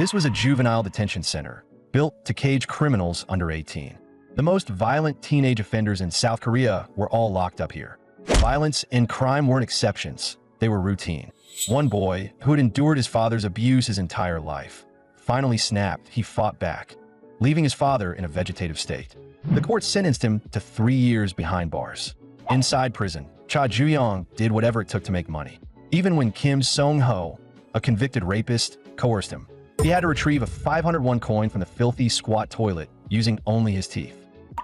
This was a juvenile detention center, built to cage criminals under 18. The most violent teenage offenders in South Korea were all locked up here. Violence and crime weren't exceptions, they were routine. One boy, who had endured his father's abuse his entire life, finally snapped. He fought back, leaving his father in a vegetative state. The court sentenced him to 3 years behind bars. Inside prison, Cha Ju-young did whatever it took to make money. Even when Kim Song-ho, a convicted rapist, coerced him. He had to retrieve a 501 coin from the filthy, squat toilet using only his teeth.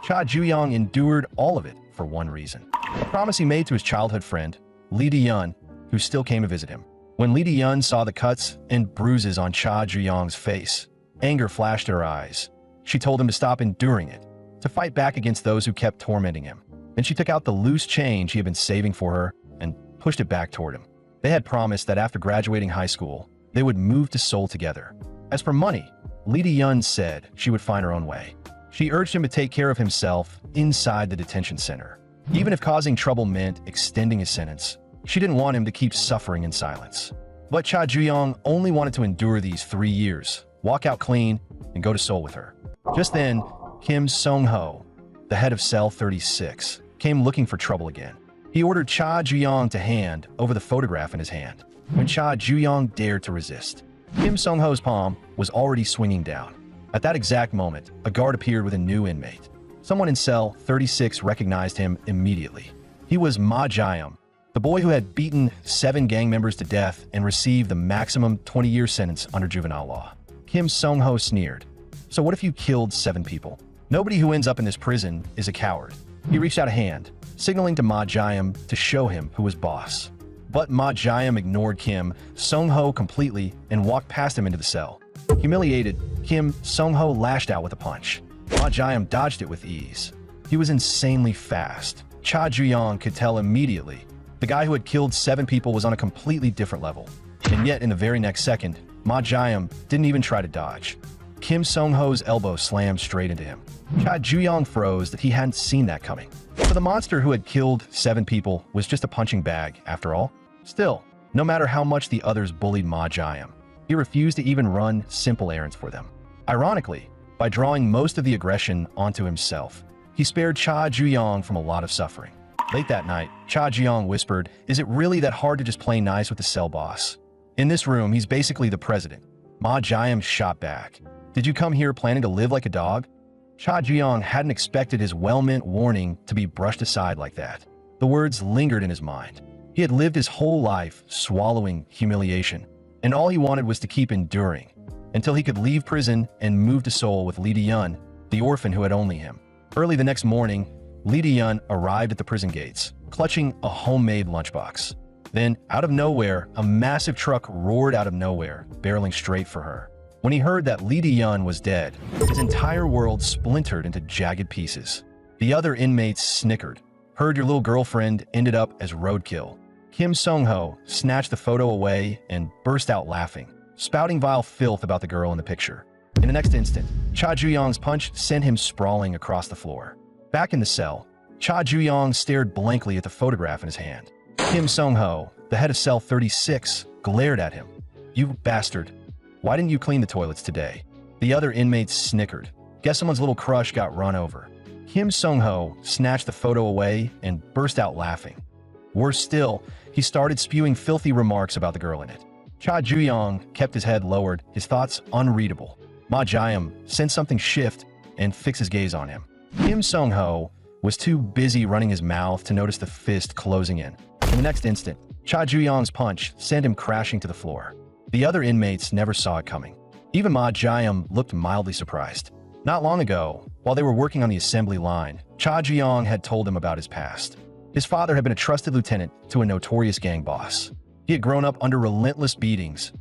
Cha Ju-young endured all of it for one reason. A promise he made to his childhood friend, Lee Di-yeon, who still came to visit him. When Lee Di-yeon saw the cuts and bruises on Cha Ju-young's face, anger flashed in her eyes. She told him to stop enduring it, to fight back against those who kept tormenting him. Then she took out the loose change he had been saving for her and pushed it back toward him. They had promised that after graduating high school, they would move to Seoul together. As for money, Lee Di-yeon said she would find her own way. She urged him to take care of himself inside the detention center. Even if causing trouble meant extending his sentence, she didn't want him to keep suffering in silence. But Cha Ju-young only wanted to endure these 3 years, walk out clean, and go to Seoul with her. Just then, Kim Song-ho, the head of Cell 36, came looking for trouble again. He ordered Cha Ju-young to hand over the photograph in his hand. When Cha Ju-young dared to resist, Kim Song-ho's palm was already swinging down. At that exact moment, a guard appeared with a new inmate. Someone in Cell 36 recognized him immediately. He was Ma Jae-yum, the boy who had beaten 7 gang members to death and received the maximum 20-year sentence under juvenile law. Kim Song-ho sneered. So what if you killed 7 people? Nobody who ends up in this prison is a coward. He reached out a hand, signaling to Ma Jae-yum to show him who was boss. But Ma Jae-yum ignored Kim Song-ho completely and walked past him into the cell. Humiliated, Kim Song-ho lashed out with a punch. Ma Jae-yum dodged it with ease. He was insanely fast. Cha Ju-young could tell immediately. The guy who had killed 7 people was on a completely different level. And yet, in the very next second, Ma Jae-yum didn't even try to dodge. Kim Song-ho's elbow slammed straight into him. Cha Ju-young froze that he hadn't seen that coming. For the monster who had killed 7 people was just a punching bag, after all. Still, no matter how much the others bullied Ma Jae-yum, he refused to even run simple errands for them. Ironically, by drawing most of the aggression onto himself, he spared Cha Ju-young from a lot of suffering. Late that night, Cha Ju-young whispered, "Is it really that hard to just play nice with the cell boss? In this room, he's basically the president." Ma Jae-yum shot back. "Did you come here planning to live like a dog?" Cha Ju-young hadn't expected his well-meant warning to be brushed aside like that. The words lingered in his mind. He had lived his whole life swallowing humiliation, and all he wanted was to keep enduring, until he could leave prison and move to Seoul with Lee Di-yeon, the orphan who had only him. Early the next morning, Lee Di-yeon arrived at the prison gates, clutching a homemade lunchbox. Then, out of nowhere, a massive truck roared out of nowhere, barreling straight for her. When he heard that Lee Di-yeon was dead, his entire world splintered into jagged pieces. The other inmates snickered. "Heard your little girlfriend ended up as roadkill." Kim Song-ho snatched the photo away and burst out laughing, spouting vile filth about the girl in the picture. In the next instant, Cha Ju-young's punch sent him sprawling across the floor. Back in the cell, Cha Ju-young stared blankly at the photograph in his hand. Kim Song-ho, the head of Cell 36, glared at him. "You bastard. Why didn't you clean the toilets today?" The other inmates snickered. "Guess someone's little crush got run over." Kim Song-ho snatched the photo away and burst out laughing. Worse still, he started spewing filthy remarks about the girl in it. Cha Ju-young kept his head lowered, his thoughts unreadable. Ma Jae-yum sensed something shift and fixed his gaze on him. Kim Song-ho was too busy running his mouth to notice the fist closing in. In the next instant, Cha Ju-young's punch sent him crashing to the floor. The other inmates never saw it coming. Even Ma Jae-yum looked mildly surprised. Not long ago, while they were working on the assembly line, Cha Ju-young had told him about his past. His father had been a trusted lieutenant to a notorious gang boss. He had grown up under relentless beatings,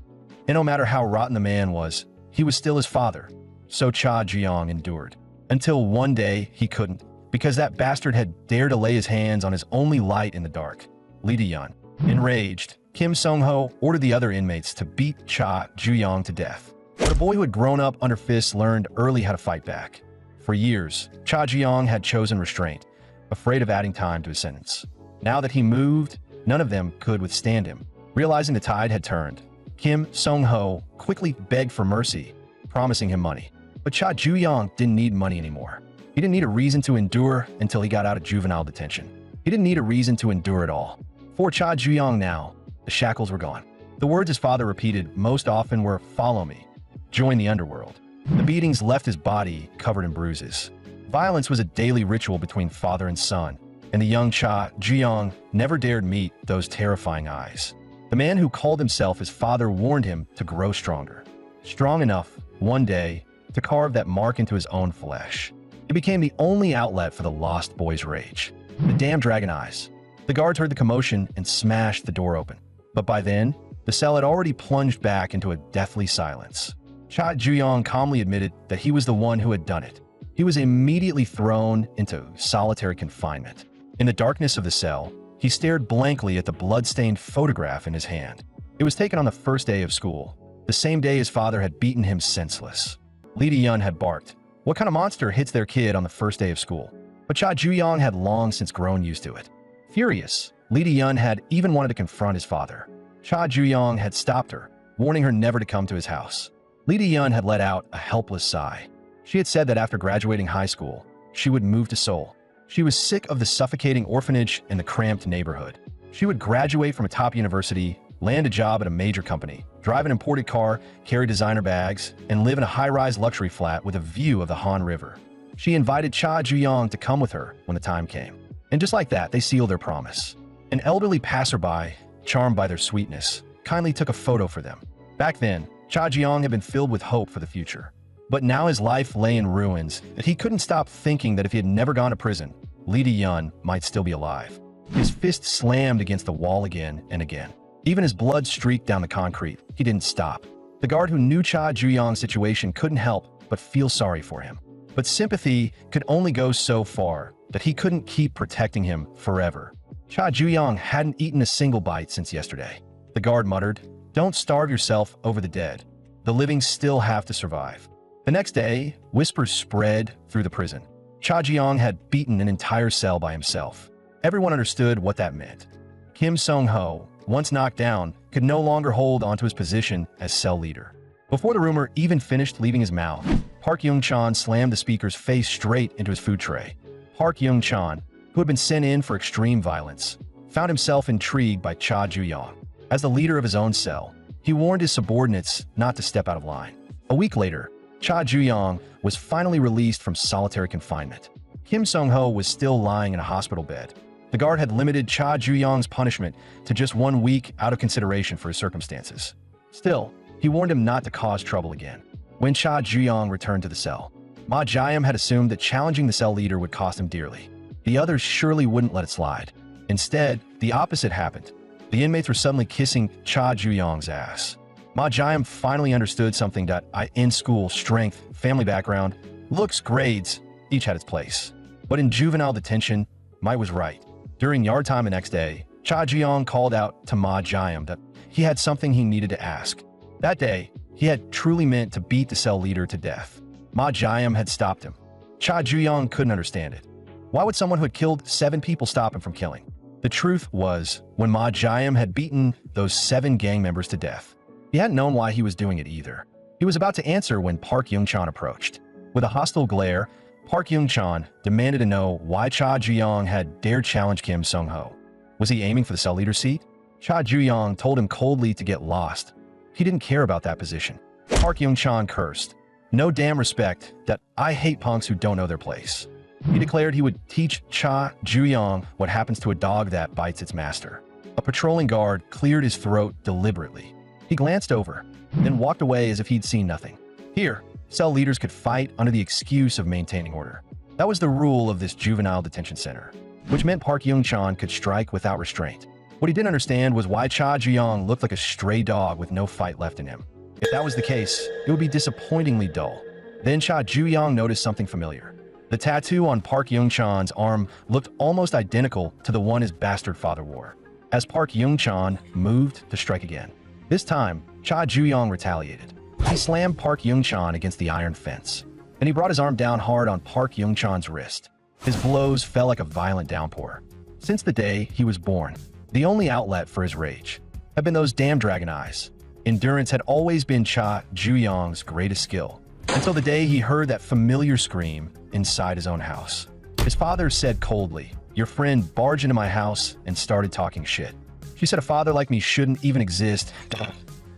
and no matter how rotten the man was, he was still his father. So Cha Ju-young endured. Until one day, he couldn't, because that bastard had dared to lay his hands on his only light in the dark, Lee Di-yeon. Enraged, Kim Song-ho ordered the other inmates to beat Cha Ju-young to death. But a boy who had grown up under fists learned early how to fight back. For years, Cha Ju-young had chosen restraint, afraid of adding time to his sentence. Now that he moved, none of them could withstand him. Realizing the tide had turned, Kim Sung-ho quickly begged for mercy, promising him money. But Cha Ju-young didn't need money anymore. He didn't need a reason to endure until he got out of juvenile detention. He didn't need a reason to endure at all. For Cha Ju-young now, the shackles were gone. The words his father repeated most often were, "Follow me. Join the underworld." The beatings left his body covered in bruises. Violence was a daily ritual between father and son, and the young Cha Ju-young never dared meet those terrifying eyes. The man who called himself his father warned him to grow stronger. Strong enough, one day, to carve that mark into his own flesh. It became the only outlet for the lost boy's rage. The damn dragon eyes. The guards heard the commotion and smashed the door open. But by then, the cell had already plunged back into a deathly silence. Cha Ju-young calmly admitted that he was the one who had done it. He was immediately thrown into solitary confinement. In the darkness of the cell, he stared blankly at the blood-stained photograph in his hand. It was taken on the first day of school, the same day his father had beaten him senseless. Lee Di-yun had barked, "What kind of monster hits their kid on the first day of school?" But Cha Ju-young had long since grown used to it. Furious, Lee Di-yun had even wanted to confront his father. Cha Ju-young had stopped her, warning her never to come to his house. Lee Di-yun had let out a helpless sigh. She had said that after graduating high school, she would move to Seoul. She was sick of the suffocating orphanage and the cramped neighborhood. She would graduate from a top university, land a job at a major company, drive an imported car, carry designer bags, and live in a high-rise luxury flat with a view of the Han River. She invited Cha Ju-young to come with her when the time came. And just like that, they sealed their promise. An elderly passerby, charmed by their sweetness, kindly took a photo for them. Back then, Cha Ju-young had been filled with hope for the future. But now his life lay in ruins, that he couldn't stop thinking that if he had never gone to prison, Lee Di-yun might still be alive. His fist slammed against the wall again and again. Even as blood streaked down the concrete, he didn't stop. The guard who knew Cha Ju-young's situation couldn't help but feel sorry for him. But sympathy could only go so far, that he couldn't keep protecting him forever. Cha Ju-young hadn't eaten a single bite since yesterday. The guard muttered, "Don't starve yourself over the dead. The living still have to survive." The next day, whispers spread through the prison. Cha Ju-young had beaten an entire cell by himself. Everyone understood what that meant. Kim Sung-ho, once knocked down, could no longer hold onto his position as cell leader. Before the rumor even finished leaving his mouth, Park Young-chan slammed the speaker's face straight into his food tray. Park Young-chan, who had been sent in for extreme violence, found himself intrigued by Cha Ju-young. As the leader of his own cell, he warned his subordinates not to step out of line. A week later, Cha Ju-young was finally released from solitary confinement. Kim Sung-ho was still lying in a hospital bed. The guard had limited Cha Ju-young's punishment to just 1 week out of consideration for his circumstances. Still, he warned him not to cause trouble again. When Cha Ju-young returned to the cell, Ma Jae-yum had assumed that challenging the cell leader would cost him dearly. The others surely wouldn't let it slide. Instead, the opposite happened. The inmates were suddenly kissing Cha Ju-young's ass. Ma Jae-yum finally understood something that in school, strength, family background, looks, grades, each had its place. But in juvenile detention, Mai was right. During yard time the next day, Cha Ju-young called out to Ma Jae-yum that he had something he needed to ask. That day, he had truly meant to beat the cell leader to death. Ma Jae-yum had stopped him. Cha Ju-young couldn't understand it. Why would someone who had killed 7 people stop him from killing? The truth was, when Ma Jae-yum had beaten those 7 gang members to death, he hadn't known why he was doing it either. He was about to answer when Park Young-chan approached. With a hostile glare, Park Young-chan demanded to know why Cha Ju-young had dared challenge Kim Sung-ho. Was he aiming for the cell leader seat? Cha Ju-young told him coldly to get lost. He didn't care about that position. Park Young-chan cursed. "No damn respect, that I hate punks who don't know their place." He declared he would teach Cha Ju-young what happens to a dog that bites its master. A patrolling guard cleared his throat deliberately. He glanced over, then walked away as if he'd seen nothing. Here, cell leaders could fight under the excuse of maintaining order. That was the rule of this juvenile detention center, which meant Park Young-chan could strike without restraint. What he didn't understand was why Cha Ju-young looked like a stray dog with no fight left in him. If that was the case, it would be disappointingly dull. Then Cha Ju-young noticed something familiar. The tattoo on Park Young-chan's arm looked almost identical to the one his bastard father wore. As Park Young-chan moved to strike again, this time, Cha Ju-young retaliated. He slammed Park Young-chan against the iron fence, and he brought his arm down hard on Park Young-chan's wrist. His blows fell like a violent downpour. Since the day he was born, the only outlet for his rage had been those damn dragon eyes. Endurance had always been Cha Juyong's greatest skill, until the day he heard that familiar scream inside his own house. His father said coldly, "Your friend barged into my house and started talking shit. She said a father like me shouldn't even exist."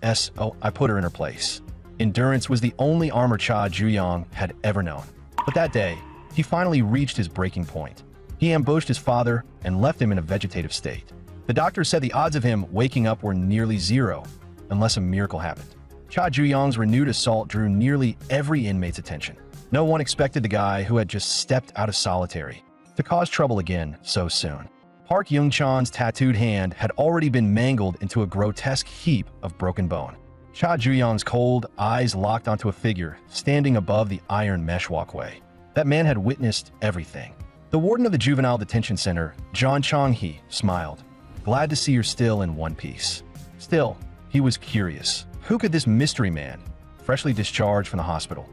I put her in her place. Endurance was the only armor Cha Juyong had ever known. But that day, he finally reached his breaking point. He ambushed his father and left him in a vegetative state. The doctor said the odds of him waking up were nearly zero, unless a miracle happened. Cha Juyong's renewed assault drew nearly every inmate's attention. No one expected the guy who had just stepped out of solitary to cause trouble again so soon. Park Young-chan's tattooed hand had already been mangled into a grotesque heap of broken bone. Cha Juyong's cold eyes locked onto a figure standing above the iron mesh walkway. That man had witnessed everything. The warden of the Juvenile Detention Center, John Chong-hee, smiled. "Glad to see you're still in one piece." Still, he was curious. Who could this mystery man, freshly discharged from the hospital,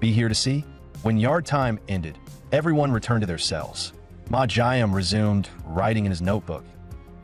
be here to see? When yard time ended, everyone returned to their cells. Ma Jiam resumed writing in his notebook.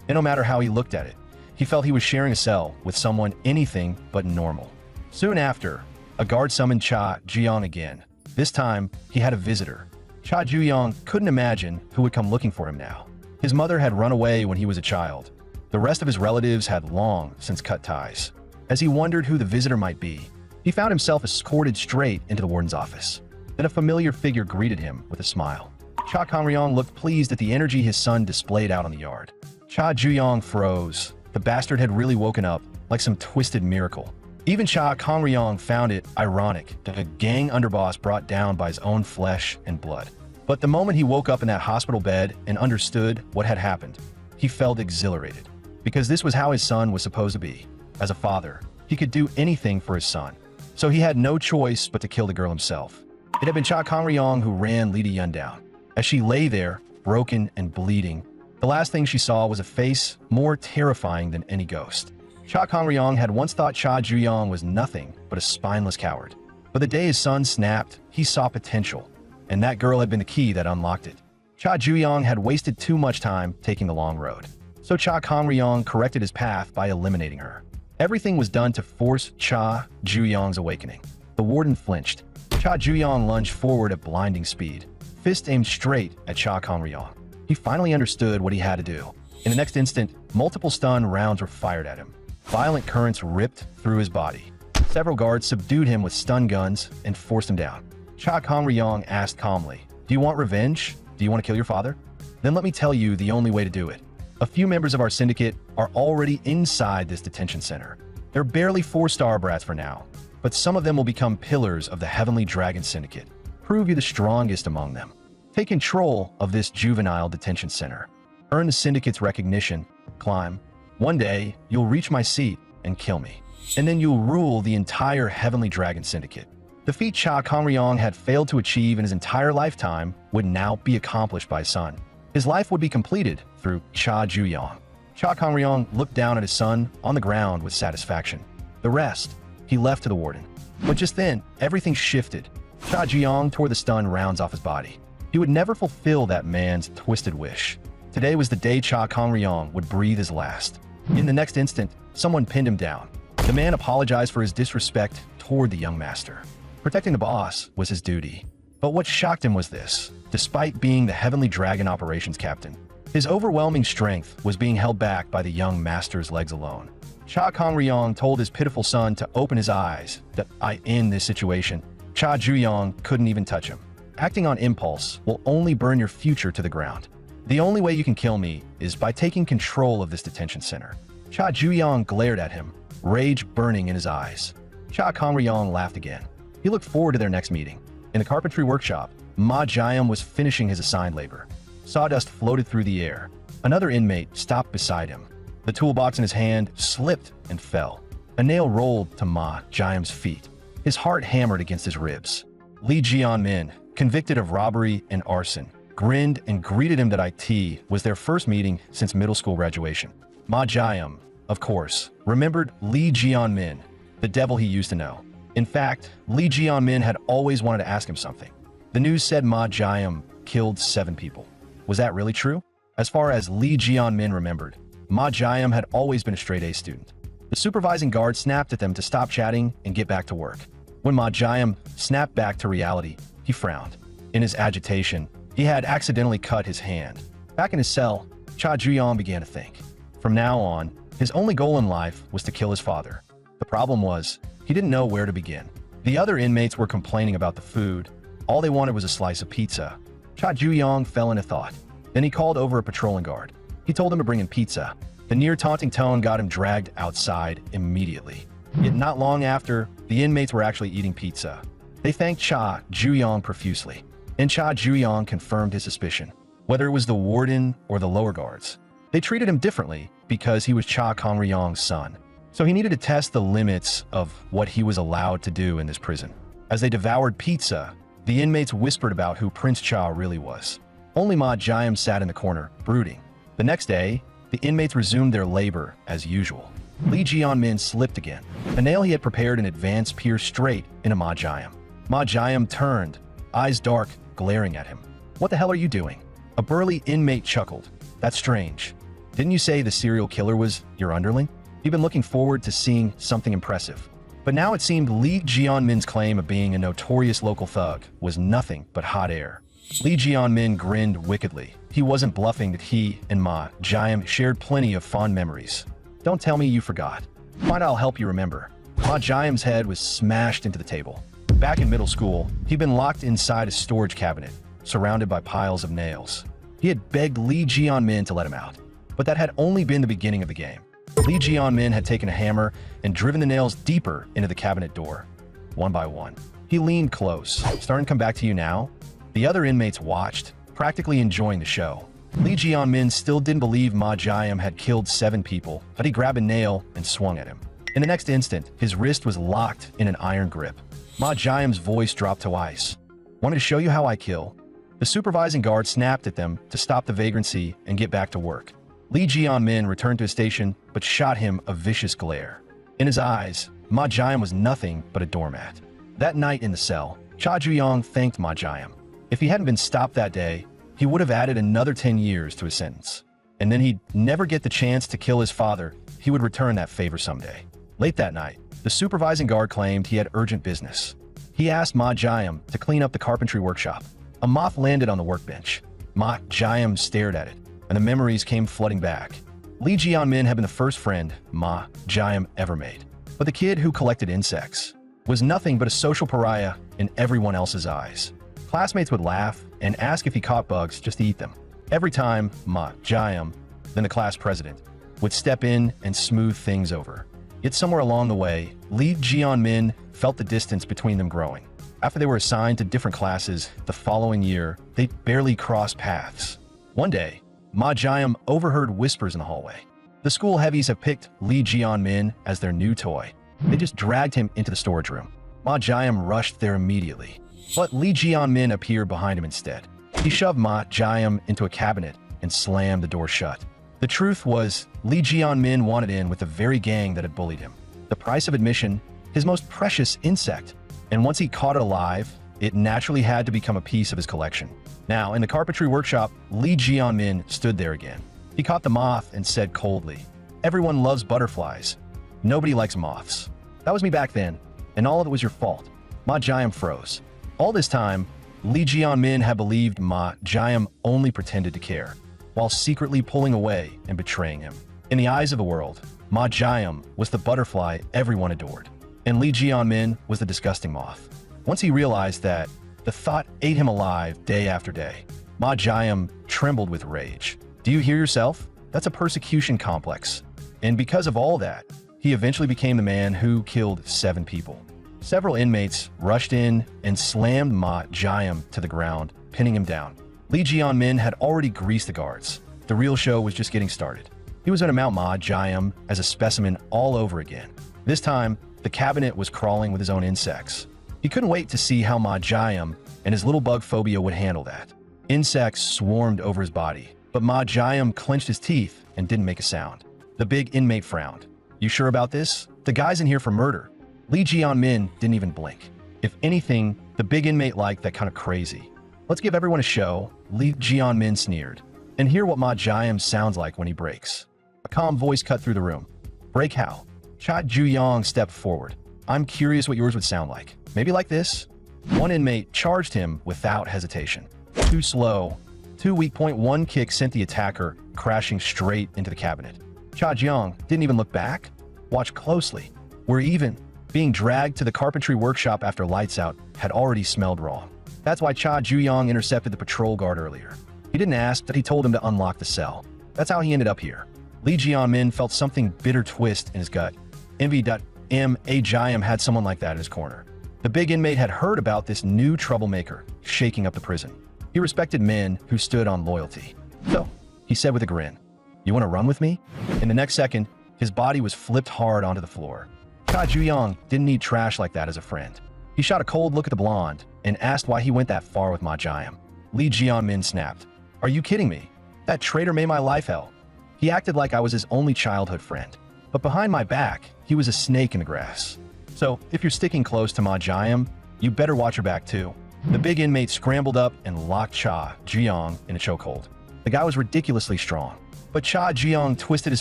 And no matter how he looked at it, he felt he was sharing a cell with someone anything but normal. Soon after, a guard summoned Cha Juyong again. This time, he had a visitor. Cha Juyong couldn't imagine who would come looking for him now. His mother had run away when he was a child. The rest of his relatives had long since cut ties. As he wondered who the visitor might be, he found himself escorted straight into the warden's office. Then a familiar figure greeted him with a smile. Cha Kangryong looked pleased at the energy his son displayed out on the yard. Cha Juyong froze. The bastard had really woken up, like some twisted miracle. Even Cha Kangryong found it ironic that a gang underboss brought down by his own flesh and blood. But the moment he woke up in that hospital bed and understood what had happened, he felt exhilarated. Because this was how his son was supposed to be. As a father, he could do anything for his son. So he had no choice but to kill the girl himself. It had been Cha Kangryong who ran Lita Yun down. As she lay there, broken and bleeding, the last thing she saw was a face more terrifying than any ghost. Cha Kangryong had once thought Cha Juyong was nothing but a spineless coward. But the day his son snapped, he saw potential, and that girl had been the key that unlocked it. Cha Juyong had wasted too much time taking the long road, so Cha Kangryong corrected his path by eliminating her. Everything was done to force Cha Juyong's awakening. The warden flinched. Cha Juyong lunged forward at blinding speed, fist aimed straight at Cha Kangryong. He finally understood what he had to do. In the next instant, multiple stun rounds were fired at him. Violent currents ripped through his body. Several guards subdued him with stun guns and forced him down. Cha Kangryong asked calmly, "Do you want revenge? Do you want to kill your father? Then let me tell you the only way to do it. A few members of our syndicate are already inside this detention center. They're barely 4-star brats for now, but some of them will become pillars of the Heavenly Dragon Syndicate. Prove you're the strongest among them. Take control of this juvenile detention center. Earn the syndicate's recognition. Climb. One day, you'll reach my seat and kill me. And then you'll rule the entire Heavenly Dragon Syndicate." The feat Cha Kangryong had failed to achieve in his entire lifetime would now be accomplished by his son. His life would be completed through Cha Juyong. Cha Kangryong looked down at his son on the ground with satisfaction. The rest, he left to the warden. But just then, everything shifted. Cha Juyong tore the stun rounds off his body. He would never fulfill that man's twisted wish. Today was the day Cha Kangryong would breathe his last. In the next instant, someone pinned him down. The man apologized for his disrespect toward the young master. Protecting the boss was his duty. But what shocked him was this. Despite being the Heavenly Dragon Operations Captain, his overwhelming strength was being held back by the young master's legs alone. Cha Kangryong told his pitiful son to open his eyes, that I end this situation. Cha Juyong couldn't even touch him. Acting on impulse will only burn your future to the ground. The only way you can kill me is by taking control of this detention center. Cha Juyong glared at him, rage burning in his eyes. Cha Kangryong laughed again. He looked forward to their next meeting. In the carpentry workshop, Ma Jiam was finishing his assigned labor. Sawdust floated through the air. Another inmate stopped beside him. The toolbox in his hand slipped and fell. A nail rolled to Ma Jiam's feet. His heart hammered against his ribs. Lee Jian-min, convicted of robbery and arson, grinned and greeted him that IT was their first meeting since middle school graduation. Ma Jiam, of course, remembered Lee Jian-min, the devil he used to know. In fact, Lee Jian-min had always wanted to ask him something. The news said Ma Jiam killed 7 people. Was that really true? As far as Lee Jian-min remembered, Ma Jiam had always been a straight-A student. The supervising guard snapped at them to stop chatting and get back to work. When Ma Jiam snapped back to reality, he frowned. In his agitation, he had accidentally cut his hand. Back in his cell, Cha Juyong began to think. From now on, his only goal in life was to kill his father. The problem was, he didn't know where to begin. The other inmates were complaining about the food. All they wanted was a slice of pizza. Cha Juyong fell into thought. Then he called over a patrolling guard. He told him to bring in pizza. The near-taunting tone got him dragged outside immediately. Yet not long after, the inmates were actually eating pizza. They thanked Cha Juyong profusely, and Cha Juyong confirmed his suspicion. Whether it was the warden or the lower guards, they treated him differently because he was Cha Kongryong's son. So he needed to test the limits of what he was allowed to do in this prison. As they devoured pizza, the inmates whispered about who Prince Cha really was. Only Ma Jiam sat in the corner, brooding. The next day, the inmates resumed their labor as usual. Lee Jianmin slipped again. A nail he had prepared in advance pierced straight into Ma Jiam. Ma Jiam turned, eyes dark, glaring at him. "What the hell are you doing?" A burly inmate chuckled. "That's strange. Didn't you say the serial killer was your underling? You've been looking forward to seeing something impressive." But now it seemed Lee Jianmin's claim of being a notorious local thug was nothing but hot air. Lee Jianmin grinned wickedly. He wasn't bluffing that he and Ma Jiam shared plenty of fond memories. "Don't tell me you forgot. Fine, I'll help you remember." Ma Jiam's head was smashed into the table. Back in middle school, he'd been locked inside a storage cabinet, surrounded by piles of nails. He had begged Lee Jianmin to let him out, but that had only been the beginning of the game. Lee Jianmin had taken a hammer and driven the nails deeper into the cabinet door. One by one, he leaned close. "Starting to come back to you now?" The other inmates watched, practically enjoying the show. Lee Jianmin still didn't believe Ma Jiam had killed 7 people, but he grabbed a nail and swung at him. In the next instant, his wrist was locked in an iron grip. Ma Jiam's voice dropped to ice. "Want me to show you how I kill?" The supervising guard snapped at them to stop the vagrancy and get back to work. Lee Jianmin returned to his station, but shot him a vicious glare. In his eyes, Ma Jiam was nothing but a doormat. That night in the cell, Cha Juyong thanked Ma Jiam. If he hadn't been stopped that day, he would have added another 10 years to his sentence. And then he'd never get the chance to kill his father. He would return that favor someday. Late that night, the supervising guard claimed he had urgent business. He asked Ma Jiam to clean up the carpentry workshop. A moth landed on the workbench. Ma Jiam stared at it, and the memories came flooding back. Lee Jianmin had been the first friend Ma Jiam ever made. But the kid who collected insects was nothing but a social pariah in everyone else's eyes. Classmates would laugh and ask if he caught bugs just to eat them. Every time Ma Jiam, then the class president, would step in and smooth things over. Yet somewhere along the way, Lee Jianmin felt the distance between them growing. After they were assigned to different classes the following year, they barely crossed paths. One day, Ma Jiam overheard whispers in the hallway. The school heavies have picked Lee Jianmin as their new toy. They just dragged him into the storage room. Ma Jiam rushed there immediately, but Lee Jianmin appeared behind him instead. He shoved Ma Jiam into a cabinet and slammed the door shut. The truth was, Lee Jianmin wanted in with the very gang that had bullied him. The price of admission, his most precious insect. And once he caught it alive, it naturally had to become a piece of his collection. Now, in the carpentry workshop, Lee Jianmin stood there again. He caught the moth and said coldly, "Everyone loves butterflies. Nobody likes moths. That was me back then, and all of it was your fault." Ma Jiam froze. All this time, Lee Jianmin had believed Ma Jiam only pretended to care, while secretly pulling away and betraying him. In the eyes of the world, Ma Jiam was the butterfly everyone adored, and Lee Jianmin was the disgusting moth. Once he realized that, the thought ate him alive day after day. Ma Jiam trembled with rage. "Do you hear yourself? That's a persecution complex." And because of all that, he eventually became the man who killed 7 people. Several inmates rushed in and slammed Ma Jiam to the ground, pinning him down. Lee Jianmin had already greased the guards. The real show was just getting started. He was going to mount Ma Jiam as a specimen all over again. This time, the cabinet was crawling with his own insects. He couldn't wait to see how Ma Jiam and his little bug phobia would handle that. Insects swarmed over his body, but Ma Jiam clenched his teeth and didn't make a sound. The big inmate frowned. "You sure about this? The guy's in here for murder." Lee Jianmin didn't even blink. If anything, the big inmate liked that kind of crazy. "Let's give everyone a show," Lee Jianmin sneered. "And hear what Ma Jiam sounds like when he breaks." A calm voice cut through the room. "Break how?" Cha Ju-yong stepped forward. I'm curious what yours would sound like. Maybe like this? One inmate charged him without hesitation. Too slow. Too weak. One kick sent the attacker crashing straight into the cabinet. Cha Ju-yong didn't even look back. Watch closely. We're even. Being dragged to the carpentry workshop after lights out had already smelled wrong. That's why Cha Ju-yong intercepted the patrol guard earlier. He didn't ask, but he told him to unlock the cell. That's how he ended up here. Lee Jian-min felt something bitter twist in his gut. Envy.M. Jiam had someone like that in his corner. The big inmate had heard about this new troublemaker shaking up the prison. He respected men who stood on loyalty. So, he said with a grin, "You want to run with me?" In the next second, his body was flipped hard onto the floor. Cha Ju-yong didn't need trash like that as a friend. He shot a cold look at the blonde and asked why he went that far with Ma Jiam. Lee Jian-min snapped, "Are you kidding me? That traitor made my life hell. He acted like I was his only childhood friend. But behind my back, he was a snake in the grass. So, if you're sticking close to Ma Jiam, you better watch your back too." The big inmate scrambled up and locked Cha Ju-yong in a chokehold. The guy was ridiculously strong. But Cha Ju-yong twisted his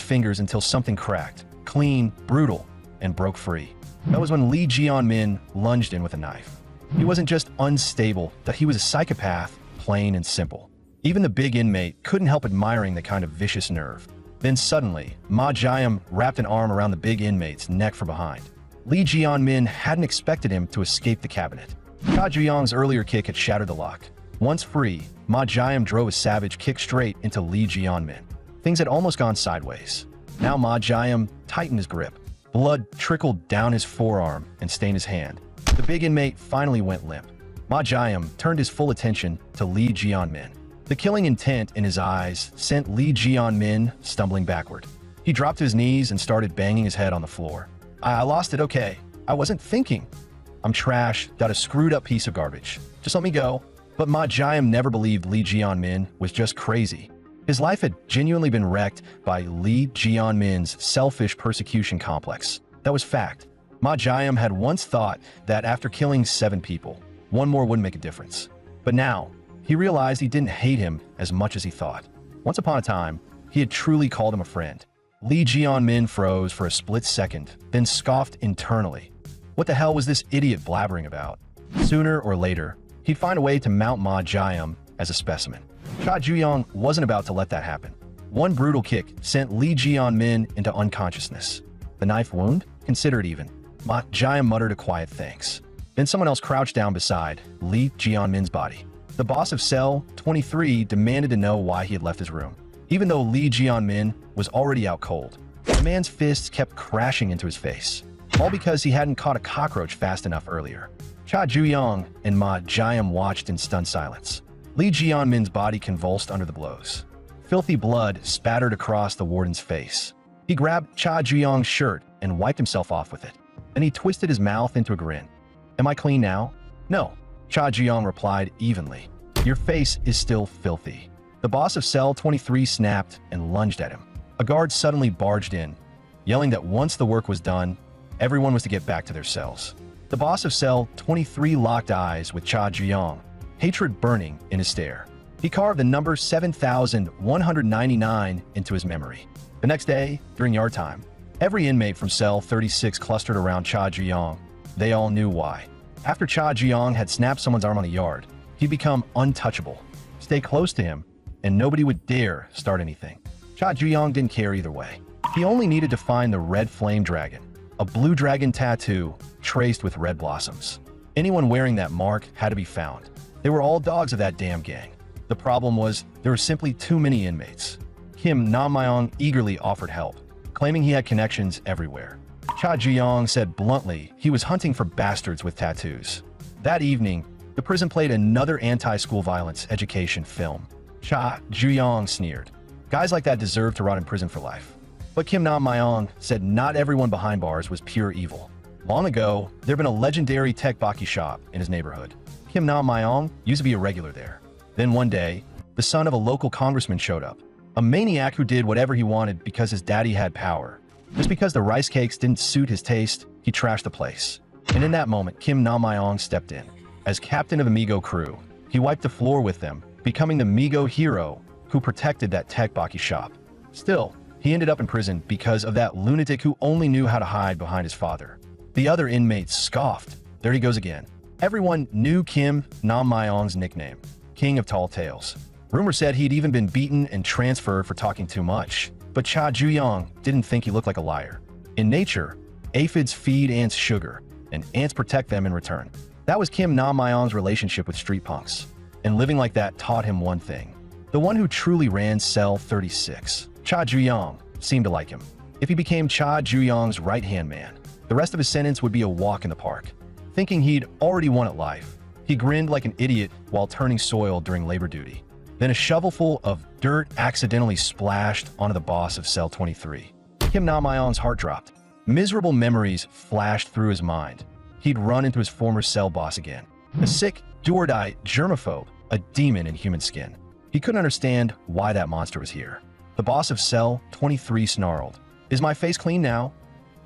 fingers until something cracked, clean, brutal, and broke free. That was when Lee Jian-min lunged in with a knife. He wasn't just unstable, that he was a psychopath, plain and simple. Even the big inmate couldn't help admiring the kind of vicious nerve. Then suddenly, Ma Jiam wrapped an arm around the big inmate's neck from behind. Lee Jian-min hadn't expected him to escape the cabinet. Cha Ju-yong's earlier kick had shattered the lock. Once free, Ma Jiam drove a savage kick straight into Lee Jian-min. Things had almost gone sideways. Now Ma Jiam tightened his grip. Blood trickled down his forearm and stained his hand. The big inmate finally went limp. Ma Jiam turned his full attention to Lee Jian-min. The killing intent in his eyes sent Lee Jian-min stumbling backward. He dropped to his knees and started banging his head on the floor. I lost it, okay. I wasn't thinking. I'm trash, got a screwed up piece of garbage. Just let me go. But Ma Jiam never believed Lee Jian-min was just crazy. His life had genuinely been wrecked by Lee Jian-min's selfish persecution complex. That was fact. Ma Jiam had once thought that after killing 7 people, one more wouldn't make a difference. But now, he realized he didn't hate him as much as he thought. Once upon a time, he had truly called him a friend. Lee Jian-min froze for a split second, then scoffed internally. What the hell was this idiot blabbering about? Sooner or later, he'd find a way to mount Ma Jiam as a specimen. Cha Ju-yong wasn't about to let that happen. One brutal kick sent Lee Jian-min into unconsciousness. The knife wound? Consider it even. Ma Jiam muttered a quiet thanks. Then someone else crouched down beside Lee Jian-min's body. The boss of Cell 23 demanded to know why he had left his room. Even though Lee Jian-min was already out cold, the man's fists kept crashing into his face. All because he hadn't caught a cockroach fast enough earlier. Cha Ju-yong and Ma Jiam watched in stunned silence. Lee Jian-min's body convulsed under the blows. Filthy blood spattered across the warden's face. He grabbed Cha Ju-yong's shirt and wiped himself off with it. Then he twisted his mouth into a grin. "Am I clean now?" "No," Cha Ju-yong replied evenly. "Your face is still filthy." The boss of Cell 23 snapped and lunged at him. A guard suddenly barged in, yelling that once the work was done, everyone was to get back to their cells. The boss of Cell 23 locked eyes with Cha Ju-yong, hatred burning in his stare. He carved the number 7,199 into his memory. The next day, during yard time, every inmate from Cell 36 clustered around Cha Ju-yong. They all knew why. After Cha Ju-yong had snapped someone's arm on the yard, he'd become untouchable. Stay close to him, and nobody would dare start anything. Cha Ju-yong didn't care either way. He only needed to find the red flame dragon, a blue dragon tattoo traced with red blossoms. Anyone wearing that mark had to be found. They were all dogs of that damn gang. The problem was there were simply too many inmates. Kim Nam-myong eagerly offered help, claiming he had connections everywhere. Cha Ju-yong said bluntly he was hunting for bastards with tattoos. That evening, the prison played another anti-school violence education film. Cha Ju-yong sneered. Guys like that deserve to rot in prison for life. But Kim Nam-myong said not everyone behind bars was pure evil. Long ago, there'd been a legendary tekbaki shop in his neighborhood. Kim Nam-myong used to be a regular there. Then one day, the son of a local congressman showed up. A maniac who did whatever he wanted because his daddy had power. Just because the rice cakes didn't suit his taste, he trashed the place. And in that moment, Kim Nam-myong stepped in. As captain of the Migo crew, he wiped the floor with them, becoming the Migo hero who protected that tekbaki shop. Still, He ended up in prison because of that lunatic who only knew how to hide behind his father. The other inmates scoffed. There he goes again. Everyone knew Kim Nam-myong's nickname, King of Tall Tales. Rumor said he'd even been beaten and transferred for talking too much, but Cha Ju-young didn't think he looked like a liar. In nature, aphids feed ants sugar, and ants protect them in return. That was Kim Nam-myong's relationship with street punks, and living like that taught him one thing. The one who truly ran Cell 36, Cha Ju-young, seemed to like him. If he became Cha Ju-young's right-hand man, the rest of his sentence would be a walk in the park. Thinking he'd already won at life, he grinned like an idiot while turning soil during labor duty. Then a shovelful of dirt accidentally splashed onto the boss of Cell 23. Kim Nam-myong's heart dropped. Miserable memories flashed through his mind. He'd run into his former cell boss again. A sick, do-or-die germaphobe, a demon in human skin. He couldn't understand why that monster was here. The boss of Cell 23 snarled, "Is my face clean now?"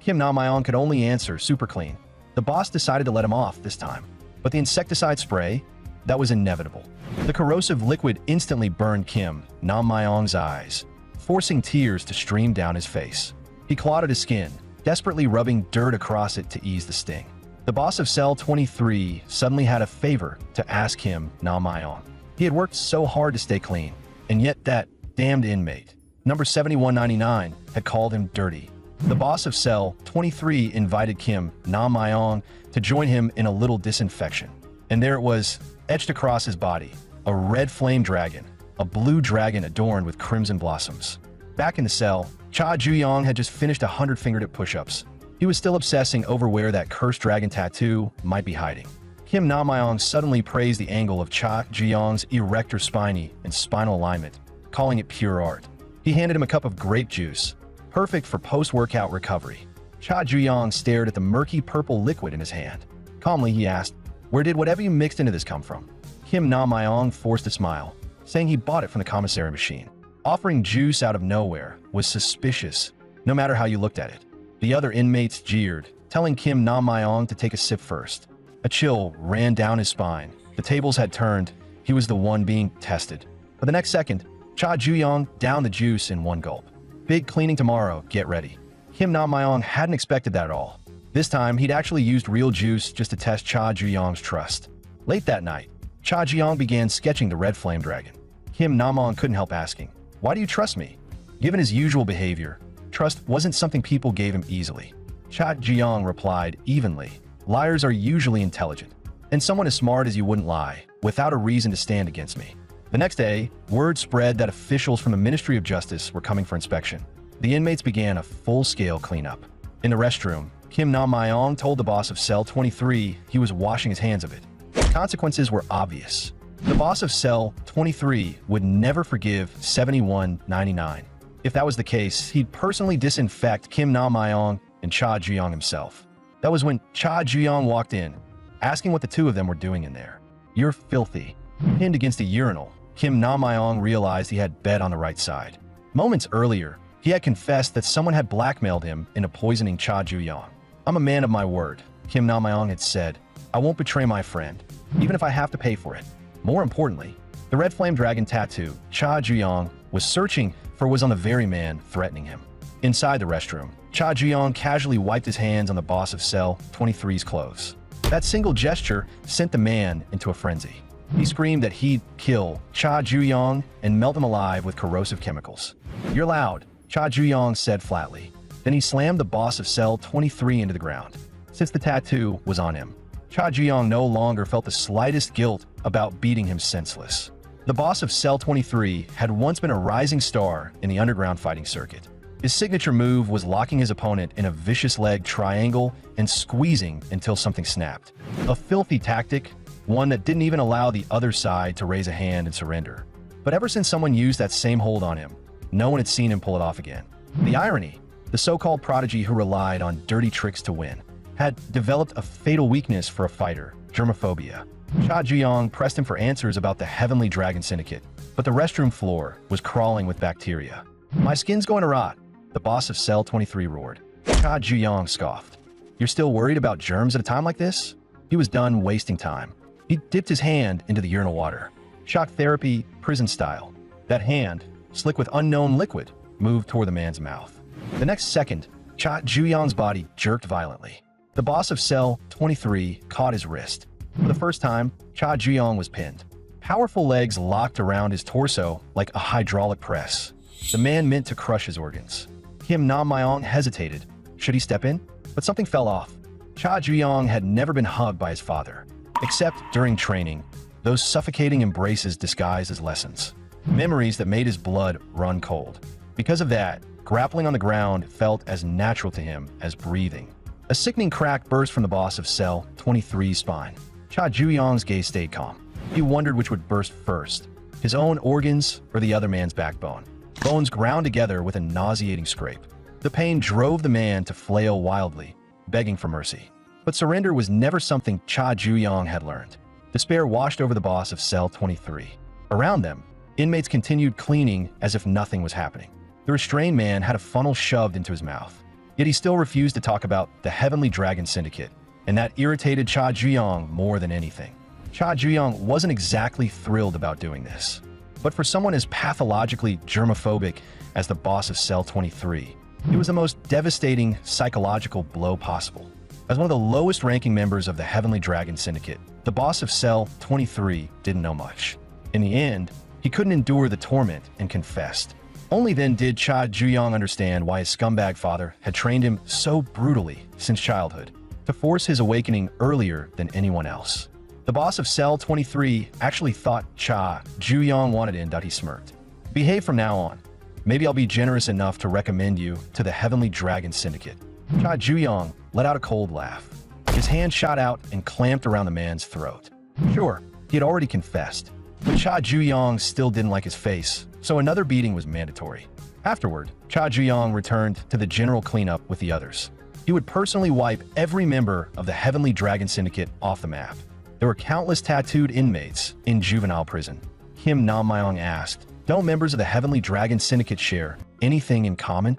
Kim Nam-myong could only answer, "Super clean." The boss decided to let him off this time, but the insecticide spray, that was inevitable. The corrosive liquid instantly burned Kim Nam-myong's eyes, forcing tears to stream down his face. He clawed at his skin, desperately rubbing dirt across it to ease the sting. The boss of Cell 23 suddenly had a favor to ask him Nam-myong. He had worked so hard to stay clean, and yet that damned inmate, number 7199, had called him dirty. The boss of Cell 23 invited Kim Nam-myong to join him in a little disinfection. And there it was, etched across his body, a red flame dragon, a blue dragon adorned with crimson blossoms. Back in the cell, Cha Ju-young had just finished 100 fingertip push-ups. He was still obsessing over where that cursed dragon tattoo might be hiding. Kim Nam-myong suddenly praised the angle of Cha Ju-young's erector spiny and spinal alignment, calling it pure art. He handed him a cup of grape juice, perfect for post-workout recovery. Cha Ju-young stared at the murky purple liquid in his hand. Calmly, he asked, "Where did whatever you mixed into this come from?" Kim Nam-myong forced a smile, saying he bought it from the commissary machine. Offering juice out of nowhere was suspicious, no matter how you looked at it. The other inmates jeered, telling Kim Nam-myong to take a sip first. A chill ran down his spine. The tables had turned. He was the one being tested. But the next second, Cha Ju-young downed the juice in one gulp. Big cleaning tomorrow, get ready. Kim Nam-myong hadn't expected that at all. This time, he'd actually used real juice just to test Cha Ju-young's trust. Late that night, Cha Ju-young began sketching the red flame dragon. Kim Nam-myong couldn't help asking, "Why do you trust me?" Given his usual behavior, trust wasn't something people gave him easily. Cha Ju-young replied evenly, "Liars are usually intelligent, and someone as smart as you wouldn't lie without a reason to stand against me." The next day, word spread that officials from the Ministry of Justice were coming for inspection. The inmates began a full-scale cleanup. In the restroom, Kim Nam-myong told the boss of Cell 23 he was washing his hands of it. The consequences were obvious. The boss of Cell 23 would never forgive 7199. If that was the case, he'd personally disinfect Kim Nam-myong and Cha Ju-young himself. That was when Cha Ju-young walked in, asking what the two of them were doing in there. "You're filthy." Pinned against a urinal, Kim Nam-myong realized he had bet on the right side. Moments earlier, he had confessed that someone had blackmailed him into poisoning Cha Ju-young. "I'm a man of my word," Kim Nam-myong had said. "I won't betray my friend, even if I have to pay for it." More importantly, the red flame dragon tattoo Cha Ju-young was searching for was on the very man threatening him. Inside the restroom, Cha Ju-young casually wiped his hands on the boss of Cell 23's clothes. That single gesture sent the man into a frenzy. He screamed that he'd kill Cha Ju-young and melt him alive with corrosive chemicals. "You're loud," Cha Ju-young said flatly. Then he slammed the boss of Cell 23 into the ground. Since the tattoo was on him, Cha Ju-young no longer felt the slightest guilt about beating him senseless. The boss of Cell 23 had once been a rising star in the underground fighting circuit. His signature move was locking his opponent in a vicious leg triangle and squeezing until something snapped. A filthy tactic, one that didn't even allow the other side to raise a hand and surrender. But ever since someone used that same hold on him, no one had seen him pull it off again. The irony, the so-called prodigy who relied on dirty tricks to win, had developed a fatal weakness for a fighter, germophobia. Cha Ju-young pressed him for answers about the Heavenly Dragon Syndicate, but the restroom floor was crawling with bacteria. "My skin's going to rot," the boss of Cell 23 roared. Cha Ju-young scoffed. "You're still worried about germs at a time like this?" He was done wasting time. He dipped his hand into the urinal water. Shock therapy, prison style. That hand, slick with unknown liquid, moved toward the man's mouth. The next second, Cha Juyong's body jerked violently. The boss of Cell 23 caught his wrist. For the first time, Cha Juyong was pinned. Powerful legs locked around his torso like a hydraulic press. The man meant to crush his organs. Kim Nam-myong hesitated. Should he step in? But something fell off. Cha Juyong had never been hugged by his father, except during training, those suffocating embraces disguised as lessons. Memories that made his blood run cold. Because of that, grappling on the ground felt as natural to him as breathing. A sickening crack burst from the boss of Cell 23's spine. Cha Juyong's gaze stayed calm. He wondered which would burst first, his own organs or the other man's backbone. Bones ground together with a nauseating scrape. The pain drove the man to flail wildly, begging for mercy. But surrender was never something Cha Juyong had learned. Despair washed over the boss of Cell 23. Around them, inmates continued cleaning as if nothing was happening. The restrained man had a funnel shoved into his mouth. Yet he still refused to talk about the Heavenly Dragon Syndicate, and that irritated Cha Juyong more than anything. Cha Juyong wasn't exactly thrilled about doing this. But for someone as pathologically germophobic as the boss of Cell 23, it was the most devastating psychological blow possible. As one of the lowest-ranking members of the Heavenly Dragon Syndicate, the boss of Cell 23 didn't know much. In the end, he couldn't endure the torment and confessed. Only then did Cha Juyong understand why his scumbag father had trained him so brutally since childhood, to force his awakening earlier than anyone else. The boss of Cell 23 actually thought Cha Juyong wanted in. He smirked. Behave from now on. Maybe I'll be generous enough to recommend you to the Heavenly Dragon Syndicate. Cha Juyong let out a cold laugh. His hand shot out and clamped around the man's throat. Sure, he had already confessed, but Cha Juyong still didn't like his face, so another beating was mandatory. Afterward, Cha Juyong returned to the general cleanup with the others. He would personally wipe every member of the Heavenly Dragon Syndicate off the map. There were countless tattooed inmates in Juvenile prison. Kim Nam-myong asked, "Don't members of the Heavenly Dragon Syndicate share anything in common?"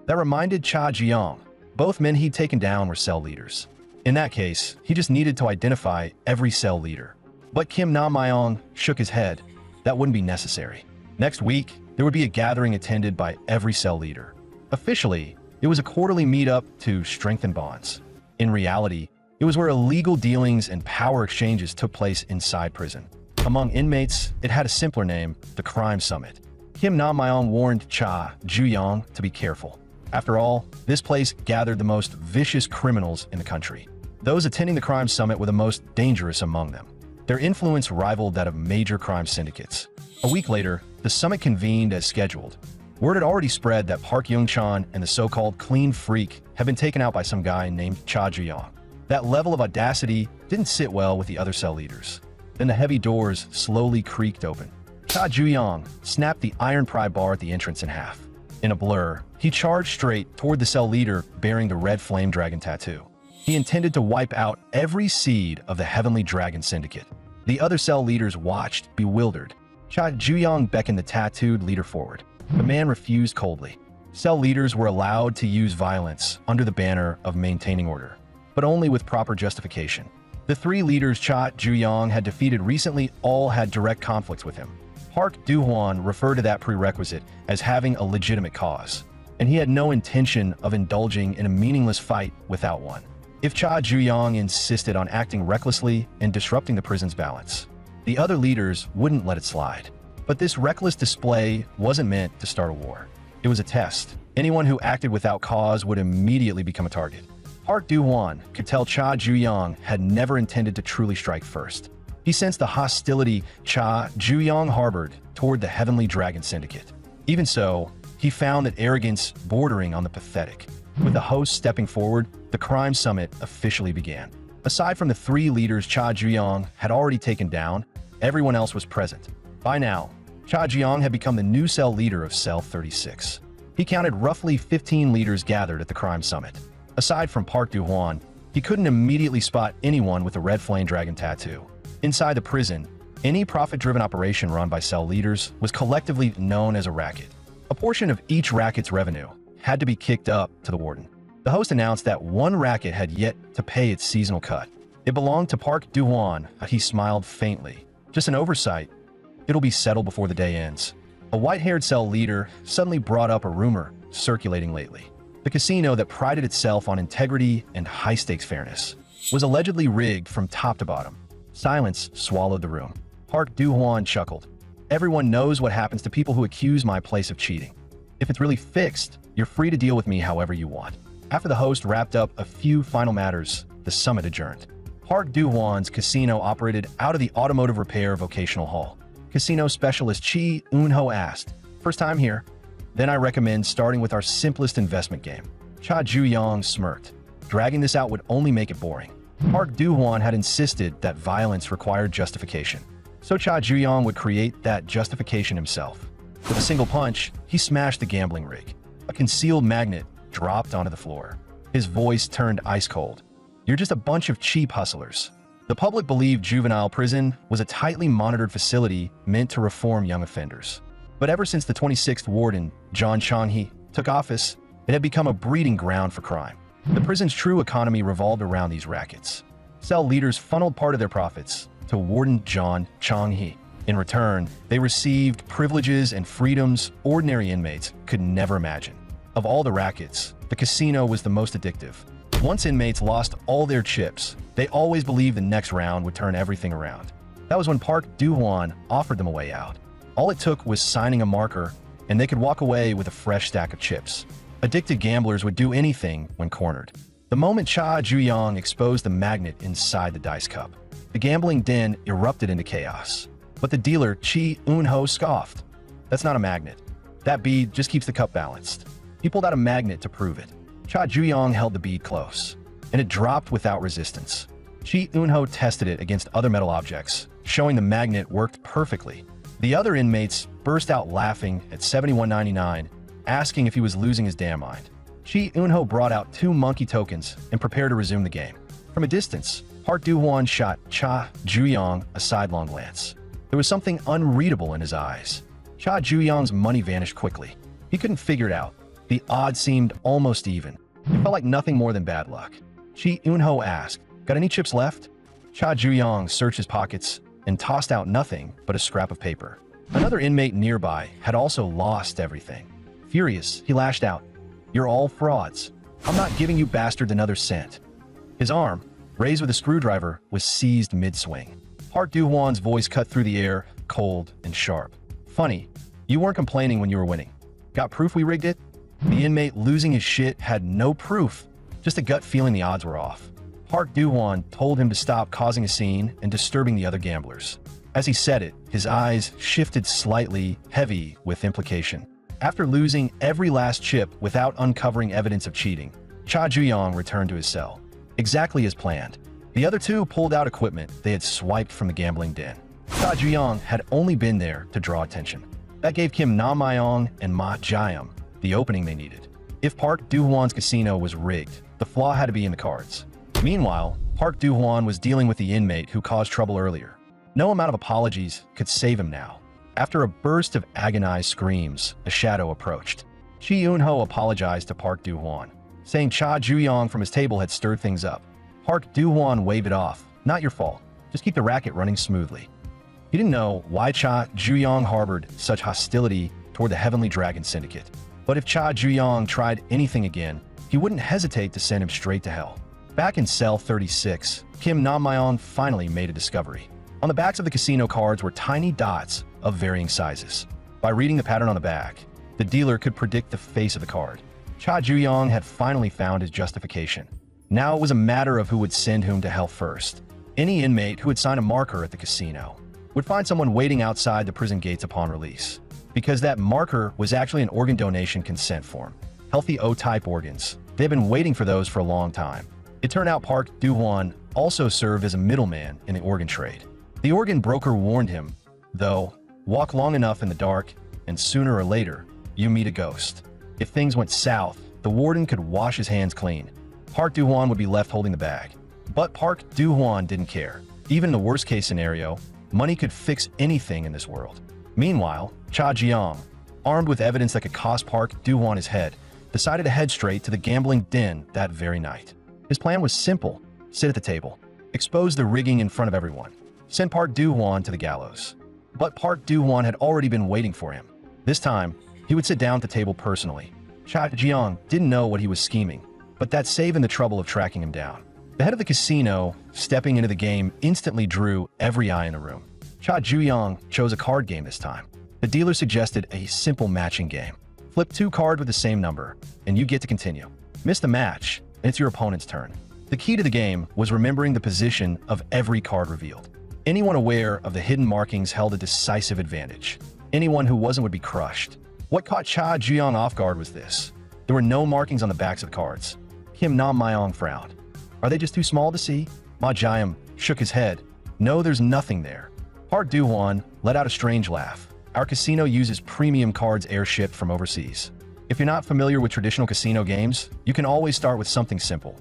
That reminded Cha Juyong. Both men he'd taken down were cell leaders. In that case, he just needed to identify every cell leader. But Kim Nam-myong shook his head. That wouldn't be necessary. Next week, there would be a gathering attended by every cell leader. Officially, it was a quarterly meetup to strengthen bonds. In reality, it was where illegal dealings and power exchanges took place inside prison. Among inmates, it had a simpler name, the Crime Summit. Kim Nam-myong warned Cha Juyong to be careful. After all, this place gathered the most vicious criminals in the country. Those attending the Crime Summit were the most dangerous among them. Their influence rivaled that of major crime syndicates. A week later, the summit convened as scheduled. Word had already spread that Park Young-chan and the so-called Clean Freak had been taken out by some guy named Cha Juyong. That level of audacity didn't sit well with the other cell leaders. Then the heavy doors slowly creaked open. Cha Juyong snapped the iron pry bar at the entrance in half. In a blur, he charged straight toward the cell leader bearing the red flame dragon tattoo. He intended to wipe out every seed of the Heavenly Dragon Syndicate. The other cell leaders watched, bewildered. Cha Juyong beckoned the tattooed leader forward. The man refused coldly. Cell leaders were allowed to use violence under the banner of maintaining order, but only with proper justification. The three leaders Cha Juyong had defeated recently all had direct conflicts with him. Park Do-hwan referred to that prerequisite as having a legitimate cause, and he had no intention of indulging in a meaningless fight without one. If Cha Juyong insisted on acting recklessly and disrupting the prison's balance, the other leaders wouldn't let it slide. But this reckless display wasn't meant to start a war. It was a test. Anyone who acted without cause would immediately become a target. Park Do-hwan could tell Cha Juyong had never intended to truly strike first. He sensed the hostility Cha Juyong harbored toward the Heavenly Dragon Syndicate. Even so, he found that arrogance bordering on the pathetic. With the host stepping forward, the Crime Summit officially began. Aside from the three leaders Cha Juyong had already taken down, everyone else was present. By now, Cha Juyong had become the new cell leader of Cell 36. He counted roughly 15 leaders gathered at the Crime Summit. Aside from Park Do-hwan, he couldn't immediately spot anyone with a red flame dragon tattoo. Inside the prison, any profit-driven operation run by cell leaders was collectively known as a racket. A portion of each racket's revenue had to be kicked up to the warden. The host announced that one racket had yet to pay its seasonal cut. It belonged to Park Do-hwan. He smiled faintly. Just an oversight. It'll be settled before the day ends. A white-haired cell leader suddenly brought up a rumor circulating lately. The casino that prided itself on integrity and high-stakes fairness was allegedly rigged from top to bottom. Silence swallowed the room. Park Do-hwan chuckled. Everyone knows what happens to people who accuse my place of cheating. If it's really fixed, you're free to deal with me however you want. After the host wrapped up a few final matters, the summit adjourned. Park Do-hwan's casino operated out of the automotive repair vocational hall. Casino specialist Chi Eun-ho asked, "First time here? Then I recommend starting with our simplest investment game." Cha Ju-young smirked. Dragging this out would only make it boring. Park Do-hwan had insisted that violence required justification. So Cha Ju-young would create that justification himself. With a single punch, he smashed the gambling rig. A concealed magnet dropped onto the floor. His voice turned ice cold. "You're just a bunch of cheap hustlers." The public believed Juvenile prison was a tightly monitored facility meant to reform young offenders. But ever since the 26th warden, John Chang-hee, took office, it had become a breeding ground for crime. The prison's true economy revolved around these rackets. Cell leaders funneled part of their profits to Warden John Chang-hee. In return, they received privileges and freedoms ordinary inmates could never imagine. Of all the rackets, the casino was the most addictive. Once inmates lost all their chips, they always believed the next round would turn everything around. That was when Park Do-hwan offered them a way out. All it took was signing a marker, and they could walk away with a fresh stack of chips. Addicted gamblers would do anything when cornered. The moment Cha Ju-young exposed the magnet inside the dice cup, the gambling den erupted into chaos. But the dealer, Chi Eun-ho, scoffed. "That's not a magnet. That bead just keeps the cup balanced." He pulled out a magnet to prove it. Cha Ju-young held the bead close, and it dropped without resistance. Chi Eun-ho tested it against other metal objects, showing the magnet worked perfectly. The other inmates burst out laughing at $71.99, asking if he was losing his damn mind. Chi Eun-ho brought out 2 monkey tokens and prepared to resume the game. From a distance, Park Do-hwan shot Cha Ju-young a sidelong glance. There was something unreadable in his eyes. Cha Ju-young's money vanished quickly. He couldn't figure it out. The odds seemed almost even. It felt like nothing more than bad luck. Chi Eun-ho asked, "Got any chips left?" Cha Ju-young searched his pockets and tossed out nothing but a scrap of paper. Another inmate nearby had also lost everything. Furious, he lashed out, "You're all frauds. I'm not giving you bastards another cent." His arm, raised with a screwdriver, was seized mid-swing. Park Do-hwan's voice cut through the air, cold and sharp. "Funny, you weren't complaining when you were winning. Got proof we rigged it?" The inmate losing his shit had no proof, just a gut feeling the odds were off. Park Do-hwan told him to stop causing a scene and disturbing the other gamblers. As he said it, his eyes shifted slightly, heavy with implication. After losing every last chip without uncovering evidence of cheating, Cha Ju-young returned to his cell. Exactly as planned. The other 2 pulled out equipment they had swiped from the gambling den. Cha Ju-young had only been there to draw attention. That gave Kim Na-myong and Ma Jaeum the opening they needed. If Park Do-hwan's casino was rigged, the flaw had to be in the cards. Meanwhile, Park Do-hwan was dealing with the inmate who caused trouble earlier. No amount of apologies could save him now. After a burst of agonized screams, a shadow approached. Chi Eun-ho apologized to Park Do-hwan, saying Cha Ju-young from his table had stirred things up. Park Do-hwan waved it off. "Not your fault. Just keep the racket running smoothly." He didn't know why Cha Ju-young harbored such hostility toward the Heavenly Dragon Syndicate. But if Cha Ju-young tried anything again, he wouldn't hesitate to send him straight to hell. Back in cell 36, Kim Na-myong finally made a discovery. On the backs of the casino cards were tiny dots of varying sizes. By reading the pattern on the back, the dealer could predict the face of the card. Cha Ju-young had finally found his justification. Now it was a matter of who would send whom to hell first. Any inmate who would sign a marker at the casino would find someone waiting outside the prison gates upon release. Because that marker was actually an organ donation consent form. Healthy O-type organs. They've been waiting for those for a long time. It turned out Park Do-hwan also served as a middleman in the organ trade. The organ broker warned him, though, walk long enough in the dark, and sooner or later, you meet a ghost. If things went south, the warden could wash his hands clean. Park Do-hwan would be left holding the bag. But Park Do-hwan didn't care. Even in the worst-case scenario, money could fix anything in this world. Meanwhile, Cha Ju-young, armed with evidence that could cost Park Do-hwan his head, decided to head straight to the gambling den that very night. His plan was simple. Sit at the table. Expose the rigging in front of everyone. Send Park Do-hwan to the gallows. But Park Do-hwan had already been waiting for him. This time, he would sit down at the table personally. Cha Jiang didn't know what he was scheming, but that saved him the trouble of tracking him down. The head of the casino, stepping into the game, instantly drew every eye in the room. Cha Juyong chose a card game this time. The dealer suggested a simple matching game. Flip 2 cards with the same number, and you get to continue. Miss the match, and it's your opponent's turn. The key to the game was remembering the position of every card revealed. Anyone aware of the hidden markings held a decisive advantage. Anyone who wasn't would be crushed. What caught Cha Juyong off guard was this. There were no markings on the backs of the cards. Kim Nam Myong frowned. Are they just too small to see? Ma Jiam shook his head. No, there's nothing there. Park Du-hwan let out a strange laugh. Our casino uses premium cards airshipped from overseas. If you're not familiar with traditional casino games, you can always start with something simple,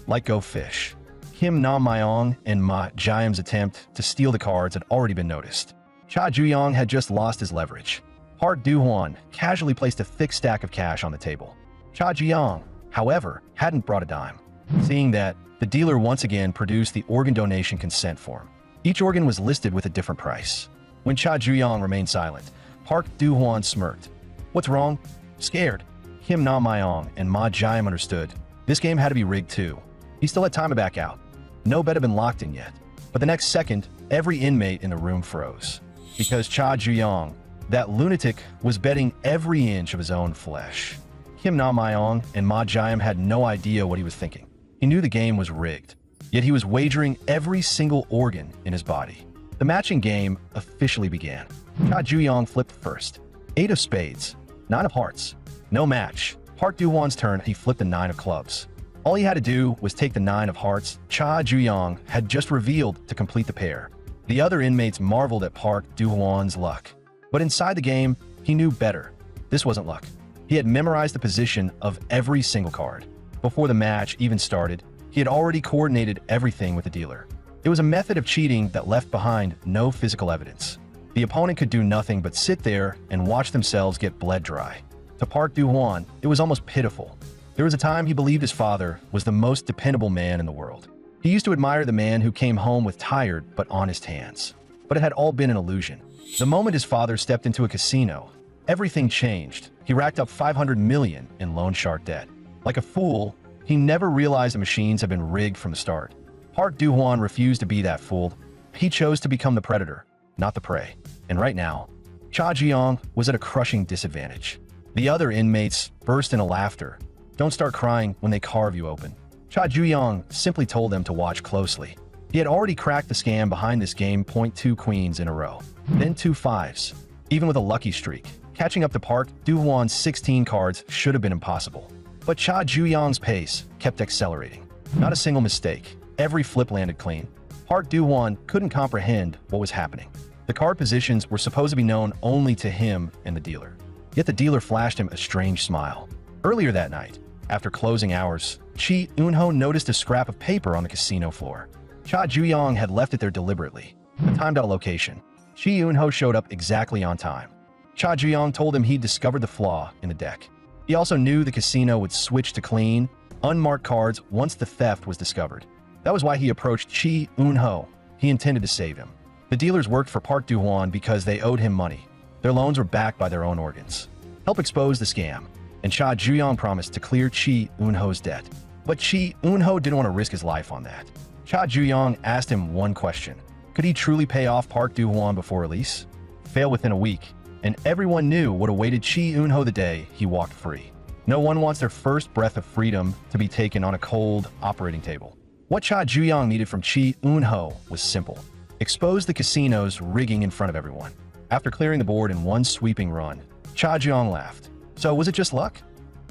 like Go Fish. Kim Nam Myong and Ma Jiam's attempt to steal the cards had already been noticed. Cha Juyong had just lost his leverage. Park Du-hwan casually placed a thick stack of cash on the table. Cha Juyong, however, hadn't brought a dime. Seeing that, the dealer once again produced the organ donation consent form. Each organ was listed with a different price. When Cha Juyong remained silent, Park Du-hwan smirked. What's wrong? Scared. Kim Na Myong and Ma Jiam understood. This game had to be rigged too. He still had time to back out. No bet had been locked in yet. But the next second, every inmate in the room froze. Because Cha Juyong, that lunatic, was betting every inch of his own flesh. Kim Na Myong and Ma Jiam had no idea what he was thinking. He knew the game was rigged. Yet he was wagering every single organ in his body. The matching game officially began. Cha Juyong flipped first. 8 of spades, 9 of hearts. No match. Park Du-hwan's turn, he flipped the 9 of clubs. All he had to do was take the 9 of hearts Cha Juyong had just revealed to complete the pair. The other inmates marveled at Park Du-hwan's luck. But inside the game, he knew better. This wasn't luck. He had memorized the position of every single card. Before the match even started, he had already coordinated everything with the dealer. It was a method of cheating that left behind no physical evidence. The opponent could do nothing but sit there and watch themselves get bled dry. To Park Du-hwan, it was almost pitiful. There was a time he believed his father was the most dependable man in the world. He used to admire the man who came home with tired but honest hands. But it had all been an illusion. The moment his father stepped into a casino, everything changed. He racked up 500 million in loan shark debt. Like a fool, he never realized the machines had been rigged from the start. Park Du-hwan refused to be that fool. He chose to become the predator, not the prey. And right now, Cha Juyong was at a crushing disadvantage. The other inmates burst into laughter. Don't start crying when they carve you open. Cha Juyong simply told them to watch closely. He had already cracked the scam behind this game. 2 queens in a row, then 2 fives. Even with a lucky streak, catching up to Park Du-hwan's 16 cards should have been impossible. But Cha Juyong's pace kept accelerating. Not a single mistake. Every flip landed clean. Park Du-hwan couldn't comprehend what was happening. The card positions were supposed to be known only to him and the dealer. Yet the dealer flashed him a strange smile. Earlier that night, after closing hours, Chi Eun-ho noticed a scrap of paper on the casino floor. Cha Juyong had left it there deliberately. The timed out location. Chi Eun-ho showed up exactly on time. Cha Juyong told him he'd discovered the flaw in the deck. He also knew the casino would switch to clean, unmarked cards once the theft was discovered. That was why he approached Chi Eun-ho. He intended to save him. The dealers worked for Park Du-hwan because they owed him money. Their loans were backed by their own organs. Help expose the scam, and Cha Juyong promised to clear Chi Eun-ho's debt. But Chi Eun-ho didn't want to risk his life on that. Cha Juyong asked him one question. Could he truly pay off Park Du-hwan before release? Fail within a week, and everyone knew what awaited Chi Eun-ho the day he walked free. No one wants their first breath of freedom to be taken on a cold operating table. What Cha Juyong needed from Chi Eun-ho was simple. Expose the casino's rigging in front of everyone. After clearing the board in one sweeping run, Cha Juyong laughed. So was it just luck?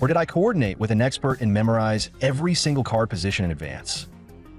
Or did I coordinate with an expert and memorize every single card position in advance?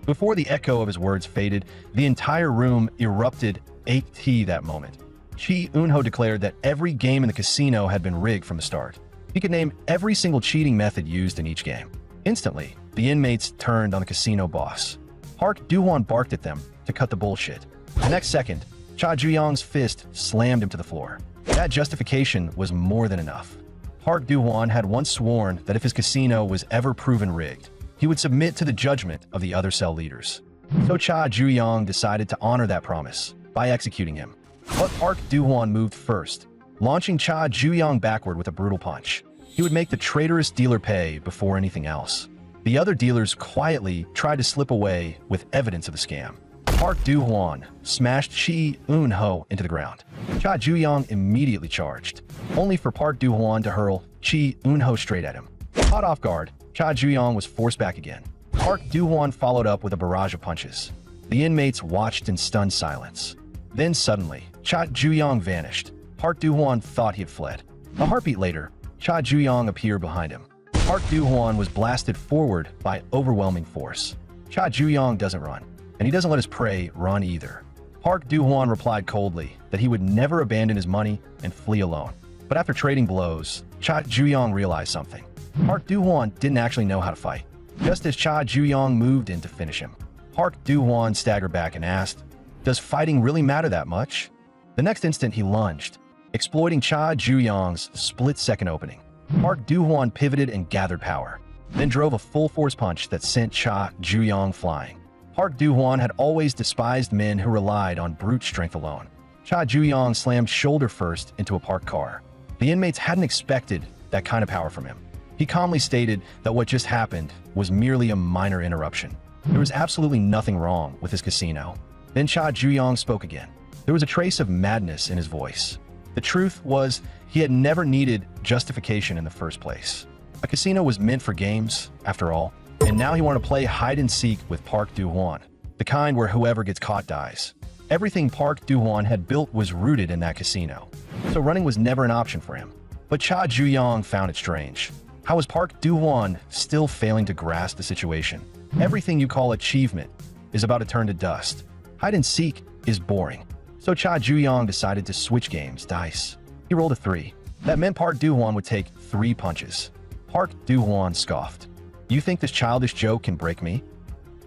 Before the echo of his words faded, the entire room erupted AT that moment. Chi Eun-ho declared that every game in the casino had been rigged from the start. He could name every single cheating method used in each game. Instantly, the inmates turned on the casino boss. Park Du-hwan barked at them to cut the bullshit. The next second, Cha Juyong's fist slammed him to the floor. That justification was more than enough. Park Du-hwan had once sworn that if his casino was ever proven rigged, he would submit to the judgment of the other cell leaders. So Cha Juyong decided to honor that promise by executing him. But Park Du-hwan moved first. launching Cha Juyong backward with a brutal punch. He would make the traitorous dealer pay before anything else. The other dealers quietly tried to slip away with evidence of the scam. Park Do-hwan smashed Chi Eun-ho into the ground. Cha Juyong immediately charged, only for Park Do-hwan to hurl Chi Eun-ho straight at him. Caught off guard, Cha Juyong was forced back again. Park Do-hwan followed up with a barrage of punches. The inmates watched in stunned silence. Then suddenly, Cha Juyong vanished. Park Do-hwan thought he had fled. A heartbeat later, Cha Juyong appeared behind him. Park Do-hwan was blasted forward by overwhelming force. Cha Juyong doesn't run, and he doesn't let his prey run either. Park Do-hwan replied coldly that he would never abandon his money and flee alone. But after trading blows, Cha Juyong realized something. Park Do-hwan didn't actually know how to fight. Just as Cha Juyong moved in to finish him, Park Do-hwan staggered back and asked, "Does fighting really matter that much?" The next instant he lunged, exploiting Cha Juyong's split-second opening. Park Do-hwan pivoted and gathered power, then drove a full-force punch that sent Cha Juyong flying. Park Do-hwan had always despised men who relied on brute strength alone. Cha Juyong slammed shoulder first into a parked car. The inmates hadn't expected that kind of power from him. He calmly stated that what just happened was merely a minor interruption. There was absolutely nothing wrong with his casino. Then Cha Juyong spoke again. There was a trace of madness in his voice. The truth was, he had never needed justification in the first place. A casino was meant for games, after all, and now he wanted to play hide-and-seek with Park Do-hwan, the kind where whoever gets caught dies. Everything Park Do-hwan had built was rooted in that casino, so running was never an option for him. But Cha Juyong found it strange. How was Park Do-hwan still failing to grasp the situation? Everything you call achievement is about to turn to dust. Hide-and-seek is boring. So Cha Juyong decided to switch games, dice. He rolled a 3. That meant Park Do-hwan would take 3 punches. Park Do-hwan scoffed. "You think this childish joke can break me?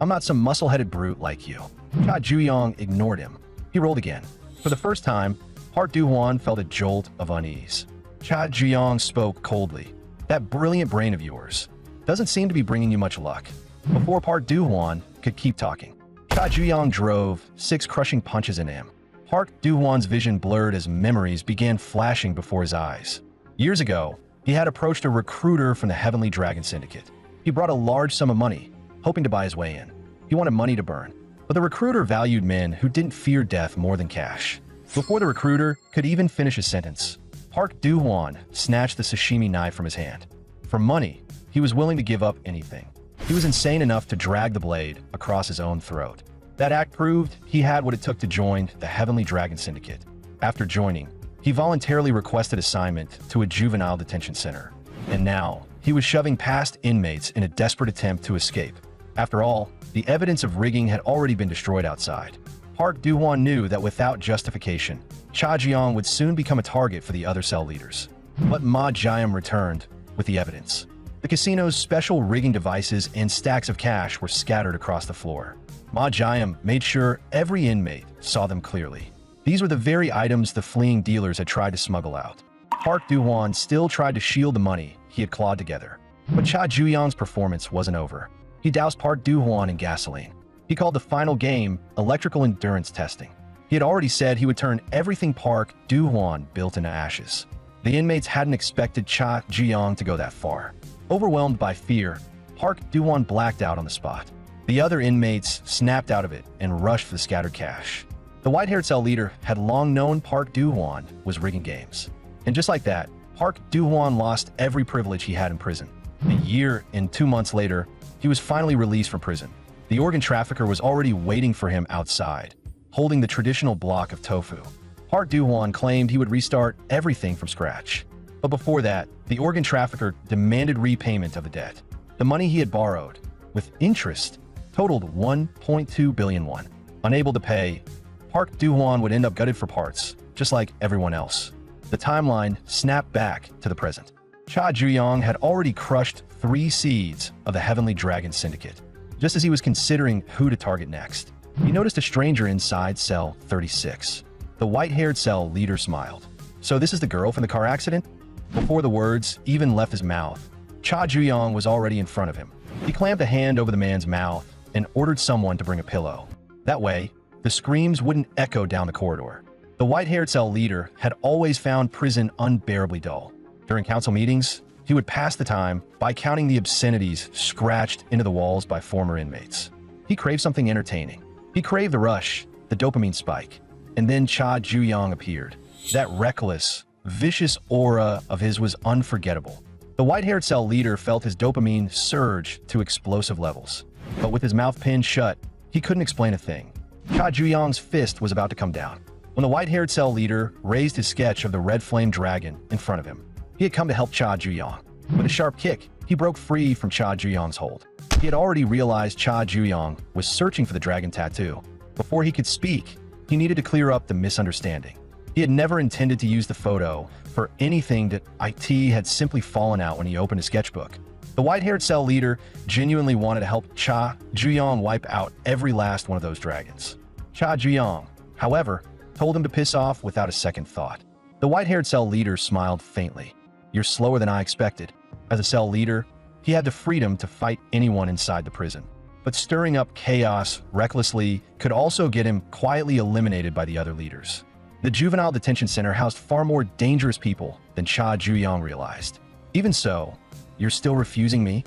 I'm not some muscle-headed brute like you." Cha Juyong ignored him. He rolled again. For the first time, Park Do-hwan felt a jolt of unease. Cha Juyong spoke coldly. "That brilliant brain of yours doesn't seem to be bringing you much luck." Before Park Do-hwan could keep talking, Cha Juyong drove 6 crushing punches into him. Park Do-hwan's vision blurred as memories began flashing before his eyes. Years ago, he had approached a recruiter from the Heavenly Dragon Syndicate. He brought a large sum of money, hoping to buy his way in. He wanted money to burn, but the recruiter valued men who didn't fear death more than cash. Before the recruiter could even finish his sentence, Park Do-hwan snatched the sashimi knife from his hand. For money, he was willing to give up anything. He was insane enough to drag the blade across his own throat. That act proved he had what it took to join the Heavenly Dragon Syndicate. After joining, he voluntarily requested assignment to a juvenile detention center. And now, he was shoving past inmates in a desperate attempt to escape. After all, the evidence of rigging had already been destroyed outside. Park Do-hwan knew that without justification, Cha Juyong would soon become a target for the other cell leaders. But Ma Jiam returned with the evidence. The casino's special rigging devices and stacks of cash were scattered across the floor. Ma Jiam made sure every inmate saw them clearly. These were the very items the fleeing dealers had tried to smuggle out. Park Do-hwan still tried to shield the money he had clawed together. But Cha Juyong's performance wasn't over. He doused Park Do-hwan in gasoline. He called the final game electrical endurance testing. He had already said he would turn everything Park Do-hwan built into ashes. The inmates hadn't expected Cha Juyong to go that far. Overwhelmed by fear, Park Do-hwan blacked out on the spot. The other inmates snapped out of it and rushed for the scattered cash. The white-haired cell leader had long known Park Do-hwan was rigging games. And just like that, Park Do-hwan lost every privilege he had in prison. A year and 2 months later, he was finally released from prison. The organ trafficker was already waiting for him outside, holding the traditional block of tofu. Park Do-hwan claimed he would restart everything from scratch. But before that, the organ trafficker demanded repayment of the debt. The money he had borrowed, with interest, totaled 1.2 billion won. Unable to pay, Park Do-hwan would end up gutted for parts, just like everyone else. The timeline snapped back to the present. Cha Juyong had already crushed 3 seeds of the Heavenly Dragon Syndicate. Just as he was considering who to target next, he noticed a stranger inside cell 36. The white-haired cell leader smiled. "So this is the girl from the car accident?" Before the words even left his mouth, Cha Juyong was already in front of him. He clamped a hand over the man's mouth and ordered someone to bring a pillow. That way, the screams wouldn't echo down the corridor. The The white-haired cell leader had always found prison unbearably dull. During council meetings, he would pass the time by counting the obscenities scratched into the walls by former inmates. He craved something entertaining. He craved the rush, the dopamine spike. And then Cha Ju-young appeared. That reckless, vicious aura of his was unforgettable. The white-haired cell leader felt his dopamine surge to explosive levels. But with his mouth pinned shut, he couldn't explain a thing. Cha Ju-young's fist was about to come down when the white-haired cell leader raised his sketch of the red flame dragon in front of him. He had come to help Cha Ju-young. With a sharp kick, he broke free from Cha Ju-young's hold. He had already realized Cha Ju-young was searching for the dragon tattoo. Before he could speak, he needed to clear up the misunderstanding. He had never intended to use the photo for anything that IT had simply fallen out when he opened his sketchbook. The white-haired cell leader genuinely wanted to help Cha Ju-young wipe out every last one of those dragons. Cha Ju-young, however, told him to piss off without a second thought. The white-haired cell leader smiled faintly. "You're slower than I expected." As a cell leader, he had the freedom to fight anyone inside the prison. But stirring up chaos recklessly could also get him quietly eliminated by the other leaders. The Juvenile Detention Center housed far more dangerous people than Cha Ju-young realized. Even so, "You're still refusing me?"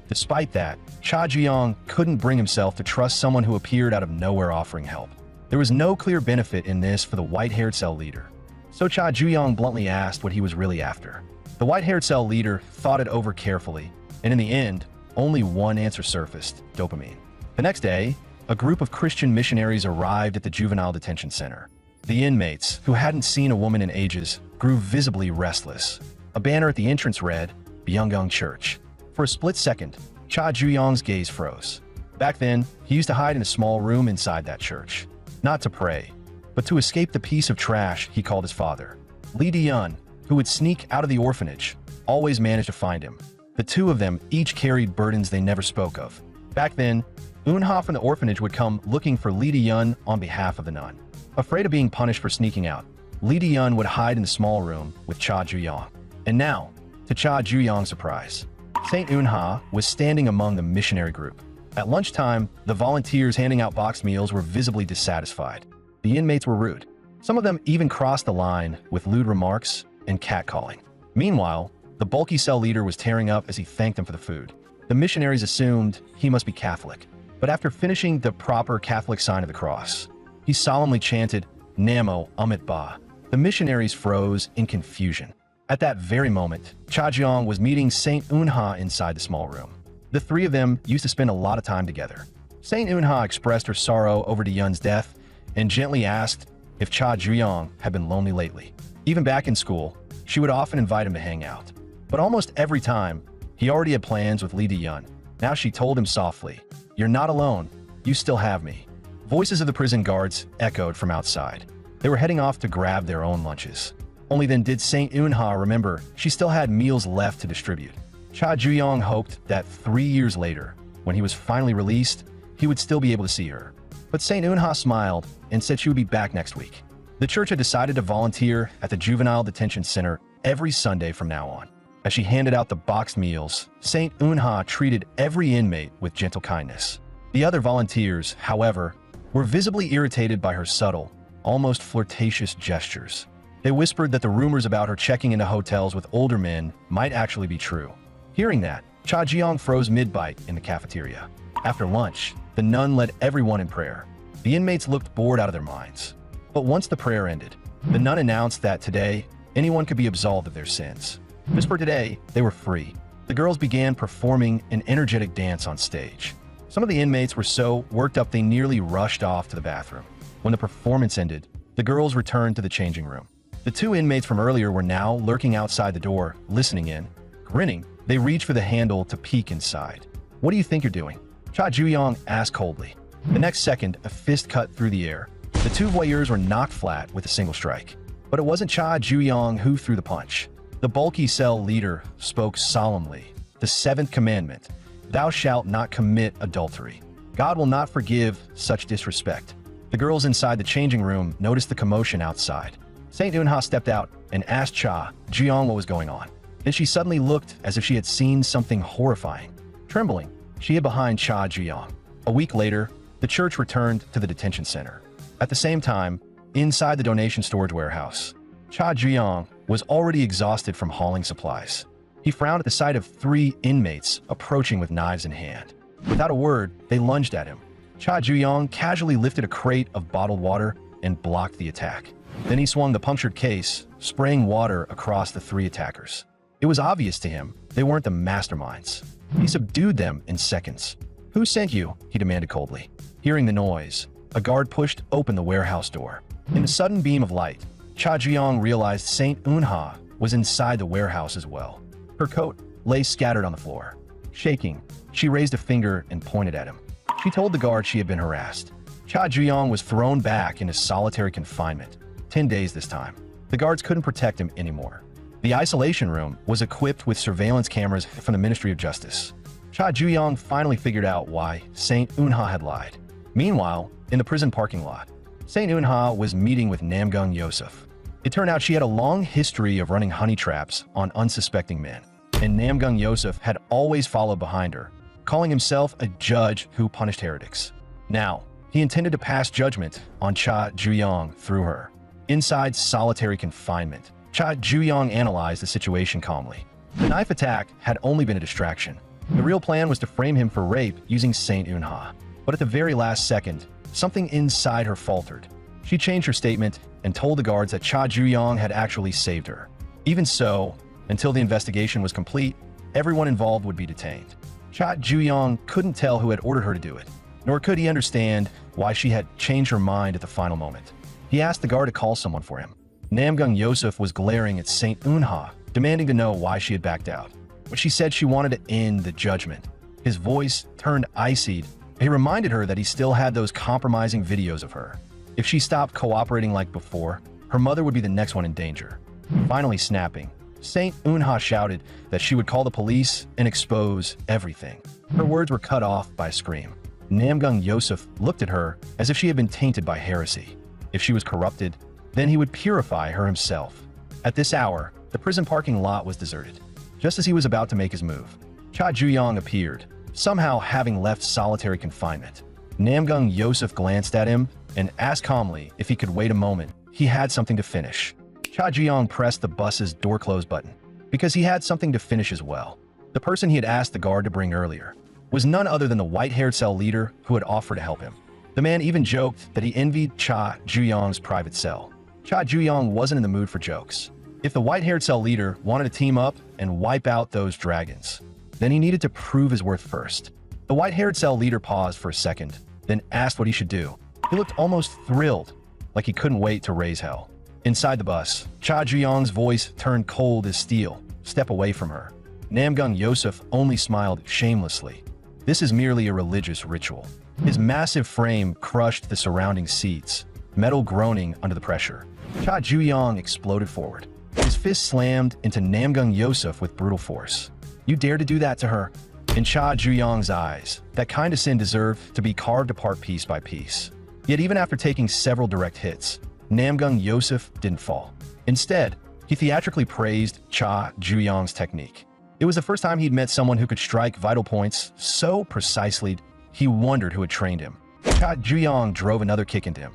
Despite that, Cha Ju-young couldn't bring himself to trust someone who appeared out of nowhere offering help. There was no clear benefit in this for the white-haired cell leader. So Cha Ju-young bluntly asked what he was really after. The white-haired cell leader thought it over carefully, and in the end, only one answer surfaced: dopamine. The next day, a group of Christian missionaries arrived at the Juvenile Detention Center. The inmates, who hadn't seen a woman in ages, grew visibly restless. A banner at the entrance read, "Byunggung Church." For a split second, Cha Ju-young's gaze froze. Back then, he used to hide in a small room inside that church. Not to pray, but to escape the piece of trash he called his father. Lee Di-yun, who would sneak out of the orphanage, always managed to find him. The two of them each carried burdens they never spoke of. Back then, Eun-ha from the orphanage would come looking for Lee Di-yun on behalf of the nun. Afraid of being punished for sneaking out, Lee Di-yun would hide in the small room with Cha Ju-young. And now, to Cha Ju-young's surprise, Saint Eun-ha was standing among the missionary group. At lunchtime, the volunteers handing out boxed meals were visibly dissatisfied. The inmates were rude. Some of them even crossed the line with lewd remarks and catcalling. Meanwhile, the bulky cell leader was tearing up as he thanked them for the food. The missionaries assumed he must be Catholic, but after finishing the proper Catholic sign of the cross, he solemnly chanted, "Namo Amit Ba." The missionaries froze in confusion. At that very moment, Cha Ju-young was meeting Saint Eun-ha inside the small room. The three of them used to spend a lot of time together. Saint Eun-ha expressed her sorrow over Di-yun's death and gently asked if Cha Ju-young had been lonely lately. Even back in school, she would often invite him to hang out. But almost every time, he already had plans with Lee Di-yun. Now she told him softly, "You're not alone. You still have me." Voices of the prison guards echoed from outside. They were heading off to grab their own lunches. Only then did Saint Eun-ha remember she still had meals left to distribute. Cha Ju-young hoped that 3 years later, when he was finally released, he would still be able to see her. But Saint Eun-ha smiled and said she would be back next week. The church had decided to volunteer at the Juvenile Detention Center every Sunday from now on. As she handed out the boxed meals, Saint Eun-ha treated every inmate with gentle kindness. The other volunteers, however, were visibly irritated by her subtle, almost flirtatious gestures. They whispered that the rumors about her checking into hotels with older men might actually be true. Hearing that, Cha Ju-young froze mid-bite in the cafeteria. After lunch, the nun led everyone in prayer. The inmates looked bored out of their minds. But once the prayer ended, the nun announced that today, anyone could be absolved of their sins. Just for today, they were free. The girls began performing an energetic dance on stage. Some of the inmates were so worked up they nearly rushed off to the bathroom. When the performance ended, the girls returned to the changing room. The two inmates from earlier were now lurking outside the door, listening in. Grinning, they reached for the handle to peek inside. "What do you think you're doing?" Cha Ju-young asked coldly. The next second, a fist cut through the air. The two voyeurs were knocked flat with a single strike. But it wasn't Cha Ju-young who threw the punch. The bulky cell leader spoke solemnly. The seventh commandment, "Thou shalt not commit adultery." God will not forgive such disrespect. The girls inside the changing room noticed the commotion outside. Saint Eun-ha stepped out and asked Cha Ju-young what was going on. Then she suddenly looked as if she had seen something horrifying. Trembling, she hid behind Cha Ju-young. A week later, the church returned to the detention center. At the same time, Inside the donation storage warehouse, Cha Juyong was already exhausted from hauling supplies. He frowned at the sight of 3 inmates approaching with knives in hand. Without a word, they lunged at him. Cha Juyong casually lifted a crate of bottled water and blocked the attack. Then he swung the punctured case, spraying water across the 3 attackers. It was obvious to him they weren't the masterminds. He subdued them in seconds. "Who sent you?" he demanded coldly. Hearing the noise, a guard pushed open the warehouse door. In a sudden beam of light, Cha Juyong realized Saint Unha was inside the warehouse as well. Her coat lay scattered on the floor. Shaking, she raised a finger and pointed at him. She told the guard she had been harassed. Cha Juyong was thrown back into solitary confinement, 10 days this time. The guards couldn't protect him anymore. The isolation room was equipped with surveillance cameras from the Ministry of Justice. Cha Juyong finally figured out why Saint Unha had lied. Meanwhile, in the prison parking lot, Saint Unha was meeting with Namgung Yosef. It turned out she had a long history of running honey traps on unsuspecting men, and Namgung Yosef had always followed behind her, calling himself a judge who punished heretics. Now, he intended to pass judgment on Cha Juyong through her. Inside solitary confinement, Cha Juyong analyzed the situation calmly. The knife attack had only been a distraction. The real plan was to frame him for rape using Saint Unha. But at the very last second, something inside her faltered. She changed her statement and told the guards that Cha Juyong had actually saved her. Even so, until the investigation was complete, everyone involved would be detained. Cha Juyong couldn't tell who had ordered her to do it, nor could he understand why she had changed her mind at the final moment. He asked the guard to call someone for him. Namgung Yosef was glaring at Saint Unha, demanding to know why she had backed out. But she said she wanted to end the judgment. His voice turned icy. He reminded her that he still had those compromising videos of her. If she stopped cooperating like before, her mother would be the next one in danger. Finally snapping, Saint Unha shouted that she would call the police and expose everything. Her words were cut off by a scream. Namgung Yosef looked at her as if she had been tainted by heresy. If she was corrupted, then he would purify her himself. At this hour, the prison parking lot was deserted. Just as he was about to make his move, Cha Juyong appeared, somehow having left solitary confinement. Namgung Yosef glanced at him and asked calmly if he could wait a moment. He had something to finish. Cha Juyong pressed the bus's door close button because he had something to finish as well. The person he had asked the guard to bring earlier was none other than the white-haired cell leader who had offered to help him. The man even joked that he envied Cha Juyong's private cell. Cha Juyong wasn't in the mood for jokes. If the white-haired cell leader wanted to team up and wipe out those dragons, then he needed to prove his worth first. The white-haired cell leader paused for a second, then asked what he should do. He looked almost thrilled, like he couldn't wait to raise hell. Inside the bus, Cha Juyong's voice turned cold as steel. Step away from her. Namgung Yosef only smiled shamelessly. This is merely a religious ritual. His massive frame crushed the surrounding seats, metal groaning under the pressure. Cha Juyong exploded forward. His fist slammed into Namgung Yosef with brutal force. "You dare to do that to her?" In Cha Juyong's eyes, that kind of sin deserved to be carved apart piece by piece. Yet even after taking several direct hits, Namgung Yosef didn't fall. Instead, he theatrically praised Cha Juyong's technique. It was the first time he'd met someone who could strike vital points so precisely he wondered who had trained him. Cha Juyong drove another kick into him.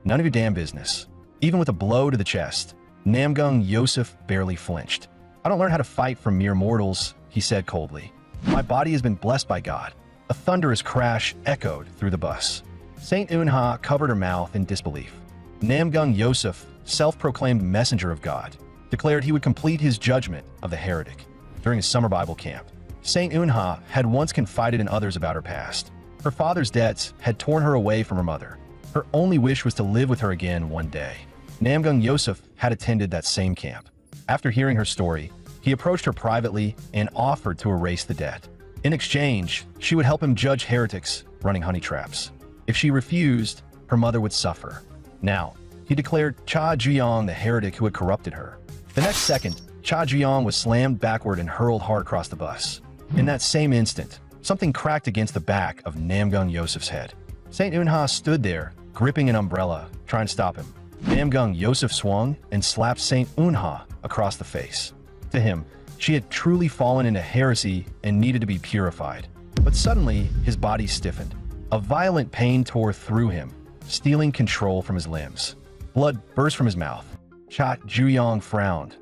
"None of your damn business." Even with a blow to the chest, Namgung Yosef barely flinched. "I don't learn how to fight from mere mortals," he said coldly. "My body has been blessed by God." A thunderous crash echoed through the bus. Saint Unha covered her mouth in disbelief. Namgung Yosef, self-proclaimed messenger of God, declared he would complete his judgment of the heretic. During a summer Bible camp, Saint Unha had once confided in others about her past. Her father's debts had torn her away from her mother. Her only wish was to live with her again one day. Namgung Yosef had attended that same camp. After hearing her story, he approached her privately and offered to erase the debt. In exchange, she would help him judge heretics running honey traps. If she refused, her mother would suffer. Now, he declared Cha Juyong the heretic who had corrupted her. The next second, Cha Juyong was slammed backward and hurled hard across the bus. In that same instant, something cracked against the back of Namgung Yosef's head. Saint Unha stood there, gripping an umbrella, trying to stop him. Namgung Yosef swung and slapped Saint Unha across the face. To him, she had truly fallen into heresy and needed to be purified. But suddenly, his body stiffened. A violent pain tore through him, stealing control from his limbs. Blood burst from his mouth. Cha Juyong frowned.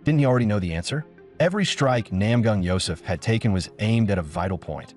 Didn't he already know the answer? Every strike Namgung Yosef had taken was aimed at a vital point.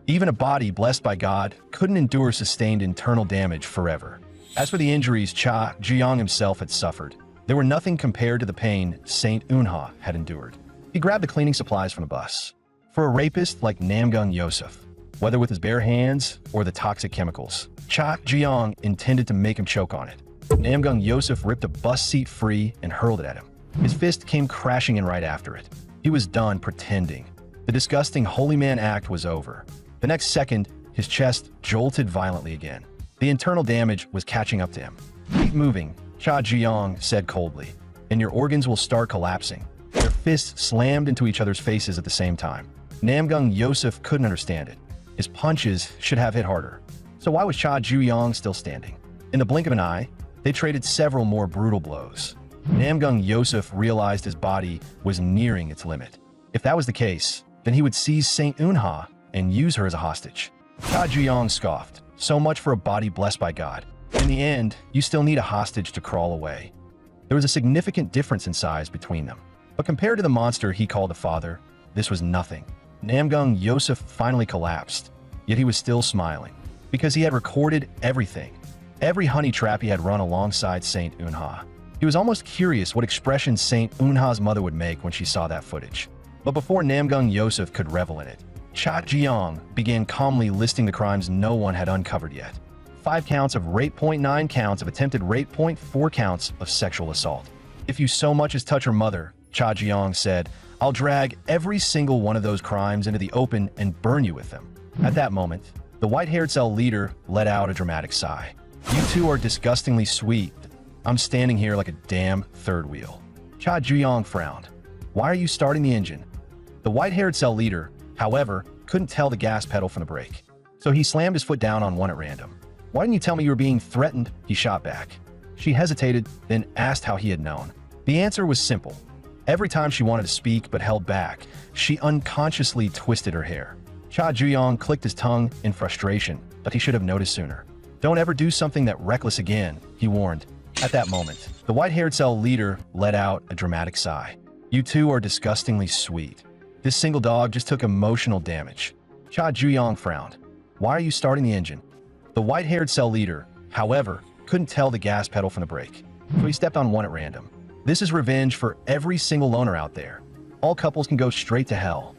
Even a body blessed by God couldn't endure sustained internal damage forever. As for the injuries Cha Juyong himself had suffered, they were nothing compared to the pain Saint Unha had endured. He grabbed the cleaning supplies from the bus. For a rapist like Namgung Yosef, whether with his bare hands or the toxic chemicals, Cha Juyong intended to make him choke on it. Namgung Yosef ripped a bus seat free and hurled it at him. His fist came crashing in right after it. He was done pretending. The disgusting holy man act was over. The next second, his chest jolted violently again. The internal damage was catching up to him. "Keep moving," Cha Juyong said coldly, "and your organs will start collapsing." Their fists slammed into each other's faces at the same time. Namgung Yosef couldn't understand it. His punches should have hit harder. So why was Cha Juyong still standing? In the blink of an eye, they traded several more brutal blows. Namgung Yosef realized his body was nearing its limit. If that was the case, then he would seize Saint Unha and use her as a hostage. Cha Juyong scoffed. So much for a body blessed by God. In the end, you still need a hostage to crawl away. There was a significant difference in size between them. But compared to the monster he called a father, this was nothing. Namgung Yosef finally collapsed, yet he was still smiling, because he had recorded everything. Every honey trap he had run alongside Saint Unha. He was almost curious what expression Saint Unha's mother would make when she saw that footage. But before Namgung Yosef could revel in it, Cha Juyong began calmly listing the crimes no one had uncovered yet. 5 counts of rape, 9 counts of attempted rape, 4 counts of sexual assault. "If you so much as touch her mother," Cha Juyong said, "I'll drag every single one of those crimes into the open and burn you with them." At that moment, the white-haired cell leader let out a dramatic sigh. "You two are disgustingly sweet. I'm standing here like a damn third wheel." Cha Juyong frowned. "Why are you starting the engine?" The white-haired cell leader, however, couldn't tell the gas pedal from the brake, so he slammed his foot down on one at random. "Why didn't you tell me you were being threatened?" he shot back. She hesitated, then asked how he had known. The answer was simple. Every time she wanted to speak but held back, she unconsciously twisted her hair. Cha Juyong clicked his tongue in frustration, but he should have noticed sooner. "Don't ever do something that reckless again," he warned. At that moment, the white-haired cell leader let out a dramatic sigh. "You two are disgustingly sweet. This single dog just took emotional damage." Cha Juyong frowned. "Why are you starting the engine?" The white-haired cell leader, however, couldn't tell the gas pedal from the brake, so he stepped on one at random. "This is revenge for every single loner out there. All couples can go straight to hell."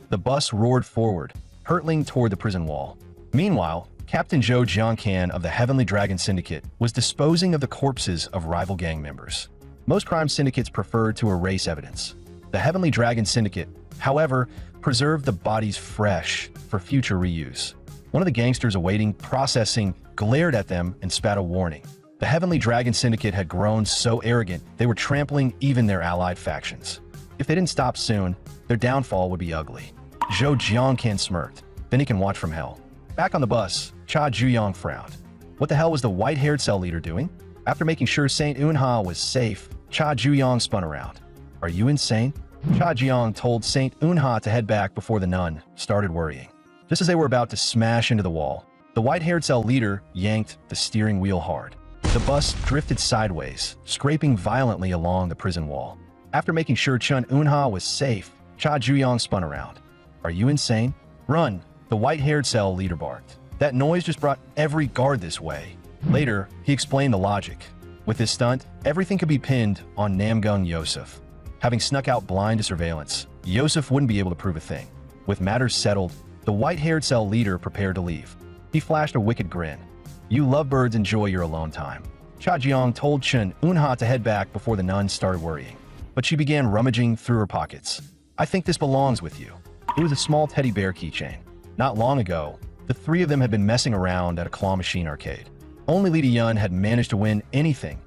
The bus roared forward, hurtling toward the prison wall. Meanwhile, Captain Zhou Jiankan of the Heavenly Dragon Syndicate was disposing of the corpses of rival gang members. Most crime syndicates preferred to erase evidence. The Heavenly Dragon Syndicate, however, preserved the bodies fresh for future reuse. One of the gangsters awaiting processing glared at them and spat a warning. The Heavenly Dragon Syndicate had grown so arrogant they were trampling even their allied factions. If they didn't stop soon, their downfall would be ugly. Zhou Jiankan smirked. "Then he can watch from hell." Back on the bus, Cha Juyong frowned. What the hell was the white-haired cell leader doing? After making sure Saint Unha was safe, Cha Juyong spun around. "Are you insane?" Cha Juyong told Saint Unha to head back before the nun started worrying. Just as they were about to smash into the wall, the white-haired cell leader yanked the steering wheel hard. The bus drifted sideways, scraping violently along the prison wall. After making sure Chun Unha was safe, Cha Juyong spun around. "Are you insane? Run!" The white-haired cell leader barked. That noise just brought every guard this way. Later, he explained the logic. With this stunt, everything could be pinned on Namgung Yosef. Having snuck out blind to surveillance, Yosef wouldn't be able to prove a thing. With matters settled, the white-haired cell leader prepared to leave. He flashed a wicked grin. "You lovebirds enjoy your alone time." Cha Juyong told Chun Unha to head back before the nun started worrying. But she began rummaging through her pockets. "I think this belongs with you." It was a small teddy bear keychain. Not long ago, the three of them had been messing around at a claw machine arcade. Only Lita Yun had managed to win anything.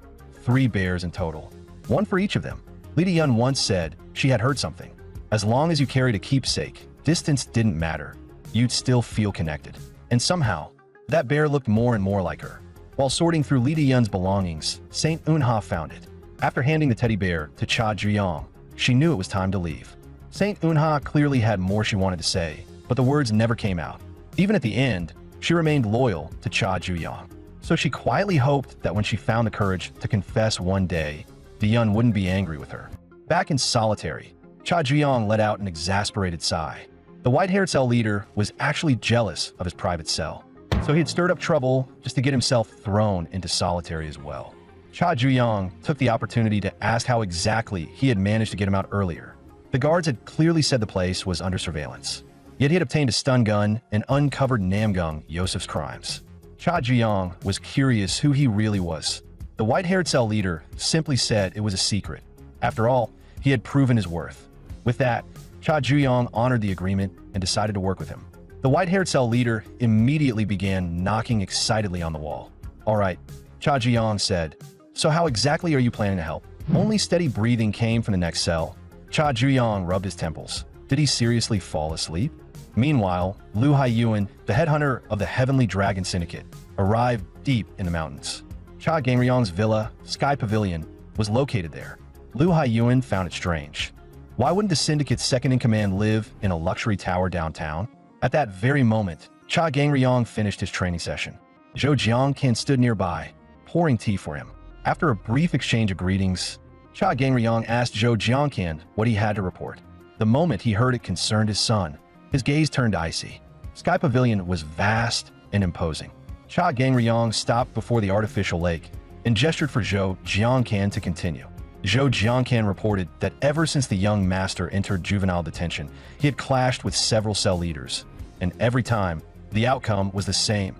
3 bears in total. One for each of them. Lita Yun once said she had heard something. As long as you carried a keepsake, distance didn't matter. You'd still feel connected. And somehow, that bear looked more and more like her. While sorting through Lita Yun's belongings, Saint Unha found it. After handing the teddy bear to Cha Juyong, she knew it was time to leave. Saint Unha clearly had more she wanted to say, but the words never came out. Even at the end, she remained loyal to Cha Juyong. So she quietly hoped that when she found the courage to confess one day, the Yun wouldn't be angry with her. Back in solitary, Cha Juyong let out an exasperated sigh. The white-haired cell leader was actually jealous of his private cell, so he had stirred up trouble just to get himself thrown into solitary as well. Cha Juyong took the opportunity to ask how exactly he had managed to get him out earlier. The guards had clearly said the place was under surveillance, yet he had obtained a stun gun and uncovered Namgung Yosef's crimes. Cha Juyong was curious who he really was. The white-haired cell leader simply said it was a secret. After all, he had proven his worth. With that, Cha Juyong honored the agreement and decided to work with him. The white-haired cell leader immediately began knocking excitedly on the wall. "All right," Cha Juyong said. "So how exactly are you planning to help?" Only steady breathing came from the next cell. Cha Juyong rubbed his temples. Did he seriously fall asleep? Meanwhile, Lu Haiyuan, the headhunter of the Heavenly Dragon Syndicate, arrived deep in the mountains. Cha Gangryong's villa, Sky Pavilion, was located there. Lu Haiyuan found it strange. Why wouldn't the Syndicate's second-in-command live in a luxury tower downtown? At that very moment, Cha Gangryong finished his training session. Zhou Jiangqian stood nearby, pouring tea for him. After a brief exchange of greetings, Cha Gangryong asked Zhou Jiangqian what he had to report. The moment he heard it concerned his son, his gaze turned icy. Sky Pavilion was vast and imposing. Cha Gangryong stopped before the artificial lake and gestured for Zhou Jiangqian to continue. Zhou Jiangqian reported that ever since the young master entered juvenile detention, he had clashed with several cell leaders, and every time, the outcome was the same: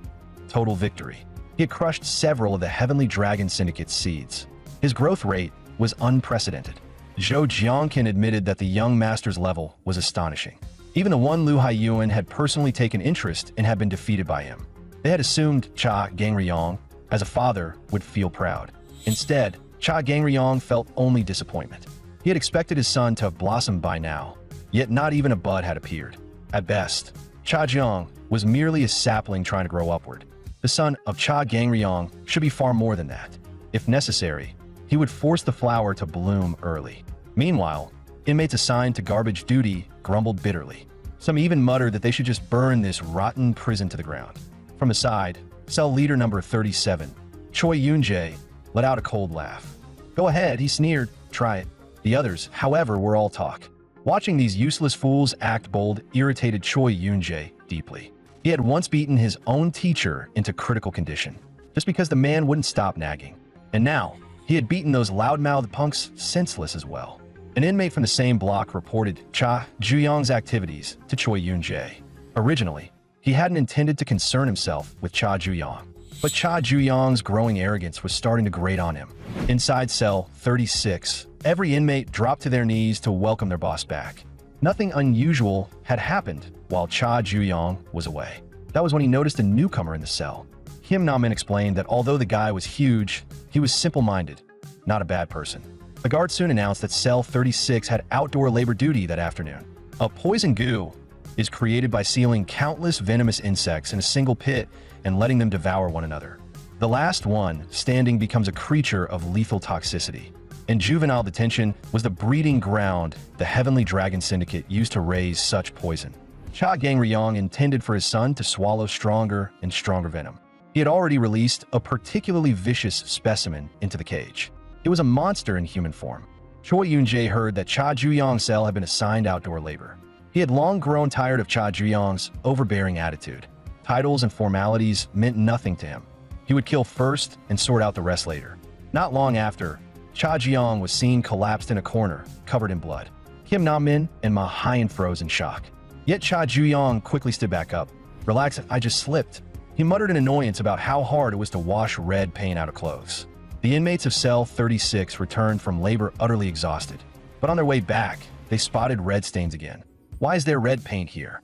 total victory. He had crushed several of the Heavenly Dragon Syndicate's seeds. His growth rate was unprecedented. Zhou Jiangqian admitted that the young master's level was astonishing. Even the one Lu Haiyuan had personally taken interest and had been defeated by him. They had assumed Cha Gangryong, as a father, would feel proud. Instead, Cha Gangryong felt only disappointment. He had expected his son to have blossomed by now, yet not even a bud had appeared. At best, Cha Jiang was merely a sapling trying to grow upward. The son of Cha Gangryong should be far more than that. If necessary, he would force the flower to bloom early. Meanwhile, inmates assigned to garbage duty grumbled bitterly. Some even muttered that they should just burn this rotten prison to the ground. From the side, cell leader number 37, Choi Yoon-jae, let out a cold laugh. "Go ahead," he sneered. "Try it." The others, however, were all talk. Watching these useless fools act bold irritated Choi Yoon-jae deeply. He had once beaten his own teacher into critical condition, just because the man wouldn't stop nagging. And now, he had beaten those loudmouthed punks senseless as well. An inmate from the same block reported Cha Juyong's activities to Choi Yoon-jae. Originally, he hadn't intended to concern himself with Cha Juyong, but Cha Juyong's growing arrogance was starting to grate on him. Inside cell 36, every inmate dropped to their knees to welcome their boss back. Nothing unusual had happened while Cha Juyong was away. That was when he noticed a newcomer in the cell. Kim Na-min explained that although the guy was huge, he was simple-minded, not a bad person. The guard soon announced that cell 36 had outdoor labor duty that afternoon. A poison goo is created by sealing countless venomous insects in a single pit and letting them devour one another. The last one standing becomes a creature of lethal toxicity. And juvenile detention was the breeding ground the Heavenly Dragon Syndicate used to raise such poison. Cha Gangryong intended for his son to swallow stronger and stronger venom. He had already released a particularly vicious specimen into the cage. It was a monster in human form. Choi Yoon-jae heard that Cha Juyong's cell had been assigned outdoor labor. He had long grown tired of Cha Juyong's overbearing attitude. Titles and formalities meant nothing to him. He would kill first and sort out the rest later. Not long after, Cha Juyong was seen collapsed in a corner, covered in blood. Kim Na-min and Ma Hyan froze in shock. Yet Cha Juyong quickly stood back up. "Relax, I just slipped." He muttered in annoyance about how hard it was to wash red paint out of clothes. The inmates of cell 36 returned from labor utterly exhausted. But on their way back, they spotted red stains again. "Why is there red paint here?"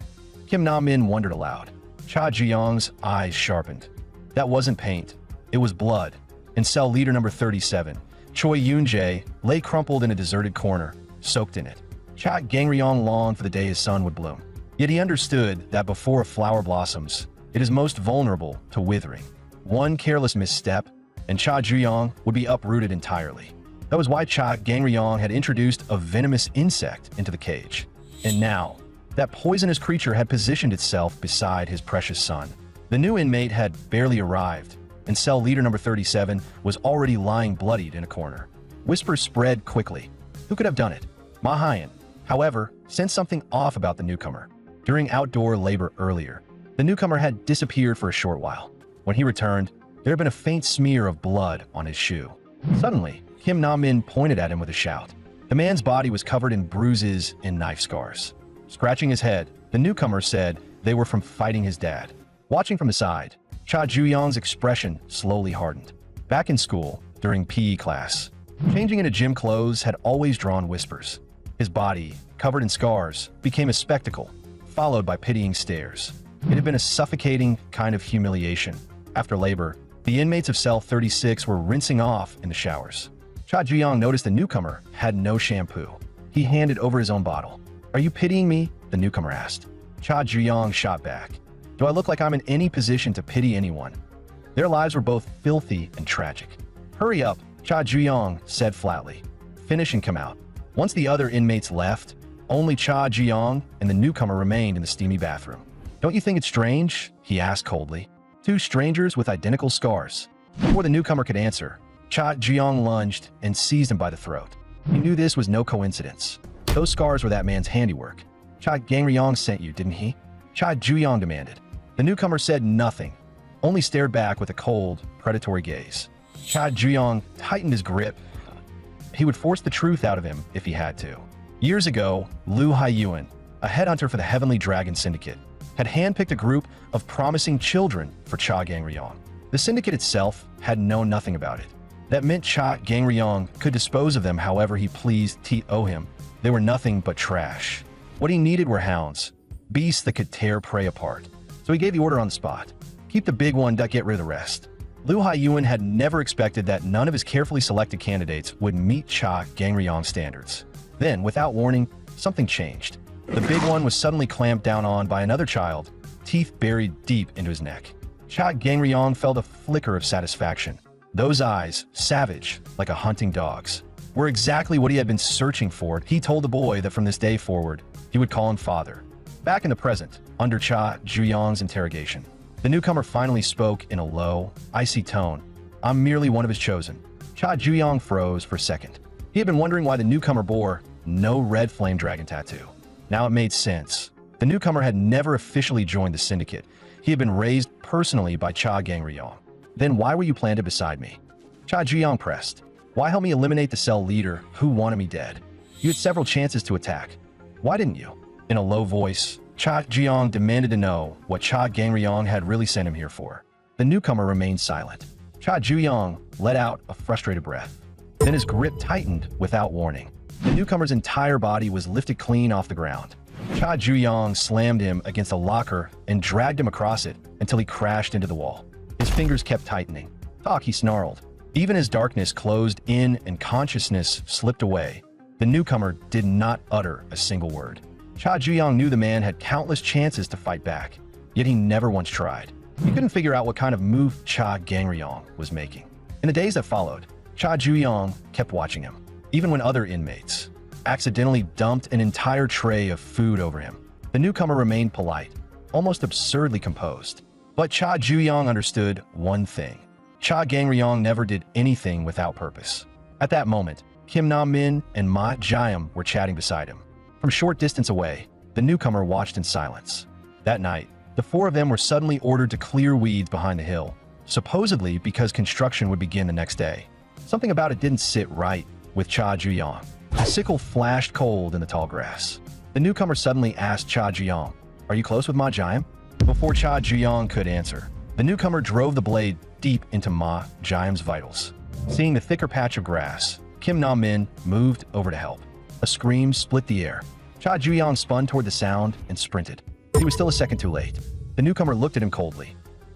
Kim Na-min wondered aloud. Cha Juyong's eyes sharpened. That wasn't paint. It was blood. In cell leader number 37, Choi Yoon-jae lay crumpled in a deserted corner, soaked in it. Cha Gangryong longed for the day his son would bloom. Yet he understood that before a flower blossoms, it is most vulnerable to withering. One careless misstep, and Cha Juyong would be uprooted entirely. That was why Cha Gangryong had introduced a venomous insect into the cage. And now, that poisonous creature had positioned itself beside his precious son. The new inmate had barely arrived, and cell leader number 37 was already lying bloodied in a corner. Whispers spread quickly. Who could have done it? Ma Hyan, however, sensed something off about the newcomer. During outdoor labor earlier, the newcomer had disappeared for a short while. When he returned, there had been a faint smear of blood on his shoe. Suddenly, Kim Na-min pointed at him with a shout. The man's body was covered in bruises and knife scars. Scratching his head, the newcomer said they were from fighting his dad. Watching from the side, Cha Ju-young's expression slowly hardened. Back in school, during PE class, changing into gym clothes had always drawn whispers. His body, covered in scars, became a spectacle, followed by pitying stares. It had been a suffocating kind of humiliation. After labor, the inmates of cell 36 were rinsing off in the showers. Cha Ju-young noticed the newcomer had no shampoo. He handed over his own bottle. "Are you pitying me?" the newcomer asked. Cha Ju-young shot back. "Do I look like I'm in any position to pity anyone?" Their lives were both filthy and tragic. "Hurry up," Cha Ju-young said flatly. "Finish and come out." Once the other inmates left, only Cha Ju-young and the newcomer remained in the steamy bathroom. "Don't you think it's strange?" he asked coldly. Two strangers with identical scars. Before the newcomer could answer, Cha Ju-young lunged and seized him by the throat. He knew this was no coincidence. Those scars were that man's handiwork. "Cha Gang-ryong sent you, didn't he?" Cha Ju-young demanded. The newcomer said nothing, only stared back with a cold, predatory gaze. Cha Ju-young tightened his grip. He would force the truth out of him if he had to. Years ago, Liu Haiyuan, a headhunter for the Heavenly Dragon Syndicate, had handpicked a group of promising children for Cha Gang-ryong. The syndicate itself had known nothing about it. That meant Cha Gang-ryong could dispose of them however he pleased to him. They were nothing but trash. What he needed were hounds, beasts that could tear prey apart. So he gave the order on the spot. Keep the big one, get rid of the rest. Liu Haiyuan had never expected that none of his carefully selected candidates would meet Cha Gang-ryong's standards. Then, without warning, something changed. The big one was suddenly clamped down on by another child, teeth buried deep into his neck. Cha Gang-ryong felt a flicker of satisfaction. Those eyes, savage, like a hunting dog's, were exactly what he had been searching for. He told the boy that from this day forward, he would call him father. Back in the present, under Cha Ju-young's interrogation, the newcomer finally spoke in a low, icy tone. "I'm merely one of his chosen." Cha Ju-young froze for a second. He had been wondering why the newcomer bore no red flame dragon tattoo. Now it made sense. The newcomer had never officially joined the syndicate. He had been raised personally by Cha Gang-ryong. "Then why were you planted beside me?" Cha Ju-young pressed. "Why help me eliminate the cell leader who wanted me dead? You had several chances to attack. Why didn't you?" In a low voice, Cha Ju-young demanded to know what Cha Gang-ryong had really sent him here for. The newcomer remained silent. Cha Ju-young let out a frustrated breath. Then his grip tightened without warning. The newcomer's entire body was lifted clean off the ground. Cha Ju-young slammed him against a locker and dragged him across it until he crashed into the wall. His fingers kept tightening. "Talk," he snarled. Even as darkness closed in and consciousness slipped away, the newcomer did not utter a single word. Cha Ju-young knew the man had countless chances to fight back, yet he never once tried. He couldn't figure out what kind of move Cha Gang-ryong was making. In the days that followed, Cha Ju-young kept watching him, even when other inmates accidentally dumped an entire tray of food over him. The newcomer remained polite, almost absurdly composed. But Cha Ju-young understood one thing. Cha Gang-ryong never did anything without purpose. At that moment, Kim Na-min and Ma Jiam were chatting beside him. From a short distance away, the newcomer watched in silence. That night, the four of them were suddenly ordered to clear weeds behind the hill, supposedly because construction would begin the next day. Something about it didn't sit right with Cha Ju-young. A sickle flashed cold in the tall grass. The newcomer suddenly asked Cha Ju-young, "Are you close with Ma Jiam?" Before Cha Ju-young could answer, the newcomer drove the blade deep into Ma Jiam's vitals. Seeing the thicker patch of grass, Kim Na-min moved over to help. A scream split the air. Cha Ju-young spun toward the sound and sprinted. He was still a second too late. The newcomer looked at him coldly.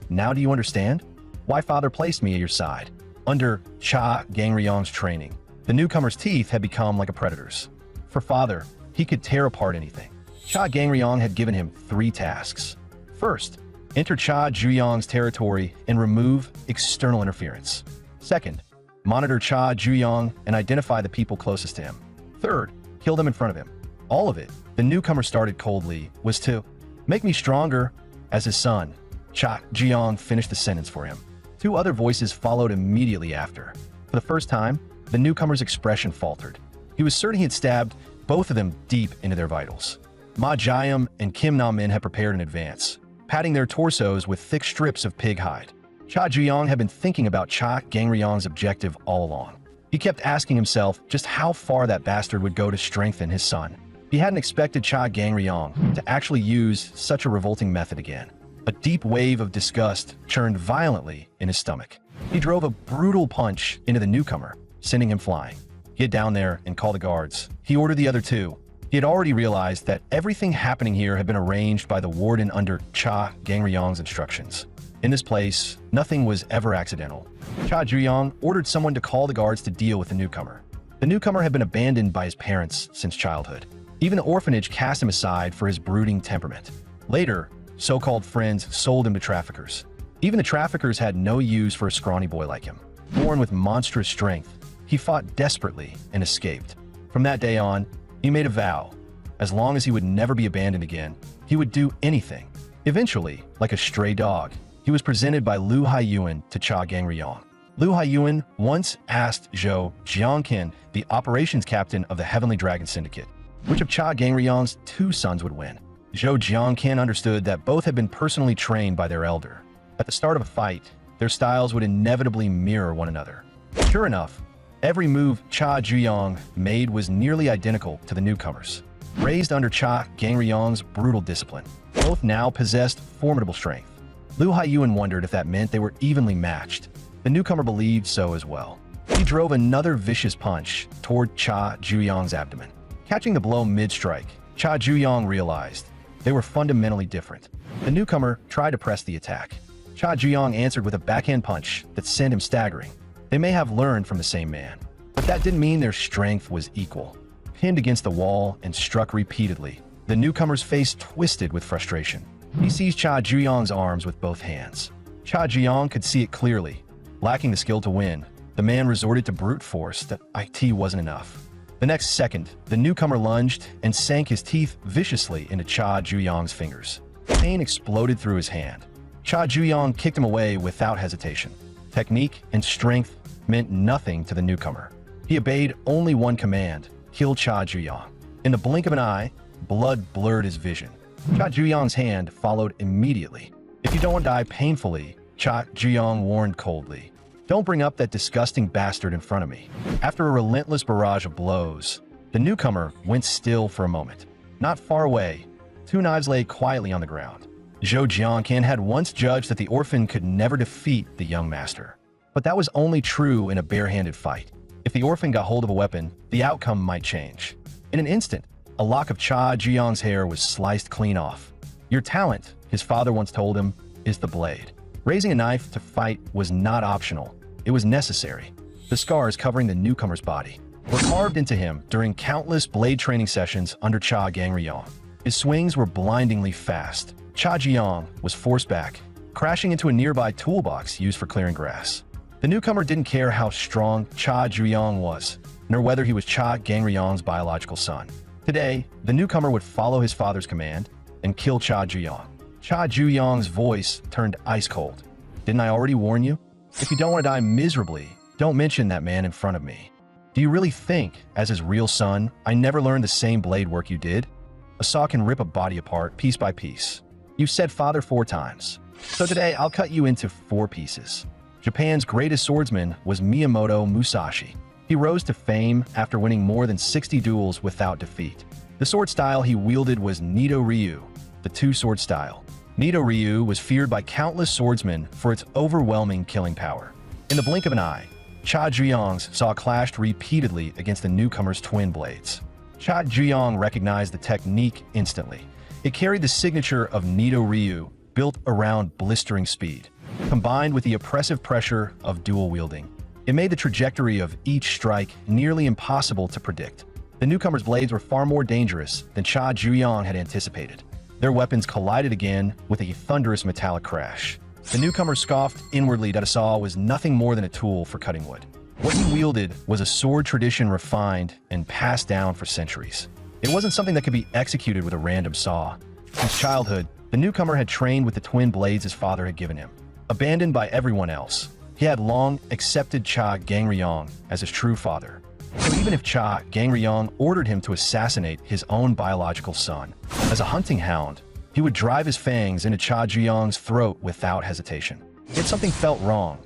"Now do you understand why father placed me at your side?" Under Cha Gang-ryong's training, the newcomer's teeth had become like a predator's. For father, he could tear apart anything. Cha Gang-ryong had given him 3 tasks. First, enter Cha Ju-young's territory and remove external interference. Second, monitor Cha Ju-young and identify the people closest to him. Third, kill them in front of him. All of it, the newcomer started coldly, was to make me stronger as his son. Cha Ju-young finished the sentence for him. Two other voices followed immediately after. For the first time, the newcomer's expression faltered. He was certain he had stabbed both of them deep into their vitals. Ma Jiam and Kim Na Min had prepared in advance, padding their torsos with thick strips of pig hide. Cha Juyong had been thinking about Cha Gangryong's objective all along. He kept asking himself just how far that bastard would go to strengthen his son. He hadn't expected Cha Gangryong to actually use such a revolting method again. A deep wave of disgust churned violently in his stomach. He drove a brutal punch into the newcomer, sending him flying. Get down there and call the guards. He ordered the other two. He had already realized that everything happening here had been arranged by the warden under Cha Gangryong's instructions. In this place, nothing was ever accidental. Cha Juyong ordered someone to call the guards to deal with the newcomer. The newcomer had been abandoned by his parents since childhood. Even the orphanage cast him aside for his brooding temperament. Later, so-called friends sold him to traffickers. Even the traffickers had no use for a scrawny boy like him. Born with monstrous strength, he fought desperately and escaped. From that day on, he made a vow. As long as he would never be abandoned again, he would do anything. Eventually, like a stray dog, he was presented by Lu Haiyuan to Cha Gangryong. Lu Haiyuan once asked Zhou Jiangqin, the operations captain of the Heavenly Dragon Syndicate, which of Cha Gangryong's two sons would win. Zhou Jiangqin understood that both had been personally trained by their elder. At the start of a fight, their styles would inevitably mirror one another. Sure enough, every move Cha Juyong made was nearly identical to the newcomers. Raised under Cha Gangryong's brutal discipline, both now possessed formidable strength. Lu Haiyuan wondered if that meant they were evenly matched. The newcomer believed so as well. He drove another vicious punch toward Cha Juyong's abdomen. Catching the blow mid-strike, Cha Juyong realized they were fundamentally different. The newcomer tried to press the attack. Cha Juyong answered with a backhand punch that sent him staggering. They may have learned from the same man, but that didn't mean their strength was equal. Pinned against the wall and struck repeatedly, the newcomer's face twisted with frustration. He seized Cha Juyong's arms with both hands. Cha Juyong could see it clearly. Lacking the skill to win, the man resorted to brute force that IT wasn't enough. The next second, the newcomer lunged and sank his teeth viciously into Cha Juyong's fingers. Pain exploded through his hand. Cha Juyong kicked him away without hesitation. Technique and strength meant nothing to the newcomer. He obeyed only one command: kill Cha Juyong. In the blink of an eye, blood blurred his vision. Cha Juyong's hand followed immediately. If you don't want to die painfully, Cha Juyong warned coldly, don't bring up that disgusting bastard in front of me. After a relentless barrage of blows, the newcomer went still for a moment. Not far away, two knives lay quietly on the ground. Zhou Jiangqin had once judged that the orphan could never defeat the young master. But that was only true in a barehanded fight. If the orphan got hold of a weapon, the outcome might change. In an instant, a lock of Cha Juyong's hair was sliced clean off. Your talent, his father once told him, is the blade. Raising a knife to fight was not optional. It was necessary. The scars covering the newcomer's body were carved into him during countless blade training sessions under Cha Gangryong. His swings were blindingly fast. Cha Juyong was forced back, crashing into a nearby toolbox used for clearing grass. The newcomer didn't care how strong Cha Juyong was, nor whether he was Cha Gangryong's biological son. Today, the newcomer would follow his father's command and kill Cha Juyong. Cha Juyong's voice turned ice cold. Didn't I already warn you? If you don't want to die miserably, don't mention that man in front of me. Do you really think, as his real son, I never learned the same blade work you did? A saw can rip a body apart piece by piece. You've said father 4 times. So today, I'll cut you into 4 pieces. Japan's greatest swordsman was Miyamoto Musashi. He rose to fame after winning more than 60 duels without defeat. The sword style he wielded was Nido Ryu, the two-sword style. Nido Ryu was feared by countless swordsmen for its overwhelming killing power. In the blink of an eye, Cha Juyong's saw clashed repeatedly against the newcomer's twin blades. Cha Juyong recognized the technique instantly. It carried the signature of Nido Ryu, built around blistering speed. Combined with the oppressive pressure of dual wielding, it made the trajectory of each strike nearly impossible to predict. The newcomer's blades were far more dangerous than Cha Juyong had anticipated. Their weapons collided again with a thunderous metallic crash. The newcomer scoffed inwardly that a saw was nothing more than a tool for cutting wood. What he wielded was a sword tradition refined and passed down for centuries. It wasn't something that could be executed with a random saw. Since childhood, the newcomer had trained with the twin blades his father had given him. Abandoned by everyone else, he had long accepted Cha Gangryong as his true father. So even if Cha Gangryong ordered him to assassinate his own biological son, as a hunting hound, he would drive his fangs into Cha Juyong's throat without hesitation. Yet something felt wrong,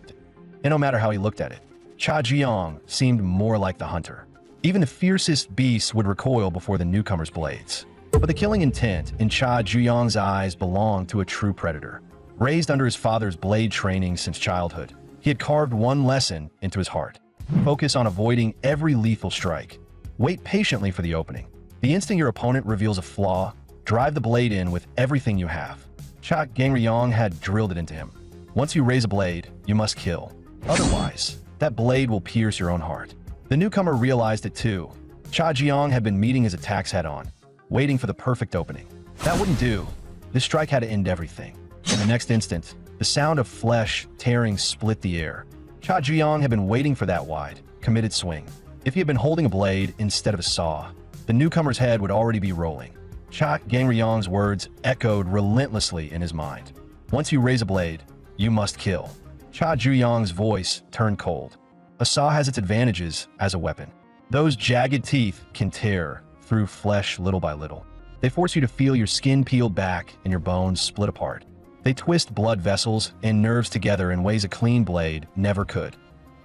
and no matter how he looked at it, Cha Juyong seemed more like the hunter. Even the fiercest beasts would recoil before the newcomer's blades. But the killing intent in Cha Juyong's eyes belonged to a true predator. Raised under his father's blade training since childhood, he had carved one lesson into his heart. Focus on avoiding every lethal strike. Wait patiently for the opening. The instant your opponent reveals a flaw, drive the blade in with everything you have. Cha Gangryong had drilled it into him. Once you raise a blade, you must kill. Otherwise, that blade will pierce your own heart. The newcomer realized it too. Cha Juyong had been meeting his attacks head-on, waiting for the perfect opening. That wouldn't do. This strike had to end everything. In the next instant, the sound of flesh tearing split the air. Cha Juyong had been waiting for that wide, committed swing. If he had been holding a blade instead of a saw, the newcomer's head would already be rolling. Cha Gangryong's words echoed relentlessly in his mind. Once you raise a blade, you must kill. Cha Juyong's voice turned cold. A saw has its advantages as a weapon. Those jagged teeth can tear through flesh little by little. They force you to feel your skin peeled back and your bones split apart. They twist blood vessels and nerves together in ways a clean blade never could.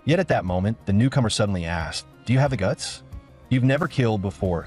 Yet at that moment, the newcomer suddenly asked, "Do you have the guts? You've never killed before.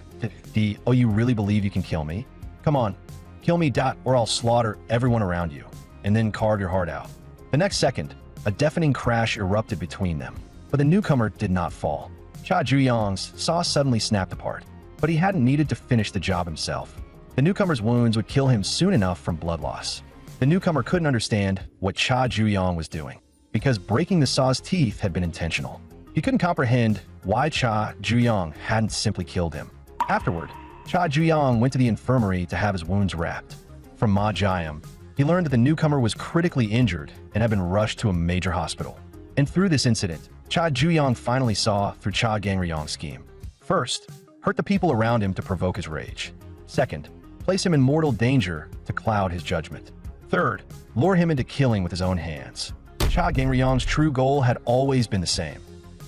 Oh, you really believe you can kill me? Come on, kill me, or I'll slaughter everyone around you, and then carve your heart out." The next second, a deafening crash erupted between them. But the newcomer did not fall. Cha Juyong's saw suddenly snapped apart, but he hadn't needed to finish the job himself. The newcomer's wounds would kill him soon enough from blood loss. The newcomer couldn't understand what Cha Juyong was doing, because breaking the saw's teeth had been intentional. He couldn't comprehend why Cha Juyong hadn't simply killed him. Afterward, Cha Juyong went to the infirmary to have his wounds wrapped. From Ma Jiam, he learned that the newcomer was critically injured and had been rushed to a major hospital. And through this incident, Cha Juyong finally saw through Cha Gangryong's scheme. First, hurt the people around him to provoke his rage. Second, place him in mortal danger to cloud his judgment. Third, lure him into killing with his own hands. Cha Gangryong's true goal had always been the same: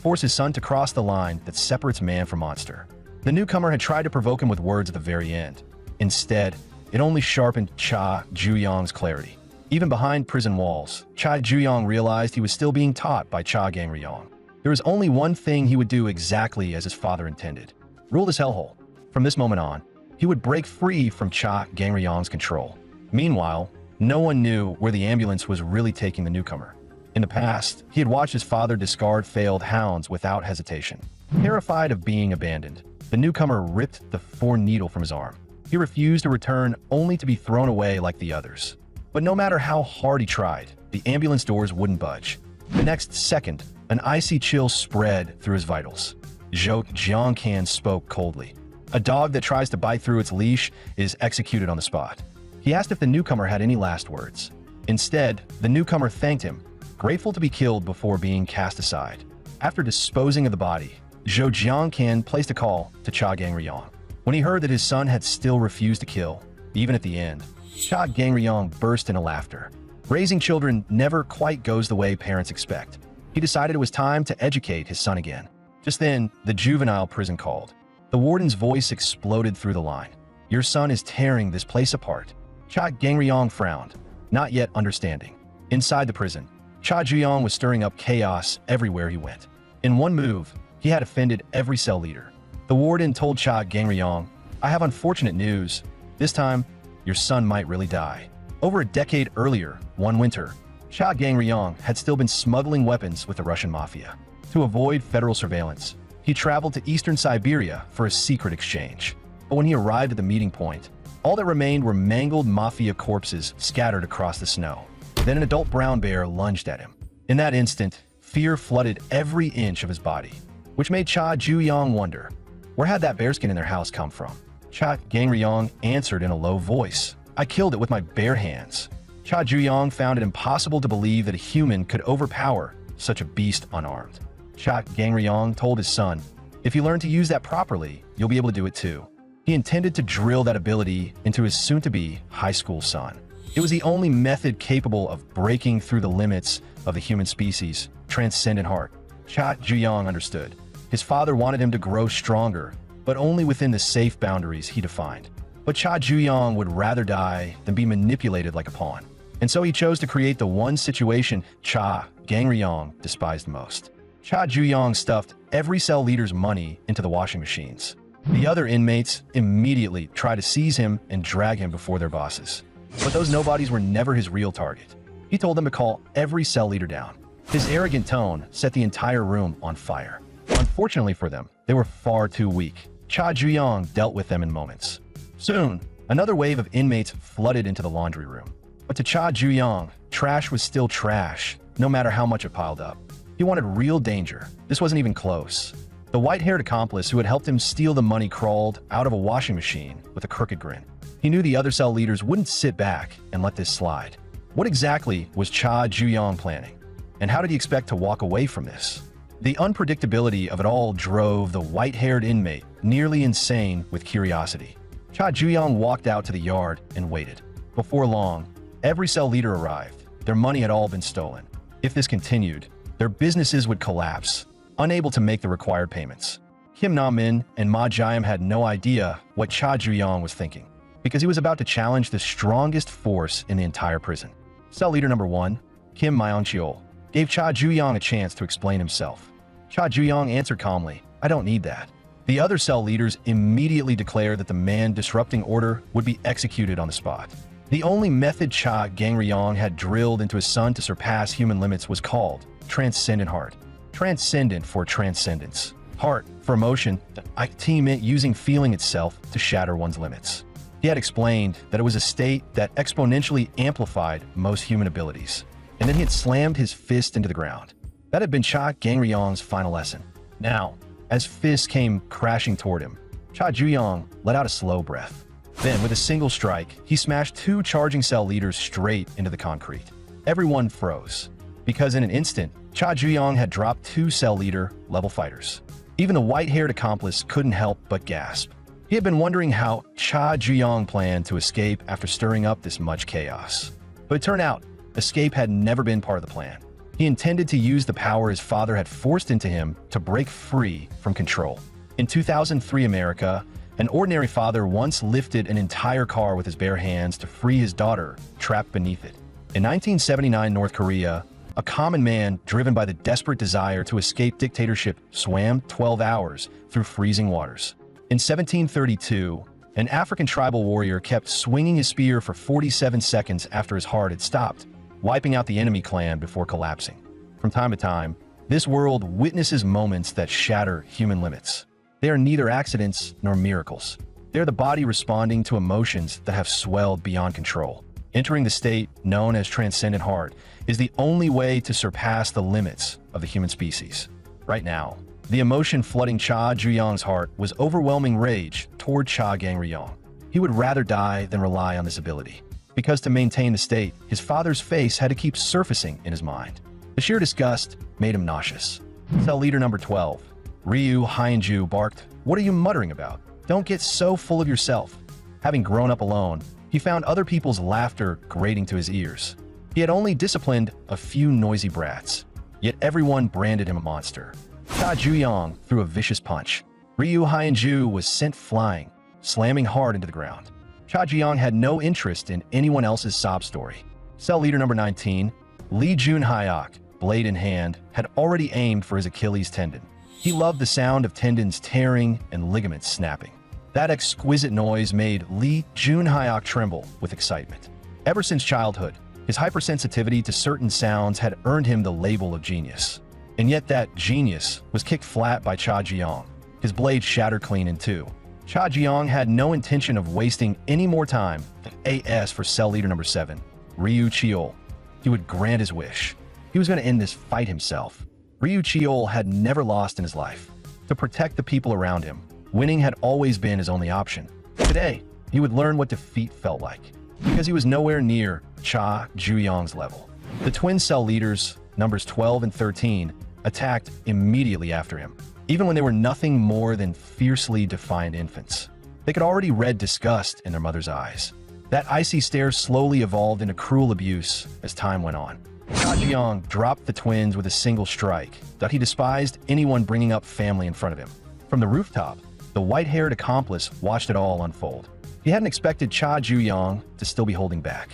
force his son to cross the line that separates man from monster. The newcomer had tried to provoke him with words at the very end. Instead, it only sharpened Cha Juyong's clarity. Even behind prison walls, Cha Juyong realized he was still being taught by Cha Gangryong. There was only one thing he would do exactly as his father intended: rule this hellhole. From this moment on, he would break free from Cha Gangryong's control. Meanwhile, no one knew where the ambulance was really taking the newcomer. In the past, he had watched his father discard failed hounds without hesitation. Terrified of being abandoned, the newcomer ripped the foreign needle from his arm. He refused to return, only to be thrown away like the others. But no matter how hard he tried, the ambulance doors wouldn't budge. The next second, an icy chill spread through his vitals. Zhou Jiangcan spoke coldly. A dog that tries to bite through its leash is executed on the spot. He asked if the newcomer had any last words. Instead, the newcomer thanked him, grateful to be killed before being cast aside. After disposing of the body, Zhou Jiangcan placed a call to Cha Gangryong. When he heard that his son had still refused to kill, even at the end, Cha Gangryong burst into laughter. Raising children never quite goes the way parents expect. He decided it was time to educate his son again. Just then, the juvenile prison called. The warden's voice exploded through the line. "Your son is tearing this place apart." Cha Gangryong frowned, not yet understanding. Inside the prison, Cha Juyong was stirring up chaos everywhere he went. In one move, he had offended every cell leader. The warden told Cha Gangryong, "I have unfortunate news. This time, your son might really die." Over a decade earlier, one winter, Cha Gangryong had still been smuggling weapons with the Russian mafia. To avoid federal surveillance, he traveled to eastern Siberia for a secret exchange. But when he arrived at the meeting point, all that remained were mangled mafia corpses scattered across the snow. Then an adult brown bear lunged at him. In that instant, fear flooded every inch of his body, which made Cha Juyong wonder, where had that bearskin in their house come from? Cha Gangryong answered in a low voice, "I killed it with my bare hands." Cha Juyong found it impossible to believe that a human could overpower such a beast unarmed. Cha Gangryong told his son, "If you learn to use that properly, you'll be able to do it too." He intended to drill that ability into his soon-to-be high school son. It was the only method capable of breaking through the limits of the human species' transcendent heart. Cha Juyong understood. His father wanted him to grow stronger, but only within the safe boundaries he defined. But Cha Juyong would rather die than be manipulated like a pawn. And so he chose to create the one situation Cha Gangryong despised most. Cha Juyong stuffed every cell leader's money into the washing machines. The other inmates immediately tried to seize him and drag him before their bosses. But those nobodies were never his real target. He told them to call every cell leader down. His arrogant tone set the entire room on fire. Unfortunately for them, they were far too weak. Cha Juyong dealt with them in moments. Soon, another wave of inmates flooded into the laundry room. But to Cha Juyong, trash was still trash, no matter how much it piled up. He wanted real danger. This wasn't even close. The white-haired accomplice who had helped him steal the money crawled out of a washing machine with a crooked grin. He knew the other cell leaders wouldn't sit back and let this slide. What exactly was Cha Juyong planning? And how did he expect to walk away from this? The unpredictability of it all drove the white-haired inmate nearly insane with curiosity. Cha Juyong walked out to the yard and waited. Before long, every cell leader arrived. Their money had all been stolen. If this continued, their businesses would collapse, unable to make the required payments. Kim Na-min and Ma Jiam had no idea what Cha Juyong was thinking, because he was about to challenge the strongest force in the entire prison. Cell leader number 1, Kim Myong-cheol, gave Cha Juyong a chance to explain himself. Cha Juyong answered calmly, "I don't need that." The other cell leaders immediately declared that the man disrupting order would be executed on the spot. The only method Cha Gangryong had drilled into his son to surpass human limits was called Transcendent Heart. Transcendent for transcendence. Heart for emotion, a team meant using feeling itself to shatter one's limits. He had explained that it was a state that exponentially amplified most human abilities. And then he had slammed his fist into the ground. That had been Cha Gangryong's final lesson. Now, as fists came crashing toward him, Cha Juyong let out a slow breath. Then, with a single strike, he smashed 2 charging cell leaders straight into the concrete. Everyone froze, because in an instant, Cha Juyong had dropped 2 cell leader level fighters. Even the white-haired accomplice couldn't help but gasp. He had been wondering how Cha Juyong planned to escape after stirring up this much chaos. But it turned out, escape had never been part of the plan. He intended to use the power his father had forced into him to break free from control. In 2003 America, an ordinary father once lifted an entire car with his bare hands to free his daughter, trapped beneath it. In 1979 North Korea, a common man driven by the desperate desire to escape dictatorship swam 12 hours through freezing waters. In 1732, an African tribal warrior kept swinging his spear for 47 seconds after his heart had stopped, wiping out the enemy clan before collapsing. From time to time, this world witnesses moments that shatter human limits. They are neither accidents nor miracles. They are the body responding to emotions that have swelled beyond control. Entering the state known as Transcendent Heart is the only way to surpass the limits of the human species. Right now, the emotion flooding Cha Juyong's heart was overwhelming rage toward Cha Gangryong. He would rather die than rely on this ability, because to maintain the state, his father's face had to keep surfacing in his mind. The sheer disgust made him nauseous. Cell leader number 12, Ryu Hyunju, barked, "What are you muttering about? Don't get so full of yourself." Having grown up alone, he found other people's laughter grating to his ears. He had only disciplined a few noisy brats, yet everyone branded him a monster. Cha Juyong threw a vicious punch. Ryu Hyunju was sent flying, slamming hard into the ground. Cha Juyong had no interest in anyone else's sob story. Cell leader number 19, Lee Jun-hyuk, blade in hand, had already aimed for his Achilles tendon. He loved the sound of tendons tearing and ligaments snapping. That exquisite noise made Lee Jun-hyuk tremble with excitement. Ever since childhood, his hypersensitivity to certain sounds had earned him the label of genius. And yet that genius was kicked flat by Cha Juyong. His blade shattered clean in two. Cha Juyong had no intention of wasting any more time than AS for cell leader number 7, Ryu Cheol. He would grant his wish. He was going to end this fight himself. Ryu Cheol had never lost in his life. To protect the people around him, winning had always been his only option. Today, he would learn what defeat felt like, because he was nowhere near Cha Juyong's level. The twin cell leaders, numbers 12 and 13, attacked immediately after him, even when they were nothing more than fiercely defiant infants. They could already read disgust in their mother's eyes. That icy stare slowly evolved into cruel abuse as time went on. Cha Jiang dropped the twins with a single strike, but he despised anyone bringing up family in front of him. From the rooftop, the white-haired accomplice watched it all unfold. He hadn't expected Cha Jiang to still be holding back.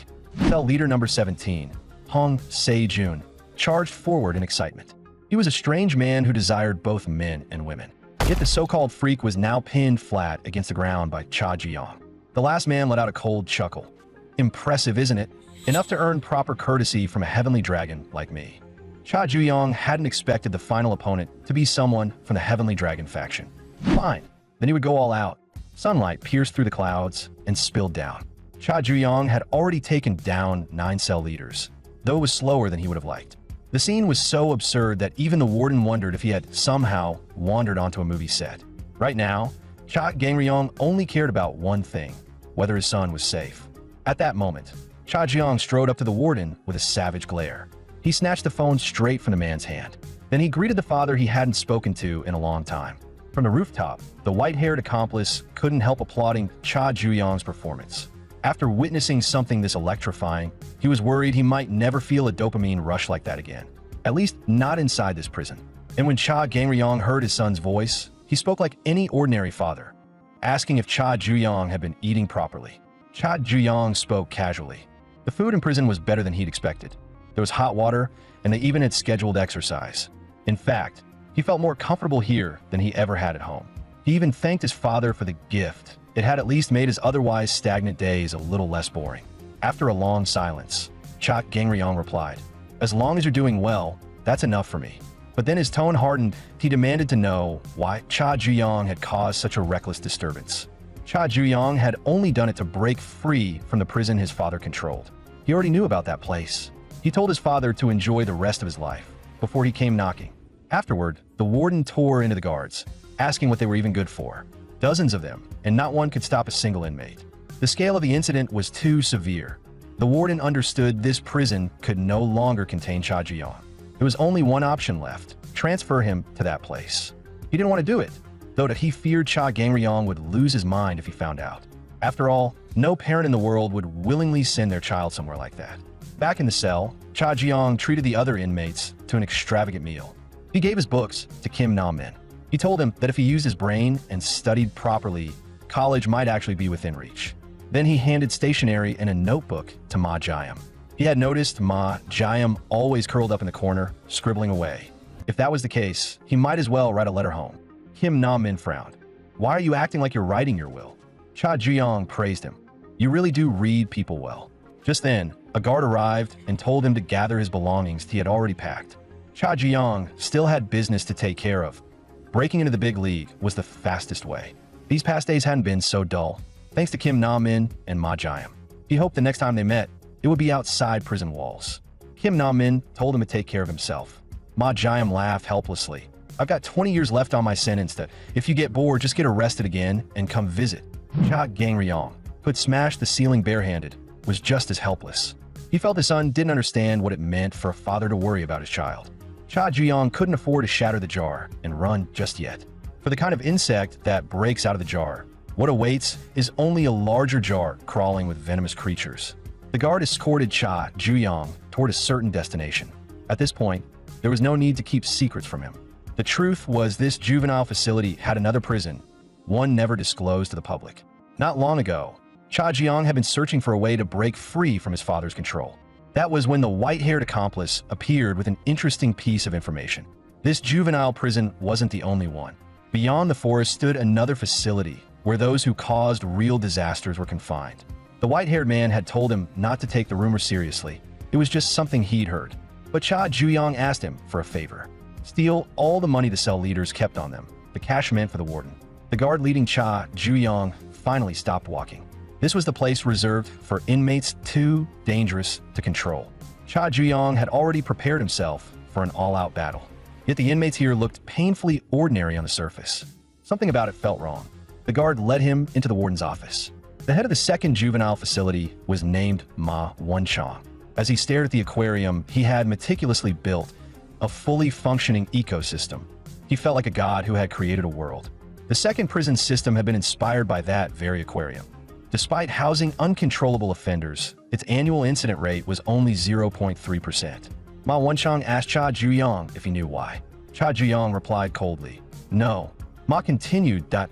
Cell leader number 17, Hong Se-jun, charged forward in excitement. He was a strange man who desired both men and women. Yet the so-called freak was now pinned flat against the ground by Cha Jiang. The last man let out a cold chuckle. Impressive, isn't it? Enough to earn proper courtesy from a heavenly dragon like me. Cha Jiang hadn't expected the final opponent to be someone from the heavenly dragon faction. Fine. Then he would go all out. Sunlight pierced through the clouds and spilled down. Cha Jiang had already taken down 9 cell leaders, though it was slower than he would have liked. The scene was so absurd that even the warden wondered if he had somehow wandered onto a movie set. Right now, Cha Gangryong only cared about one thing, whether his son was safe. At that moment, Cha Jiang strode up to the warden with a savage glare. He snatched the phone straight from the man's hand. Then he greeted the father he hadn't spoken to in a long time. From the rooftop, the white-haired accomplice couldn't help applauding Cha Jiang's performance. After witnessing something this electrifying, he was worried he might never feel a dopamine rush like that again. At least not inside this prison. And when Cha Gangryong heard his son's voice, he spoke like any ordinary father, asking if Cha Jiang had been eating properly. Cha Jiang spoke casually. The food in prison was better than he'd expected. There was hot water, and they even had scheduled exercise. In fact, he felt more comfortable here than he ever had at home. He even thanked his father for the gift. It had at least made his otherwise stagnant days a little less boring. After a long silence, Cha Gangryong replied, "As long as you're doing well, that's enough for me." But then his tone hardened. He demanded to know why Cha Jiang had caused such a reckless disturbance. Cha Jiang had only done it to break free from the prison his father controlled. He already knew about that place. He told his father to enjoy the rest of his life before he came knocking. Afterward, the warden tore into the guards, asking what they were even good for. Dozens of them, and not one could stop a single inmate. The scale of the incident was too severe. The warden understood this prison could no longer contain Cha Jiang. There was only one option left: transfer him to that place. He didn't want to do it, though that he feared Cha Gangryong would lose his mind if he found out. After all, no parent in the world would willingly send their child somewhere like that. Back in the cell, Cha Jiang treated the other inmates to an extravagant meal. He gave his books to Kim Na-min. He told him that if he used his brain and studied properly, college might actually be within reach. Then he handed stationery and a notebook to Ma Jiam. He had noticed Ma Jiam always curled up in the corner, scribbling away. If that was the case, he might as well write a letter home. Kim Na-min frowned. "Why are you acting like you're writing your will?" Cha Jiang praised him. "You really do read people well." Just then, a guard arrived and told him to gather his belongings he had already packed. Cha Jiang still had business to take care of. Breaking into the big league was the fastest way. These past days hadn't been so dull, thanks to Kim Na-min and Ma Jiam. He hoped the next time they met, it would be outside prison walls. Kim Na-min told him to take care of himself. Ma Jiam laughed helplessly. "I've got 20 years left on my sentence that if you get bored, just get arrested again and come visit." Cha Gangryong, who had smashed the ceiling barehanded, was just as helpless. He felt his son didn't understand what it meant for a father to worry about his child. Cha Jiang couldn't afford to shatter the jar and run just yet. For the kind of insect that breaks out of the jar, what awaits is only a larger jar crawling with venomous creatures. The guard escorted Cha Jiang toward a certain destination. At this point, there was no need to keep secrets from him. The truth was this juvenile facility had another prison, one never disclosed to the public. Not long ago, Cha Jiang had been searching for a way to break free from his father's control. That was when the white-haired accomplice appeared with an interesting piece of information. This juvenile prison wasn't the only one. Beyond the forest stood another facility where those who caused real disasters were confined. The white-haired man had told him not to take the rumor seriously. It was just something he'd heard. But Cha Jiang asked him for a favor. Steal all the money the cell leaders kept on them, the cash meant for the warden. The guard leading Cha Jiang finally stopped walking. This was the place reserved for inmates too dangerous to control. Cha Jiang had already prepared himself for an all-out battle. Yet the inmates here looked painfully ordinary on the surface. Something about it felt wrong. The guard led him into the warden's office. The head of the second juvenile facility was named Ma Wenchang. As he stared at the aquarium he had meticulously built, a fully functioning ecosystem, he felt like a god who had created a world. The second prison system had been inspired by that very aquarium. Despite housing uncontrollable offenders, its annual incident rate was only 0.3%. Ma Wenchang asked Cha Zhuyang if he knew why. Cha Zhuyang replied coldly, "No." Ma continued that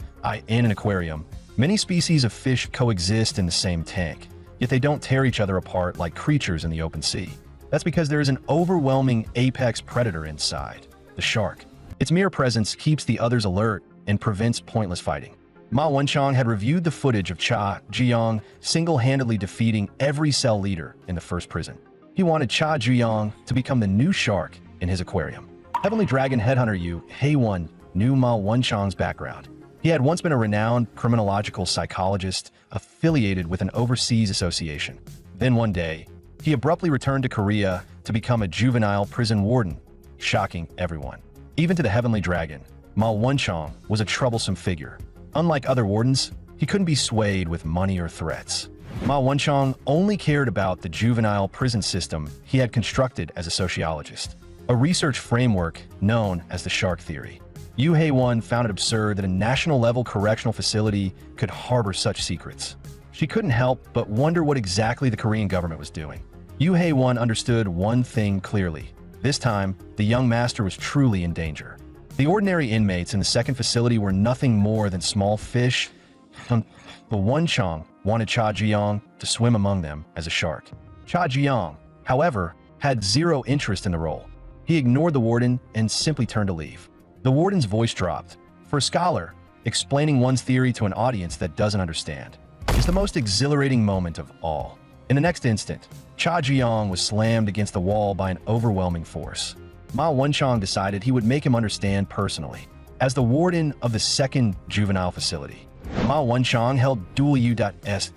in an aquarium, many species of fish coexist in the same tank, yet they don't tear each other apart like creatures in the open sea. That's because there is an overwhelming apex predator inside, the shark. Its mere presence keeps the others alert and prevents pointless fighting. Ma Wenchang had reviewed the footage of Cha Zhuyang single-handedly defeating every cell leader in the first prison. He wanted Cha Zhuyang to become the new shark in his aquarium. Heavenly Dragon headhunter Yu Hei-won knew Ma Wenchang's background. He had once been a renowned criminological psychologist affiliated with an overseas association. Then one day, he abruptly returned to Korea to become a juvenile prison warden, shocking everyone. Even to the Heavenly Dragon, Ma Wenchang was a troublesome figure. Unlike other wardens, he couldn't be swayed with money or threats. Ma Wenchang only cared about the juvenile prison system he had constructed as a sociologist, a research framework known as the shark theory. Yu Hei-won found it absurd that a national-level correctional facility could harbor such secrets. She couldn't help but wonder what exactly the Korean government was doing. Yu Hei-won understood one thing clearly. This time, the young master was truly in danger. The ordinary inmates in the second facility were nothing more than small fish. The Wenchang wanted Cha Zhuyang to swim among them as a shark. Cha Zhuyang, however, had zero interest in the role. He ignored the warden and simply turned to leave. The warden's voice dropped. For a scholar, explaining one's theory to an audience that doesn't understand is the most exhilarating moment of all. In the next instant, Cha Zhuyang was slammed against the wall by an overwhelming force. Ma Wenchang decided he would make him understand personally. As the warden of the second juvenile facility, Ma Wenchang held dual U.S.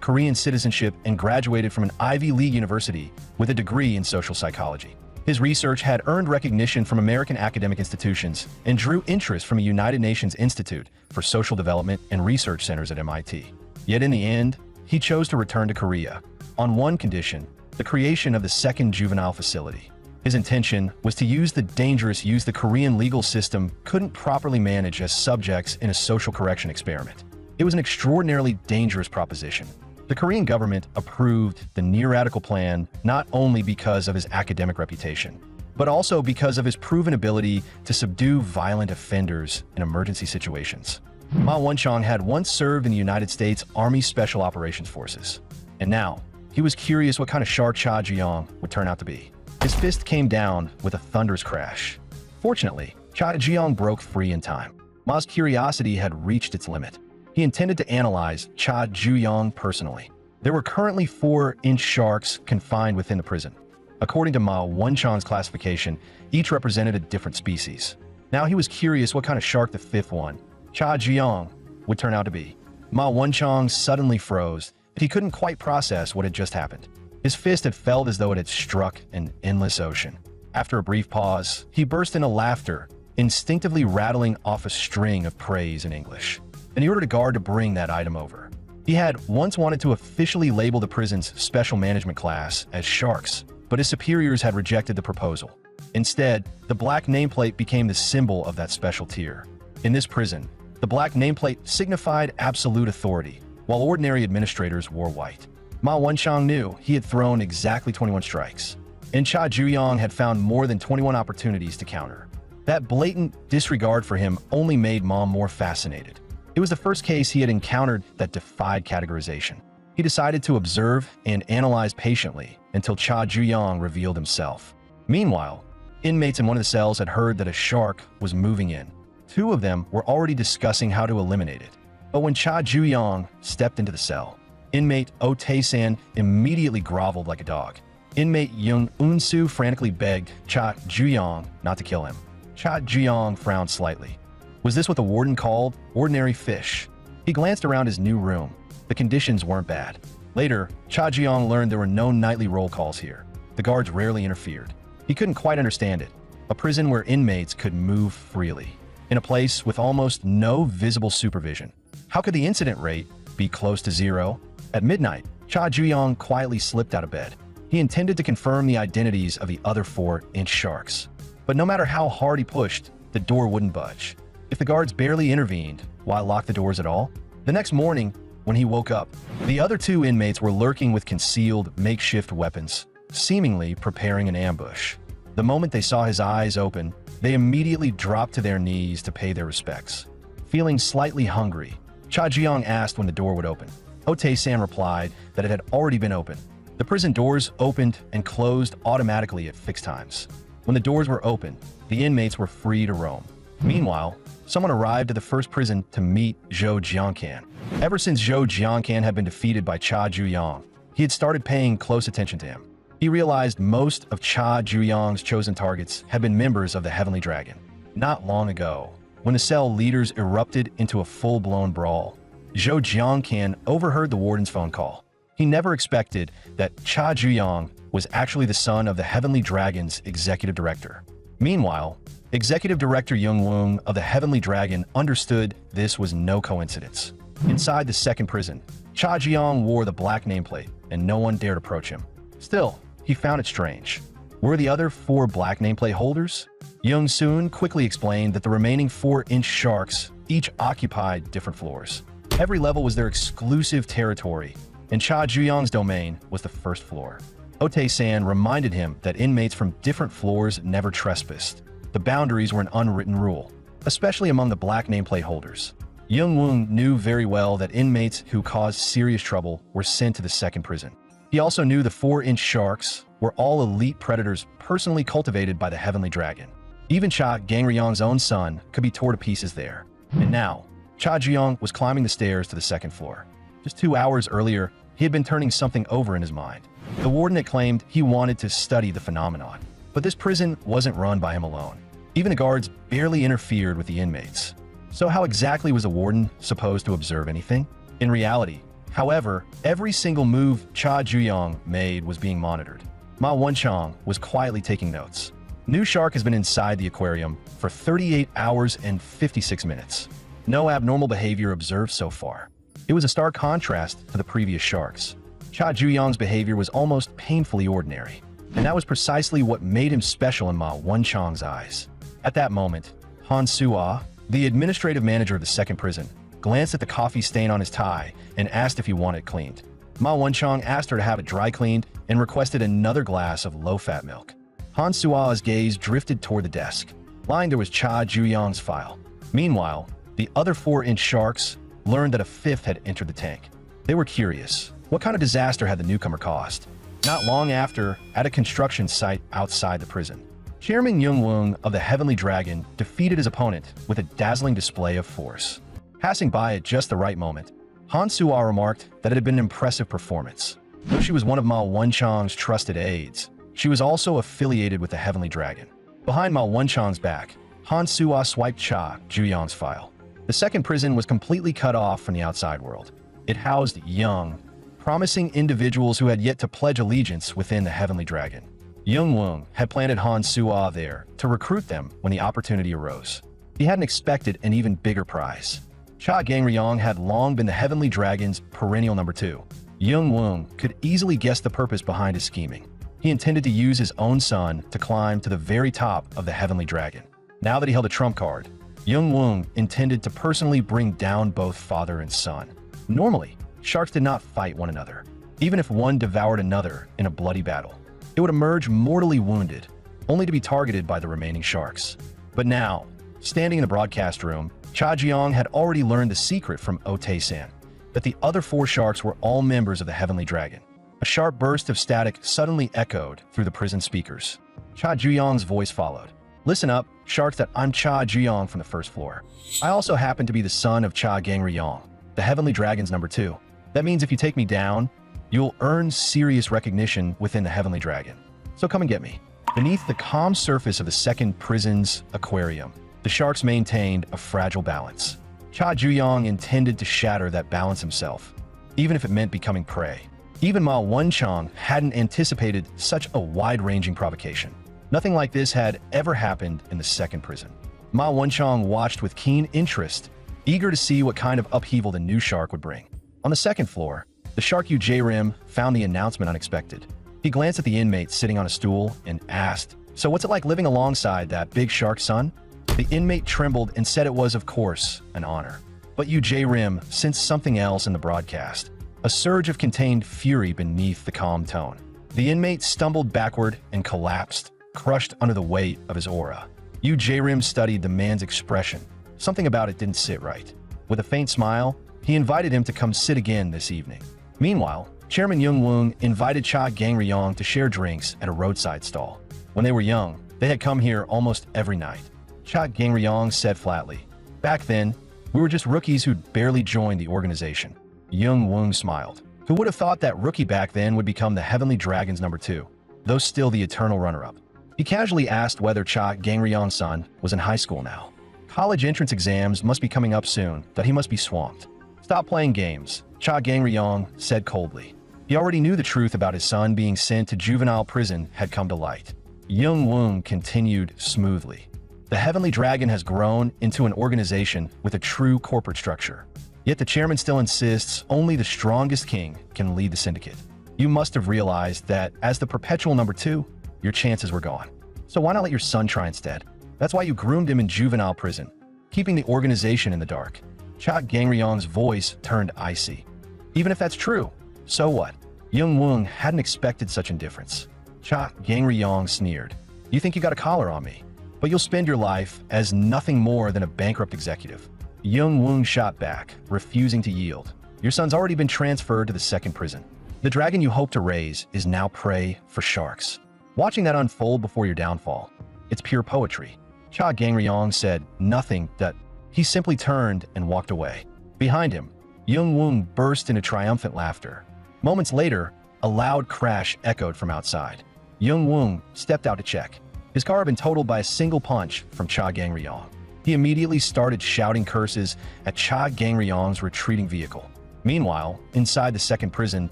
Korean citizenship and graduated from an Ivy League university with a degree in social psychology. His research had earned recognition from American academic institutions and drew interest from a United Nations Institute for Social Development and research centers at MIT. Yet in the end, he chose to return to Korea, on one condition: the creation of the second juvenile facility. His intention was to use the dangerous youth the Korean legal system couldn't properly manage as subjects in a social correction experiment. It was an extraordinarily dangerous proposition. The Korean government approved the near-radical plan not only because of his academic reputation, but also because of his proven ability to subdue violent offenders in emergency situations. Ma Wenchang had once served in the United States Army Special Operations Forces, and now he was curious what kind of shark Cha Zhuyang would turn out to be. His fist came down with a thunderous crash. Fortunately, Cha Zhuyang broke free in time. Ma's curiosity had reached its limit. He intended to analyze Cha Zhuyang personally. There were currently 4-inch sharks confined within the prison. According to Ma Wenchang's classification, each represented a different species. Now he was curious what kind of shark the fifth one, Cha Zhuyang, would turn out to be. Ma Wenchang suddenly froze. He couldn't quite process what had just happened. His fist had felt as though it had struck an endless ocean. After a brief pause, he burst into laughter, instinctively rattling off a string of praise in English. And he ordered a guard to bring that item over. He had once wanted to officially label the prison's special management class as sharks, but his superiors had rejected the proposal. Instead, the black nameplate became the symbol of that special tier. In this prison, the black nameplate signified absolute authority, while ordinary administrators wore white. Ma Wenchang knew he had thrown exactly 21 strikes, and Cha Zhuyang had found more than 21 opportunities to counter. That blatant disregard for him only made Ma more fascinated. It was the first case he had encountered that defied categorization. He decided to observe and analyze patiently until Cha Zhuyang revealed himself. Meanwhile, inmates in one of the cells had heard that a shark was moving in. 2 of them were already discussing how to eliminate it. But when Cha Zhuyang stepped into the cell, inmate Oh Tae-san immediately groveled like a dog. Inmate Young Eun-soo frantically begged Cha Zhuyang not to kill him. Cha Zhuyang frowned slightly. Was this what the warden called ordinary fish? He glanced around his new room. The conditions weren't bad. Later, Cha Zhuyang learned there were no nightly roll calls here. The guards rarely interfered. He couldn't quite understand it. A prison where inmates could move freely, in a place with almost no visible supervision. How could the incident rate be close to 0? At midnight, Cha Zhuyang quietly slipped out of bed. He intended to confirm the identities of the other 4-inch sharks. But no matter how hard he pushed, the door wouldn't budge. If the guards barely intervened, why lock the doors at all? The next morning, when he woke up. The other two inmates were lurking with concealed, makeshift weapons, seemingly preparing an ambush. The moment they saw his eyes open, they immediately dropped to their knees to pay their respects. Feeling slightly hungry, Cha Jiang asked when the door would open. Otae-san replied that it had already been opened. The prison doors opened and closed automatically at fixed times. When the doors were open, the inmates were free to roam. Meanwhile, someone arrived at the first prison to meet Zhou Jiangcan. Ever since Zhou Jiangcan had been defeated by Cha Juyang, he had started paying close attention to him. He realized most of Cha Juyang's chosen targets had been members of the Heavenly Dragon. Not long ago, when the cell leaders erupted into a full-blown brawl, Zhou Jiangcan overheard the warden's phone call. He never expected that Cha Juyang was actually the son of the Heavenly Dragon's executive director. Meanwhile, Executive Director Yung Wung of the Heavenly Dragon understood this was no coincidence. Inside the second prison, Cha Jiang wore the black nameplate, and no one dared approach him. Still, he found it strange. Were the other 4 black nameplate holders? Yung Soon quickly explained that the remaining 4-inch sharks each occupied different floors. Every level was their exclusive territory, and Cha Juyang's domain was the first floor. Otae-san reminded him that inmates from different floors never trespassed. The boundaries were an unwritten rule, especially among the black nameplate holders. Yung Wung knew very well that inmates who caused serious trouble were sent to the second prison. He also knew the 4-inch sharks were all elite predators personally cultivated by the Heavenly Dragon. Even Cha Gangryong's own son could be torn to pieces there. And now, Cha Juyang was climbing the stairs to the second floor. Just 2 hours earlier, he had been turning something over in his mind. The warden had claimed he wanted to study the phenomenon. But this prison wasn't run by him alone. Even the guards barely interfered with the inmates. So how exactly was the warden supposed to observe anything? In reality, however, every single move Cha Juyang made was being monitored. Ma Wenchang was quietly taking notes. New shark has been inside the aquarium for 38 hours and 56 minutes. No abnormal behavior observed so far. It was a stark contrast to the previous sharks. Cha Juyang's behavior was almost painfully ordinary, and that was precisely what made him special in Ma Wenchang's eyes. At that moment, Han Sua, the administrative manager of the second prison, glanced at the coffee stain on his tie and asked if he wanted it cleaned. Ma Wenchang asked her to have it dry cleaned and requested another glass of low-fat milk. Han Sua's gaze drifted toward the desk. Lying there was Cha Juyang's file. Meanwhile, the other 4-inch sharks learned that a 5th had entered the tank. They were curious. What kind of disaster had the newcomer caused? Not long after, at a construction site outside the prison, Chairman Yung Wung of the Heavenly Dragon defeated his opponent with a dazzling display of force. Passing by at just the right moment, Han Sua remarked that it had been an impressive performance. Though she was one of Ma Wenchang's trusted aides, she was also affiliated with the Heavenly Dragon. Behind Ma Wenchang's back, Han Sua swiped Cha Juyang's file. The second prison was completely cut off from the outside world. It housed young, promising individuals who had yet to pledge allegiance within the Heavenly Dragon. Yung Wung had planted Han Sua there to recruit them when the opportunity arose. He hadn't expected an even bigger prize. Cha Gangryong had long been the Heavenly Dragon's perennial number 2. Yung Wung could easily guess the purpose behind his scheming. He intended to use his own son to climb to the very top of the Heavenly Dragon. Now that he held a trump card, Yung Wung intended to personally bring down both father and son. Normally, sharks did not fight one another. Even if one devoured another in a bloody battle, it would emerge mortally wounded, only to be targeted by the remaining sharks. But now, standing in the broadcast room, Cha Jiang had already learned the secret from Otae-san, that the other 4 sharks were all members of the Heavenly Dragon. A sharp burst of static suddenly echoed through the prison speakers. Cha Juyang's voice followed. "Listen up, sharks, that I'm Cha Juyang from the first floor. I also happen to be the son of Cha Gangryong, the Heavenly Dragon's number 2. That means if you take me down, you'll earn serious recognition within the Heavenly Dragon. So come and get me." Beneath the calm surface of the second prison's aquarium, the sharks maintained a fragile balance. Cha Juyang intended to shatter that balance himself, even if it meant becoming prey. Even Ma Wenchang hadn't anticipated such a wide-ranging provocation. Nothing like this had ever happened in the second prison. Ma Wenchang watched with keen interest, eager to see what kind of upheaval the new shark would bring. On the second floor, the shark Rim found the announcement unexpected. He glanced at the inmate sitting on a stool and asked, "So what's it like living alongside that big shark, son?" The inmate trembled and said it was, of course, an honor. But Rim sensed something else in the broadcast, a surge of contained fury beneath the calm tone. The inmate stumbled backward and collapsed, crushed under the weight of his aura. Rim studied the man's expression. Something about it didn't sit right. With a faint smile, he invited him to come sit again this evening. Meanwhile, Chairman Woong invited Cha Gang-ryong to share drinks at a roadside stall. When they were young, they had come here almost every night. Cha Gang-ryong said flatly, "Back then, we were just rookies who'd barely joined the organization." Woong smiled. Who would have thought that rookie back then would become the Heavenly Dragons #2, though still the eternal runner-up? He casually asked whether Cha Gang-ryong's son was in high school now. College entrance exams must be coming up soon, that he must be swamped. "Stop playing games," Cha Gang-ryong said coldly. He already knew the truth about his son being sent to juvenile prison had come to light. Woong continued smoothly. The Heavenly Dragon has grown into an organization with a true corporate structure. Yet the chairman still insists only the strongest king can lead the syndicate. You must have realized that as the perpetual #2, your chances were gone. So why not let your son try instead? That's why you groomed him in juvenile prison, keeping the organization in the dark. Cha Gang-ryong's voice turned icy. Even if that's true, so what? Woong hadn't expected such indifference. Cha Gang-ryong sneered. "You think you got a collar on me, but you'll spend your life as nothing more than a bankrupt executive." Woong shot back, refusing to yield. "Your son's already been transferred to the second prison. The dragon you hope to raise is now prey for sharks. Watching that unfold before your downfall, it's pure poetry." Cha Gang-ryong said nothing that he simply turned and walked away. Behind him, Woong burst into triumphant laughter. Moments later, a loud crash echoed from outside. Woong stepped out to check. His car had been totaled by a single punch from Cha Gang-ryong. He immediately started shouting curses at Cha Gang-ryong's retreating vehicle. Meanwhile, inside the second prison,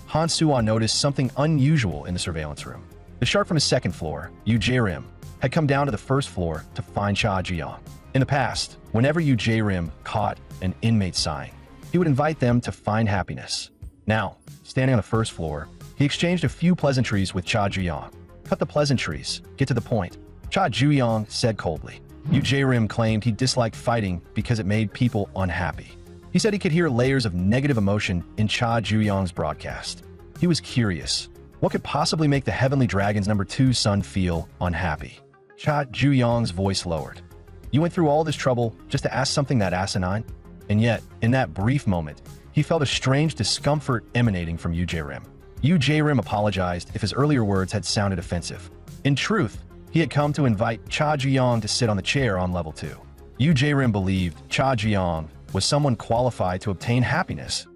Han Soo-ah noticed something unusual in the surveillance room. The shark from his second floor, Rim, had come down to the first floor to find Cha Ji-young. In the past, whenever Rim caught an inmate sighing, he would invite them to find happiness. Now, standing on the first floor, he exchanged a few pleasantries with Cha Ji-young. "Cut the pleasantries, get to the point," Cha Ji-young said coldly. Rim claimed he disliked fighting because it made people unhappy. He said he could hear layers of negative emotion in Cha Ji-young's broadcast. He was curious. What could possibly make the Heavenly Dragon's #2 son feel unhappy? Cha Ji-young's voice lowered. "You went through all this trouble just to ask something that asinine?" And yet, in that brief moment, he felt a strange discomfort emanating from Rim. Rim apologized if his earlier words had sounded offensive. In truth, he had come to invite Cha Ji-young to sit on the chair on level 2. Rim believed Cha Ji-young was someone qualified to obtain happiness.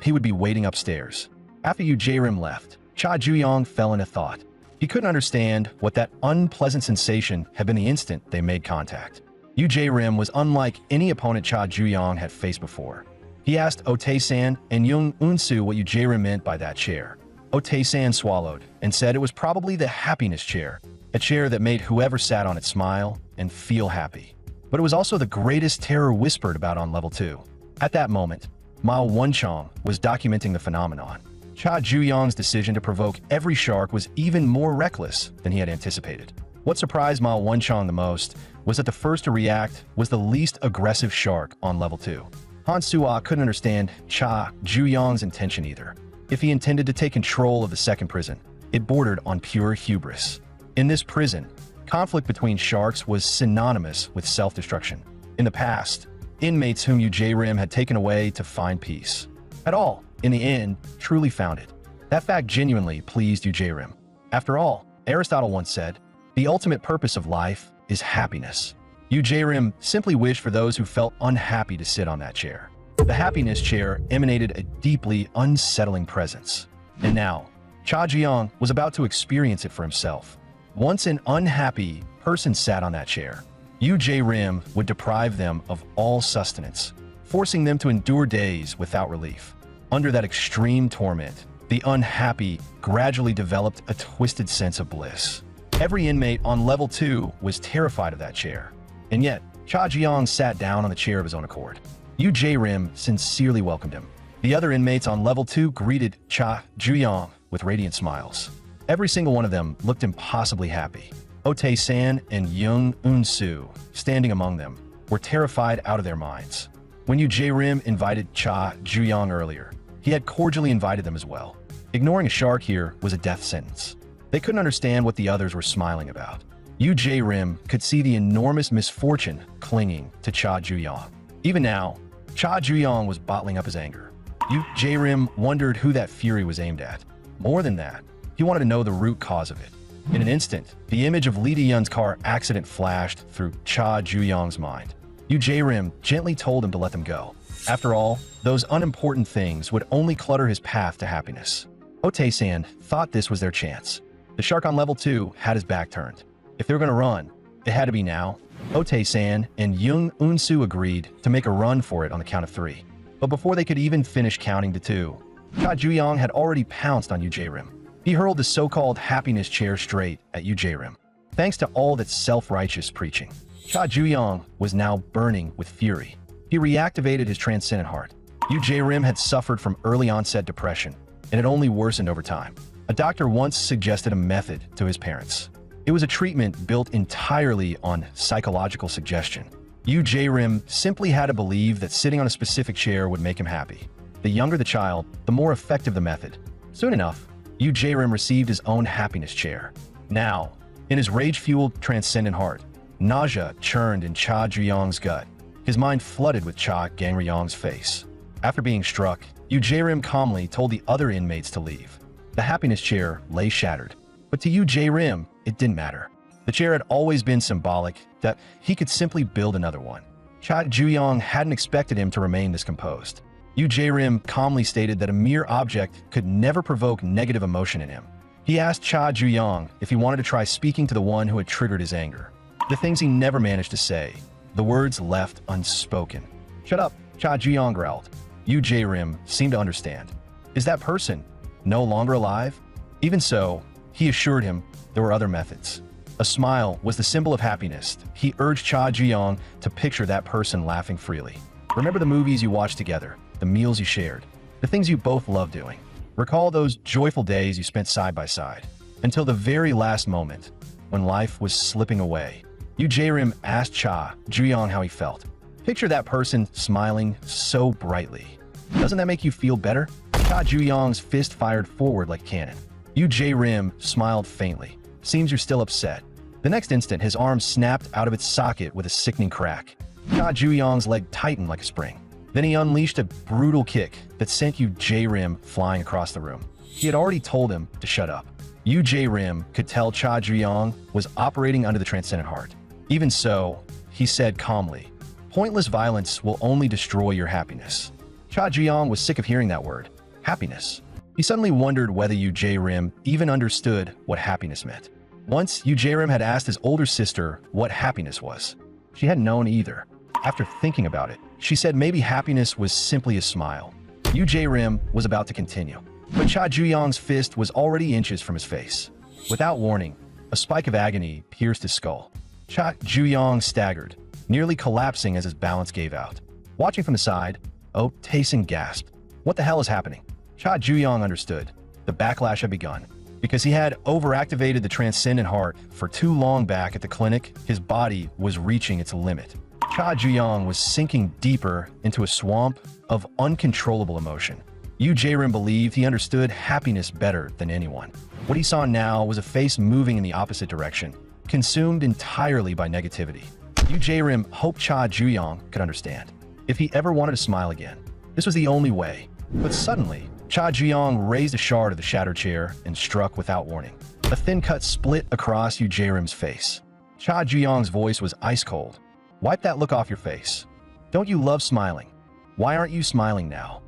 He would be waiting upstairs. After Rim left, Cha Ji-young fell into thought. He couldn't understand what that unpleasant sensation had been the instant they made contact. Rim was unlike any opponent Cha Ji-young had faced before. He asked Otae-san and Young Eun-soo what Rim meant by that chair. Otae-san swallowed and said it was probably the happiness chair, a chair that made whoever sat on it smile and feel happy. But it was also the greatest terror whispered about on level 2. At that moment, Mao Wunchong was documenting the phenomenon. Cha Ji-young's decision to provoke every shark was even more reckless than he had anticipated. What surprised Mao Wunchong the most was that the first to react was the least aggressive shark on level 2. Han Soo-ah couldn't understand Cha Ji-young's intention either. If he intended to take control of the second prison, it bordered on pure hubris. In this prison, conflict between sharks was synonymous with self-destruction. In the past, inmates whom Rim had taken away to find peace had all, in the end, truly found it. That fact genuinely pleased Rim. After all, Aristotle once said, "The ultimate purpose of life is happiness." Rim simply wished for those who felt unhappy to sit on that chair. The happiness chair emanated a deeply unsettling presence. And now, Cha Ji-young was about to experience it for himself. Once an unhappy person sat on that chair, Rim would deprive them of all sustenance, forcing them to endure days without relief. Under that extreme torment, the unhappy gradually developed a twisted sense of bliss. Every inmate on level 2 was terrified of that chair. And yet, Cha Ji-young sat down on the chair of his own accord. Rim sincerely welcomed him. The other inmates on level 2 greeted Cha Ji-young with radiant smiles. Every single one of them looked impossibly happy. Otae-san and Young Eun-soo, standing among them, were terrified out of their minds. When Yu Jae-rim invited Cha Ju-young earlier, he had cordially invited them as well. Ignoring a shark here was a death sentence. They couldn't understand what the others were smiling about. Yu Jae-rim could see the enormous misfortune clinging to Cha Ju-young. Even now, Cha Ju-young was bottling up his anger. Yu Jae-rim wondered who that fury was aimed at. More than that, he wanted to know the root cause of it. In an instant, the image of Lee Di-yun's car accident flashed through Cha Ju-young's mind. Yu Jae-rim gently told him to let them go. After all, those unimportant things would only clutter his path to happiness. Otae-san thought this was their chance. The shark on level 2 had his back turned. If they were going to run, it had to be now. Otae-san and Jung Eun-soo agreed to make a run for it on the count of 3. But before they could even finish counting to 2, Cha Ju-young had already pounced on Yu Jae-rim. He hurled the so-called happiness chair straight at Yu Jae-rim. Thanks to all that self-righteous preaching, Cha Ju-young was now burning with fury. He reactivated his transcendent heart. Yu Jae-rim had suffered from early-onset depression, and it only worsened over time. A doctor once suggested a method to his parents. It was a treatment built entirely on psychological suggestion. Yu Jae-rim simply had to believe that sitting on a specific chair would make him happy. The younger the child, the more effective the method. Soon enough, Yu Jae-rim received his own happiness chair. Now, in his rage-fueled transcendent heart, nausea churned in Cha Ju-young's gut. His mind flooded with Cha Gang-ryong's face. After being struck, Yu Jae-rim calmly told the other inmates to leave. The happiness chair lay shattered. But to Yu Jae-rim, it didn't matter. The chair had always been symbolic that he could simply build another one. Cha Ju-young hadn't expected him to remain this composed. Yu Jae-rim calmly stated that a mere object could never provoke negative emotion in him. He asked Cha Ju-young if he wanted to try speaking to the one who had triggered his anger. The things he never managed to say, the words left unspoken. "Shut up," Cha Ju-young growled. Yu Jae-rim seemed to understand. Is that person no longer alive? Even so, he assured him there were other methods. A smile was the symbol of happiness. He urged Cha Ju-young to picture that person laughing freely. Remember the movies you watched together, the meals you shared, the things you both loved doing. Recall those joyful days you spent side by side, until the very last moment, when life was slipping away. Yu Jae-rim asked Cha Ju-young how he felt. Picture that person smiling so brightly. Doesn't that make you feel better? Cha Ju-young's fist fired forward like cannon. Yu Jae-rim smiled faintly. Seems you're still upset. The next instant, his arm snapped out of its socket with a sickening crack. Cha Ju-young's leg tightened like a spring. Then he unleashed a brutal kick that sent Yu Jae-rim flying across the room. He had already told him to shut up. Yu Jae-rim could tell Cha Ju-young was operating under the transcendent heart. Even so, he said calmly, "Pointless violence will only destroy your happiness." Cha Ju-young was sick of hearing that word, happiness. He suddenly wondered whether Yu Jae-rim even understood what happiness meant. Once, Yu Jae-rim had asked his older sister what happiness was. She hadn't known either. After thinking about it, she said maybe happiness was simply a smile. Yu Jae-rim was about to continue, but Cha Ju-young's fist was already inches from his face. Without warning, a spike of agony pierced his skull. Cha Ju-young staggered, nearly collapsing as his balance gave out. Watching from the side, Tae-san gasped. What the hell is happening? Cha Ju-young understood. The backlash had begun. Because he had overactivated the transcendent heart for too long back at the clinic, his body was reaching its limit. Cha Ju-young was sinking deeper into a swamp of uncontrollable emotion. Yu Jae-rim believed he understood happiness better than anyone. What he saw now was a face moving in the opposite direction, consumed entirely by negativity. Yu Jae-rim hoped Cha Ju-young could understand. If he ever wanted to smile again, this was the only way. But suddenly, Cha Ju-young raised a shard of the shattered chair and struck without warning. A thin cut split across Yu Jae-rim's face. Cha Ju-young's voice was ice cold. Wipe that look off your face. Don't you love smiling? Why aren't you smiling now?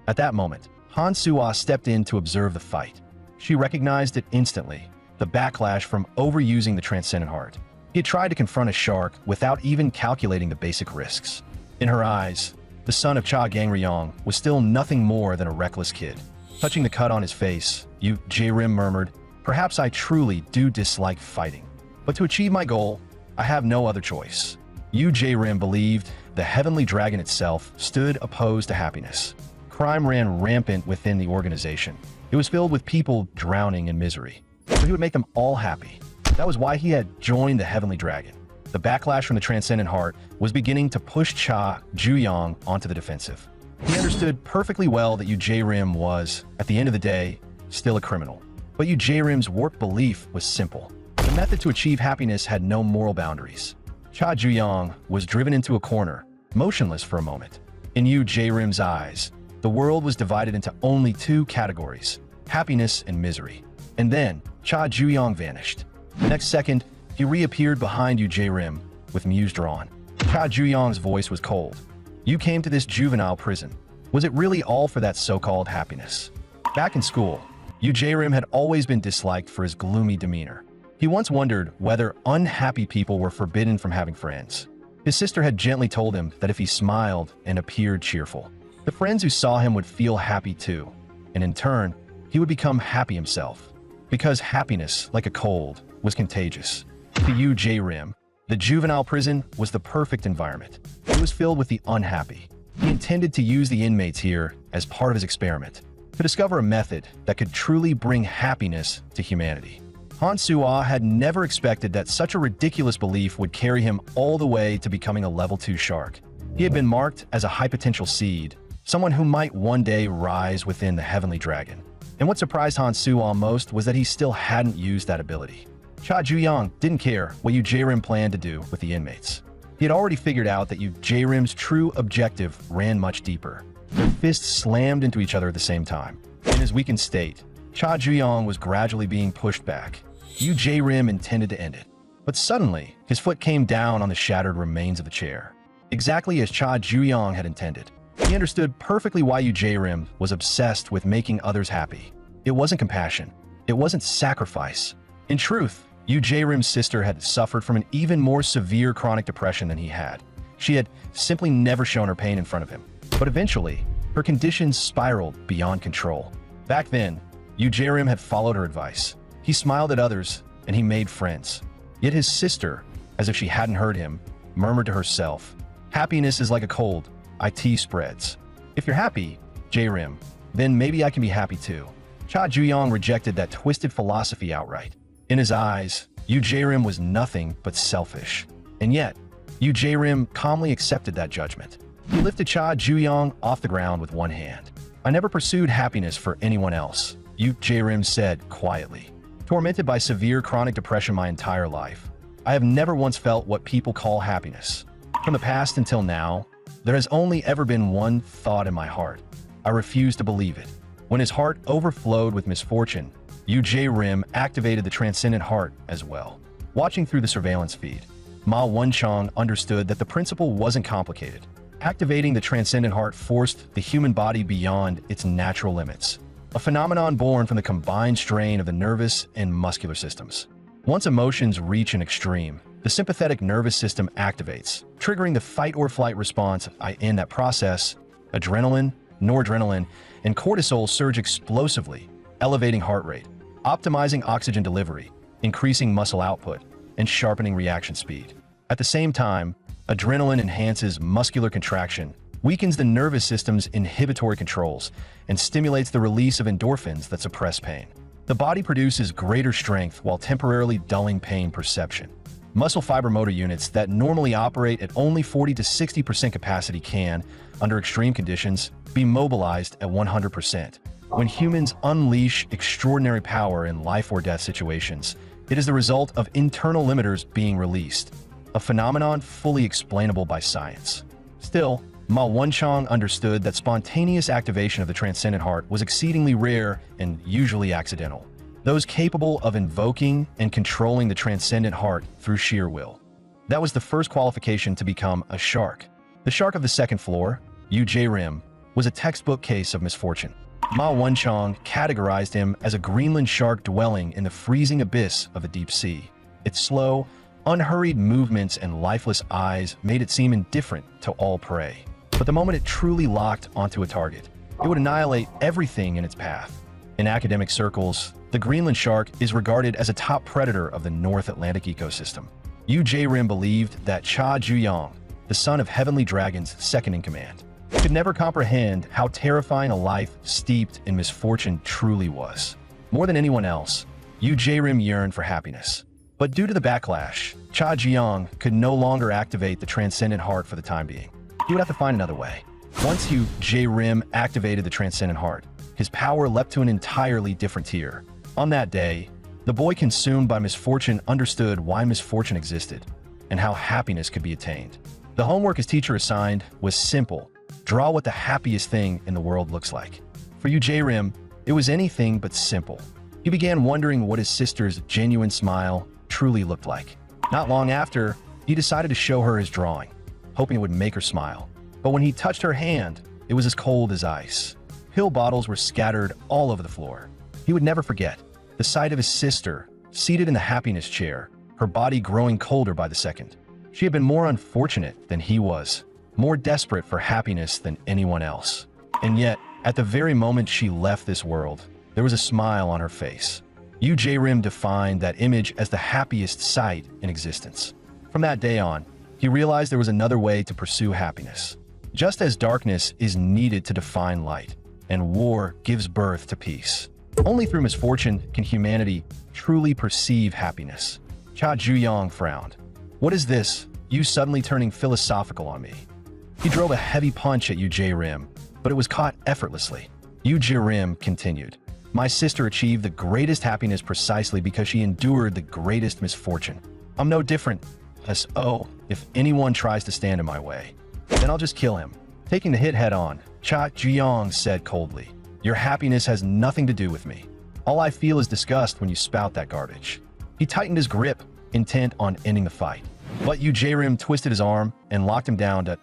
At that moment, Han Soo-ah stepped in to observe the fight. She recognized it instantly, the backlash from overusing the transcendent heart. He had tried to confront a shark without even calculating the basic risks. In her eyes, the son of Cha Gang-ryong was still nothing more than a reckless kid. Touching the cut on his face, Yu Jae-rim murmured, "Perhaps I truly do dislike fighting. But to achieve my goal, I have no other choice." Yu Jae-rim believed the heavenly dragon itself stood opposed to happiness. Crime ran rampant within the organization. It was filled with people drowning in misery. So he would make them all happy. That was why he had joined the heavenly dragon. the backlash from the Transcendent Heart was beginning to push Cha Juyong onto the defensive. He understood perfectly well that Yu Jae-rim was, at the end of the day, still a criminal. But Yu Jae-rim's warped belief was simple. The method to achieve happiness had no moral boundaries. Cha Juyong was driven into a corner, motionless for a moment. In Yu Jae-rim's eyes, the world was divided into only two categories: happiness and misery. And then, Cha Juyong vanished. The next second, he reappeared behind Yu Jae-rim, with muse drawn. Cha Juyong's voice was cold. "You came to this juvenile prison. Was it really all for that so-called happiness?" Back in school, Yu Jae-rim had always been disliked for his gloomy demeanor. He once wondered whether unhappy people were forbidden from having friends. His sister had gently told him that if he smiled and appeared cheerful, the friends who saw him would feel happy too, and in turn, he would become happy himself. Because happiness, like a cold, was contagious. To Yu Jae-rim, the juvenile prison was the perfect environment. It was filled with the unhappy. He intended to use the inmates here as part of his experiment, to discover a method that could truly bring happiness to humanity. Han Soo-ah had never expected that such a ridiculous belief would carry him all the way to becoming a level 2 shark. He had been marked as a high potential seed, someone who might one day rise within the heavenly dragon. And what surprised Han Soo-ah most was that he still hadn't used that ability. Cha Juyong didn't care what Yu Jae-rim planned to do with the inmates. He had already figured out that Yu Jae-rim's true objective ran much deeper. Their fists slammed into each other at the same time. In his weakened state, Cha Juyong was gradually being pushed back. Yu Jae-rim intended to end it. But suddenly, his foot came down on the shattered remains of the chair. Exactly as Cha Juyong had intended. He understood perfectly why Yu Jae-rim was obsessed with making others happy. It wasn't compassion. It wasn't sacrifice. In truth, Yu Jae-rim's sister had suffered from an even more severe chronic depression than he had. She had simply never shown her pain in front of him. But eventually, her conditions spiraled beyond control. Back then, Yu Jae-rim had followed her advice. He smiled at others, and he made friends. Yet his sister, as if she hadn't heard him, murmured to herself, "Happiness is like a cold. IT spreads. If you're happy, Jae-rim, then maybe I can be happy too." Cha Juyong rejected that twisted philosophy outright. In his eyes, Yu Jae-rim was nothing but selfish. And yet, Yu Jae-rim calmly accepted that judgment. He lifted Cha Juyong off the ground with one hand. "I never pursued happiness for anyone else," Yu Jae-rim said quietly. "Tormented by severe chronic depression my entire life, I have never once felt what people call happiness. From the past until now, there has only ever been one thought in my heart. I refuse to believe it." When his heart overflowed with misfortune, Yu Jae-rim activated the Transcendent Heart as well. Watching through the surveillance feed, Ma Won-chang understood that the principle wasn't complicated. Activating the Transcendent Heart forced the human body beyond its natural limits, a phenomenon born from the combined strain of the nervous and muscular systems. Once emotions reach an extreme, the sympathetic nervous system activates, triggering the fight-or-flight response. In that process, adrenaline, noradrenaline, and cortisol surge explosively, elevating heart rate, optimizing oxygen delivery, increasing muscle output, and sharpening reaction speed. At the same time, adrenaline enhances muscular contraction, weakens the nervous system's inhibitory controls, and stimulates the release of endorphins that suppress pain. The body produces greater strength while temporarily dulling pain perception. Muscle fiber motor units that normally operate at only 40 to 60% capacity can, under extreme conditions, be mobilized at 100%. When humans unleash extraordinary power in life or death situations, it is the result of internal limiters being released, a phenomenon fully explainable by science. Still, Ma Won-chang understood that spontaneous activation of the Transcendent Heart was exceedingly rare and usually accidental. Those capable of invoking and controlling the Transcendent Heart through sheer will. That was the first qualification to become a shark. The shark of the second floor, Yu Jae-rim, was a textbook case of misfortune. Ma Won-chang categorized him as a Greenland shark dwelling in the freezing abyss of the deep sea. Its slow, unhurried movements and lifeless eyes made it seem indifferent to all prey. But the moment it truly locked onto a target, it would annihilate everything in its path. In academic circles, the Greenland shark is regarded as a top predator of the North Atlantic ecosystem. Yu Jae-rim believed that Cha Juyong, the son of heavenly dragons second in command, could never comprehend how terrifying a life steeped in misfortune truly was. More than anyone else, Yu Jae-rim yearned for happiness. But due to the backlash, Cha Jiang could no longer activate the Transcendent Heart for the time being. He would have to find another way. Once Yu J-Rim activated the Transcendent Heart, his power leapt to an entirely different tier. On that day, the boy consumed by misfortune understood why misfortune existed and how happiness could be attained. The homework his teacher assigned was simple: draw what the happiest thing in the world looks like. For Yu J-Rim, it was anything but simple. He began wondering what his sister's genuine smile truly looked like. Not long after, he decided to show her his drawing, hoping it would make her smile. But when he touched her hand, it was as cold as ice. Pill bottles were scattered all over the floor. He would never forget the sight of his sister, seated in the happiness chair, her body growing colder by the second. She had been more unfortunate than he was, more desperate for happiness than anyone else. And yet, at the very moment she left this world, there was a smile on her face. Yu J-Rim defined that image as the happiest sight in existence. From that day on, he realized there was another way to pursue happiness. Just as darkness is needed to define light, and war gives birth to peace, only through misfortune can humanity truly perceive happiness. Cha Juyong frowned. What is this? You suddenly turning philosophical on me. He drove a heavy punch at Yu J-Rim, but it was caught effortlessly. Yu J-Rim continued. My sister achieved the greatest happiness precisely because she endured the greatest misfortune. I'm no different. If anyone tries to stand in my way, then I'll just kill him. Taking the hit head-on, Cha Jiang said coldly, your happiness has nothing to do with me. All I feel is disgust when you spout that garbage. He tightened his grip, intent on ending the fight. But Yu J-Rim twisted his arm and locked him down to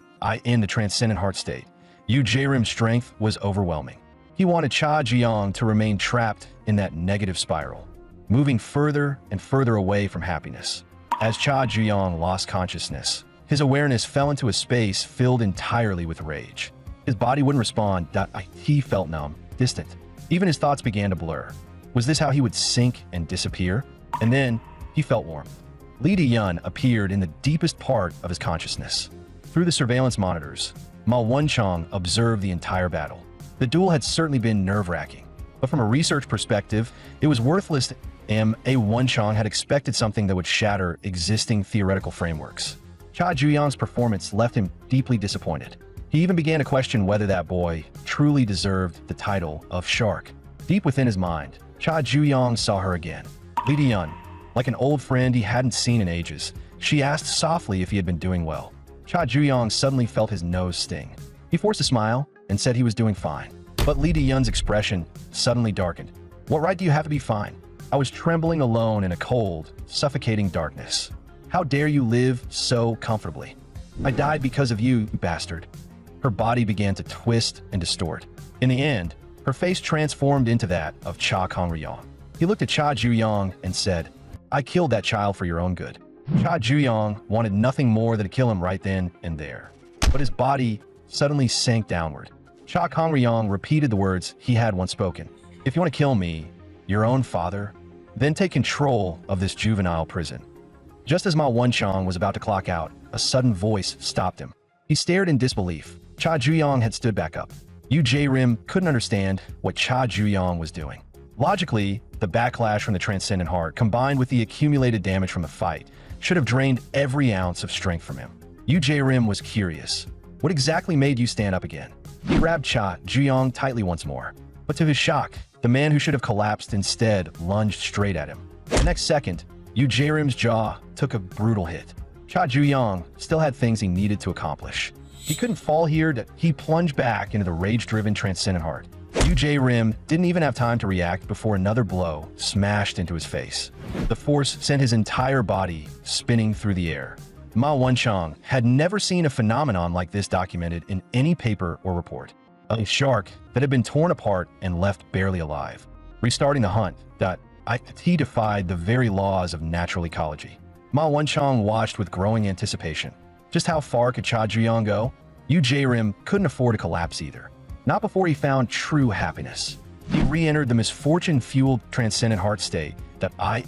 end the Transcendent Heart state. Yu J-Rim's strength was overwhelming. He wanted Cha Jiang to remain trapped in that negative spiral, moving further and further away from happiness. As Cha Jiang lost consciousness, his awareness fell into a space filled entirely with rage. His body wouldn't respond. He felt numb, distant. Even his thoughts began to blur. Was this how he would sink and disappear? And then he felt warmth. Li Diyun appeared in the deepest part of his consciousness. Through the surveillance monitors, Ma Wenchang observed the entire battle. The duel had certainly been nerve-wracking, but from a research perspective, it was worthless. Ma Wenchang had expected something that would shatter existing theoretical frameworks. Cha Juyang's performance left him deeply disappointed. He even began to question whether that boy truly deserved the title of Shark. Deep within his mind, Cha Juyang saw her again. Li Diyun, like an old friend he hadn't seen in ages, she asked softly if he had been doing well. Cha Juyang suddenly felt his nose sting. He forced a smile and said he was doing fine. But Li Diyun's expression suddenly darkened. What right do you have to be fine? I was trembling alone in a cold, suffocating darkness. How dare you live so comfortably? I died because of you, you bastard. Her body began to twist and distort. In the end, her face transformed into that of Cha Kongriyong. He looked at Cha Juyong and said, I killed that child for your own good. Cha Juyong wanted nothing more than to kill him right then and there. But his body suddenly sank downward. Cha Kongriyong repeated the words he had once spoken. If you want to kill me, your own father, then take control of this juvenile prison. Just as Ma Wenchang was about to clock out, a sudden voice stopped him. He stared in disbelief. Cha Juyong had stood back up. Yu J-Rim couldn't understand what Cha Juyong was doing. Logically, the backlash from the Transcendent Heart, combined with the accumulated damage from the fight, should have drained every ounce of strength from him. Yu J-Rim was curious. What exactly made you stand up again? He grabbed Cha Juyong tightly once more. But to his shock, the man who should have collapsed instead lunged straight at him. The next second, Yu J-Rim's jaw took a brutal hit. Cha Juyong still had things he needed to accomplish. He couldn't fall here. He plunged back into the rage-driven Transcendent Heart. Yu J-Rim didn't even have time to react before another blow smashed into his face. The force sent his entire body spinning through the air. Ma Wenchang had never seen a phenomenon like this documented in any paper or report. A shark that had been torn apart and left barely alive. Restarting the hunt, he defied the very laws of natural ecology. Ma Wenchang watched with growing anticipation. Just how far could Cha Juyong go? Yu J-Rim couldn't afford to collapse either. Not before he found true happiness. He re-entered the misfortune-fueled Transcendent Heart state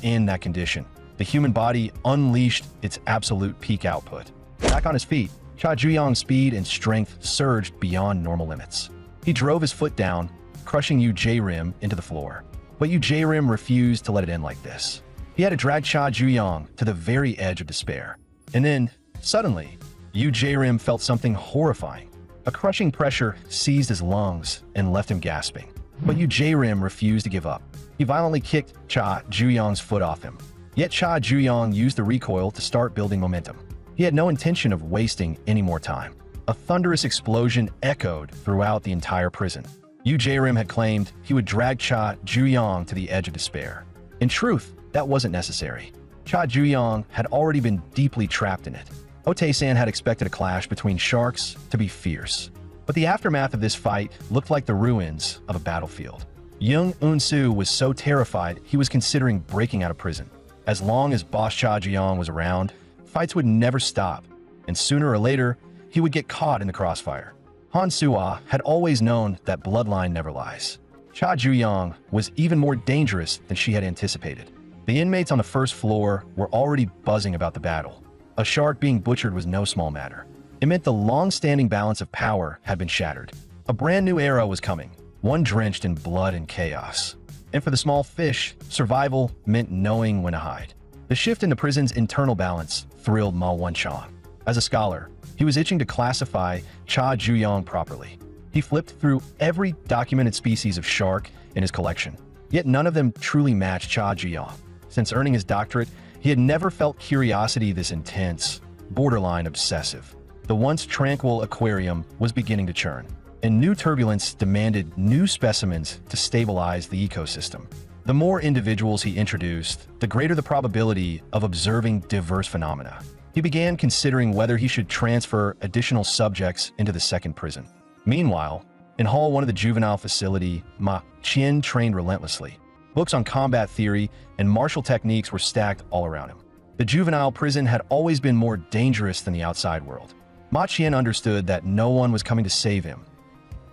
in that condition. The human body unleashed its absolute peak output. Back on his feet, Cha Juyong's speed and strength surged beyond normal limits. He drove his foot down, crushing Yu J-Rim into the floor. But Yu J-Rim refused to let it end like this. He had to drag Cha Juyong to the very edge of despair. And then, suddenly, Yu Jae-rim felt something horrifying. A crushing pressure seized his lungs and left him gasping. But Yu Jae-rim refused to give up. He violently kicked Cha Juyong's foot off him. Yet Cha Juyong used the recoil to start building momentum. He had no intention of wasting any more time. A thunderous explosion echoed throughout the entire prison. Yu Jae-rim had claimed he would drag Cha Juyong to the edge of despair. In truth, that wasn't necessary. Cha Juyong had already been deeply trapped in it. Otae-san had expected a clash between sharks to be fierce. But the aftermath of this fight looked like the ruins of a battlefield. Young Eun-soo was so terrified he was considering breaking out of prison. As long as boss Cha Juyong was around, fights would never stop, and sooner or later, he would get caught in the crossfire. Han Soo-ah had always known that bloodline never lies. Cha Juyong was even more dangerous than she had anticipated. The inmates on the first floor were already buzzing about the battle. A shark being butchered was no small matter. It meant the long-standing balance of power had been shattered. A brand new era was coming, one drenched in blood and chaos. And for the small fish, survival meant knowing when to hide. The shift in the prison's internal balance thrilled Ma Won-chang. As a scholar, he was itching to classify Cha Juyong properly. He flipped through every documented species of shark in his collection, yet none of them truly matched Cha Juyong. Since earning his doctorate, he had never felt curiosity this intense, borderline obsessive. The once tranquil aquarium was beginning to churn, and new turbulence demanded new specimens to stabilize the ecosystem. The more individuals he introduced, the greater the probability of observing diverse phenomena. He began considering whether he should transfer additional subjects into the second prison. Meanwhile, in Hall 1 of the Juvenile facility, Ma Qian trained relentlessly. Books on combat theory and martial techniques were stacked all around him. The Juvenile prison had always been more dangerous than the outside world. Ma Qian understood that no one was coming to save him.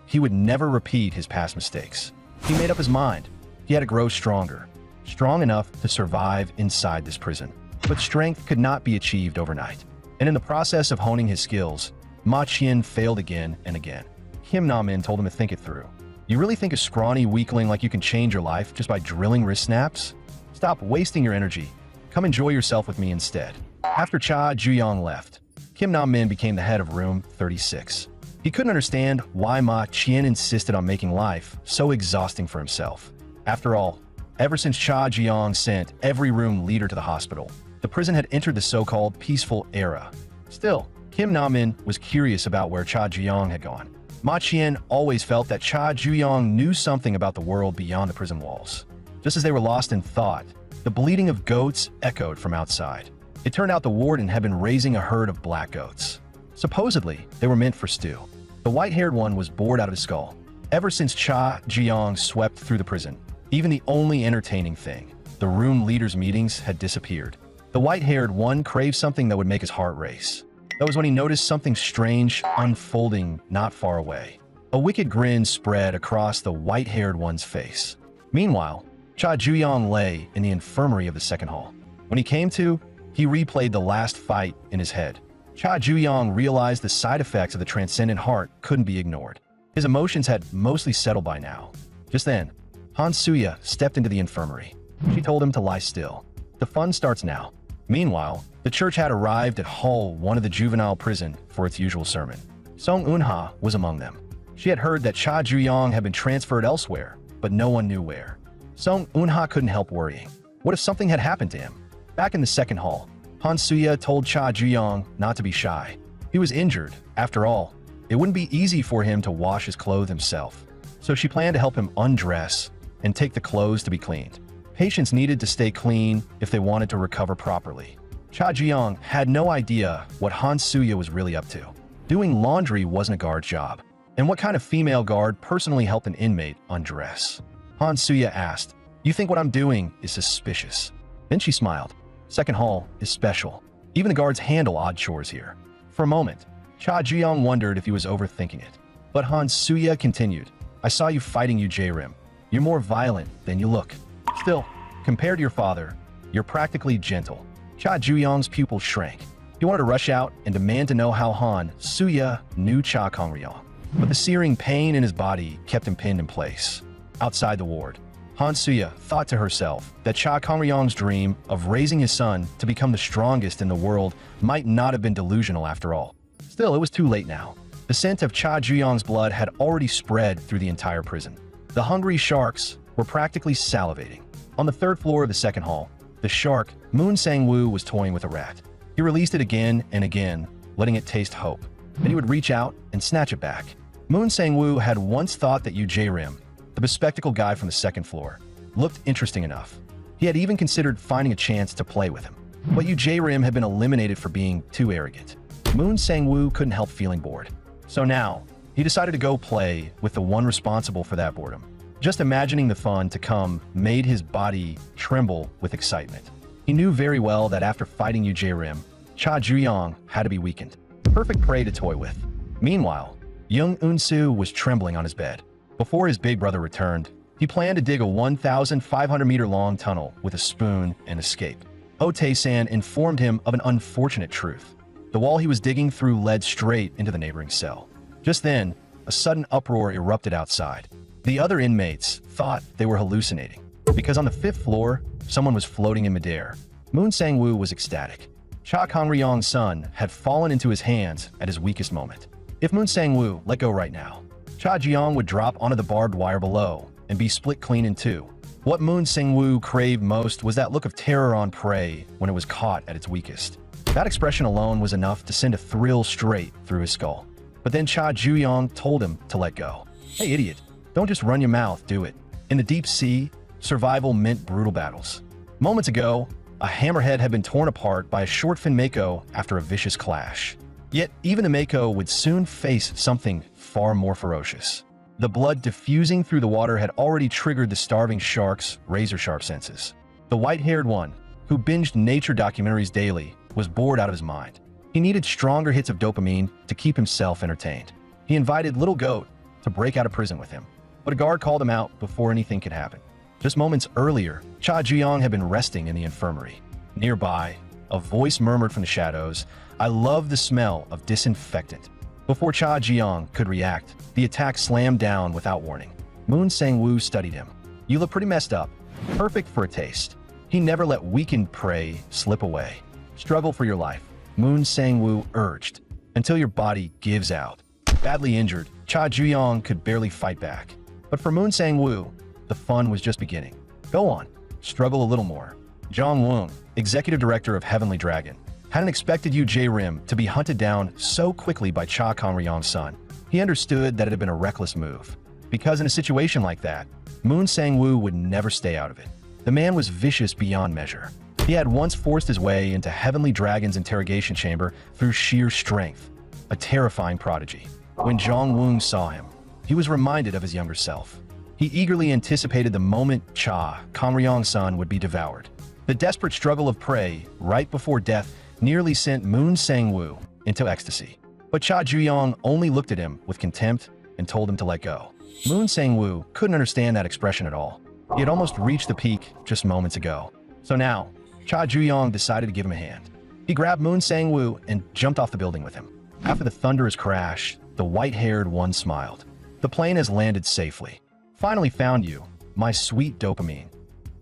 He would never repeat his past mistakes. He made up his mind. He had to grow stronger, strong enough to survive inside this prison. But strength could not be achieved overnight. And in the process of honing his skills, Ma Qian failed again and again. Kim Na-min told him to think it through. You really think a scrawny weakling like you can change your life just by drilling wrist snaps? Stop wasting your energy. Come enjoy yourself with me instead. After Cha Juyong left, Kim Na-min became the head of room 36. He couldn't understand why Ma Qian insisted on making life so exhausting for himself. After all, ever since Cha Juyong sent every room leader to the hospital, the prison had entered the so-called peaceful era. Still, Kim Na-min was curious about where Cha Juyong had gone. Ma Qian always felt that Cha Juyong knew something about the world beyond the prison walls. Just as they were lost in thought, the bleating of goats echoed from outside. It turned out the warden had been raising a herd of black goats. Supposedly, they were meant for stew. The white-haired one was bored out of his skull. Ever since Cha Juyong swept through the prison, even the only entertaining thing, the room leaders' meetings, had disappeared. The white-haired one craved something that would make his heart race. That was when he noticed something strange unfolding not far away. A wicked grin spread across the white-haired one's face. Meanwhile, Cha Juyong lay in the infirmary of the second hall. When he came to, he replayed the last fight in his head. Cha Juyong realized the side effects of the transcendent heart couldn't be ignored. His emotions had mostly settled by now. Just then, Han Suya stepped into the infirmary. She told him to lie still. The fun starts now. Meanwhile, the church had arrived at Hall 1 of the Juvenile prison for its usual sermon. Song Eun-ha was among them. She had heard that Cha Juyong had been transferred elsewhere, but no one knew where. Song Eun-ha couldn't help worrying. What if something had happened to him? Back in the second hall, Han Suya told Cha Juyong not to be shy. He was injured. After all, it wouldn't be easy for him to wash his clothes himself. So she planned to help him undress and take the clothes to be cleaned. Patients needed to stay clean if they wanted to recover properly. Cha Juyong had no idea what Han Suya was really up to. Doing laundry wasn't a guard's job. And what kind of female guard personally helped an inmate undress? Han Suya asked, "You think what I'm doing is suspicious?" Then she smiled. Second hall is special. Even the guards handle odd chores here. For a moment, Cha Juyong wondered if he was overthinking it. But Han Suya continued, "I saw you fighting Yu Jae-rim. You're more violent than you look. Still, compared to your father, you're practically gentle." Cha Juyong's pupils shrank. He wanted to rush out and demand to know how Han Suya knew Cha Kongryong. But the searing pain in his body kept him pinned in place. Outside the ward, Han Suya thought to herself that Cha Kangryong's dream of raising his son to become the strongest in the world might not have been delusional after all. Still, it was too late now. The scent of Cha Juyong's blood had already spread through the entire prison. The hungry sharks were practically salivating. On the third floor of the second hall, the shark, Moon Sang-woo, was toying with a rat. He released it again and again, letting it taste hope. Then he would reach out and snatch it back. Moon Sang-woo had once thought that Yu Jae-rim, the bespectacled guy from the second floor, looked interesting enough. He had even considered finding a chance to play with him. But Yu Jae-rim had been eliminated for being too arrogant. Moon Sang-woo couldn't help feeling bored. So now, he decided to go play with the one responsible for that boredom. Just imagining the fun to come made his body tremble with excitement. He knew very well that after fighting Yu Jae-rim, Cha Juyong had to be weakened. Perfect prey to toy with. Meanwhile, Young Eun-soo was trembling on his bed. Before his big brother returned, he planned to dig a 1,500-meter-long tunnel with a spoon and escape. Oh Tae-san informed him of an unfortunate truth. The wall he was digging through led straight into the neighboring cell. Just then, a sudden uproar erupted outside. The other inmates thought they were hallucinating, because on the fifth floor, someone was floating in midair. Moon Sang-woo was ecstatic. Cha Kangryong's son had fallen into his hands at his weakest moment. If Moon Sang-woo let go right now, Cha Juyong would drop onto the barbed wire below and be split clean in two. What Moon Sang-woo craved most was that look of terror on prey when it was caught at its weakest. That expression alone was enough to send a thrill straight through his skull. But then Cha Juyong told him to let go. Hey idiot, don't just run your mouth, do it. In the deep sea, survival meant brutal battles. Moments ago, a hammerhead had been torn apart by a short-fin mako after a vicious clash. Yet even the mako would soon face something far more ferocious. The blood diffusing through the water had already triggered the starving shark's razor-sharp senses. The white-haired one, who binged nature documentaries daily, was bored out of his mind. He needed stronger hits of dopamine to keep himself entertained. He invited Little Goat to break out of prison with him, but a guard called him out before anything could happen. Just moments earlier, Cha Juyong had been resting in the infirmary. Nearby, a voice murmured from the shadows, "I love the smell of disinfectant." Before Cha Juyong could react, the attack slammed down without warning. Moon Sang-woo studied him. "You look pretty messed up. Perfect for a taste." He never let weakened prey slip away. "Struggle for your life," Moon Sang-woo urged, "until your body gives out." Badly injured, Cha Juyong could barely fight back. But for Moon Sang-woo, the fun was just beginning. "Go on, struggle a little more." Jong Woong, executive director of Heavenly Dragon, hadn't expected Yu Jae-rim to be hunted down so quickly by Cha Kangryong's son. He understood that it had been a reckless move, because in a situation like that, Moon Sang-woo would never stay out of it. The man was vicious beyond measure. He had once forced his way into Heavenly Dragon's interrogation chamber through sheer strength, a terrifying prodigy. When Jong Woong saw him, he was reminded of his younger self. He eagerly anticipated the moment Cha Kangryong's son would be devoured. The desperate struggle of prey right before death nearly sent Moon Sang-woo into ecstasy. But Cha Juyong only looked at him with contempt and told him to let go. Moon Sang-woo couldn't understand that expression at all. He had almost reached the peak just moments ago. So now, Cha Juyong decided to give him a hand. He grabbed Moon Sang-woo and jumped off the building with him. After the thunderous crash, the white-haired one smiled. "The plane has landed safely. Finally found you, my sweet dopamine."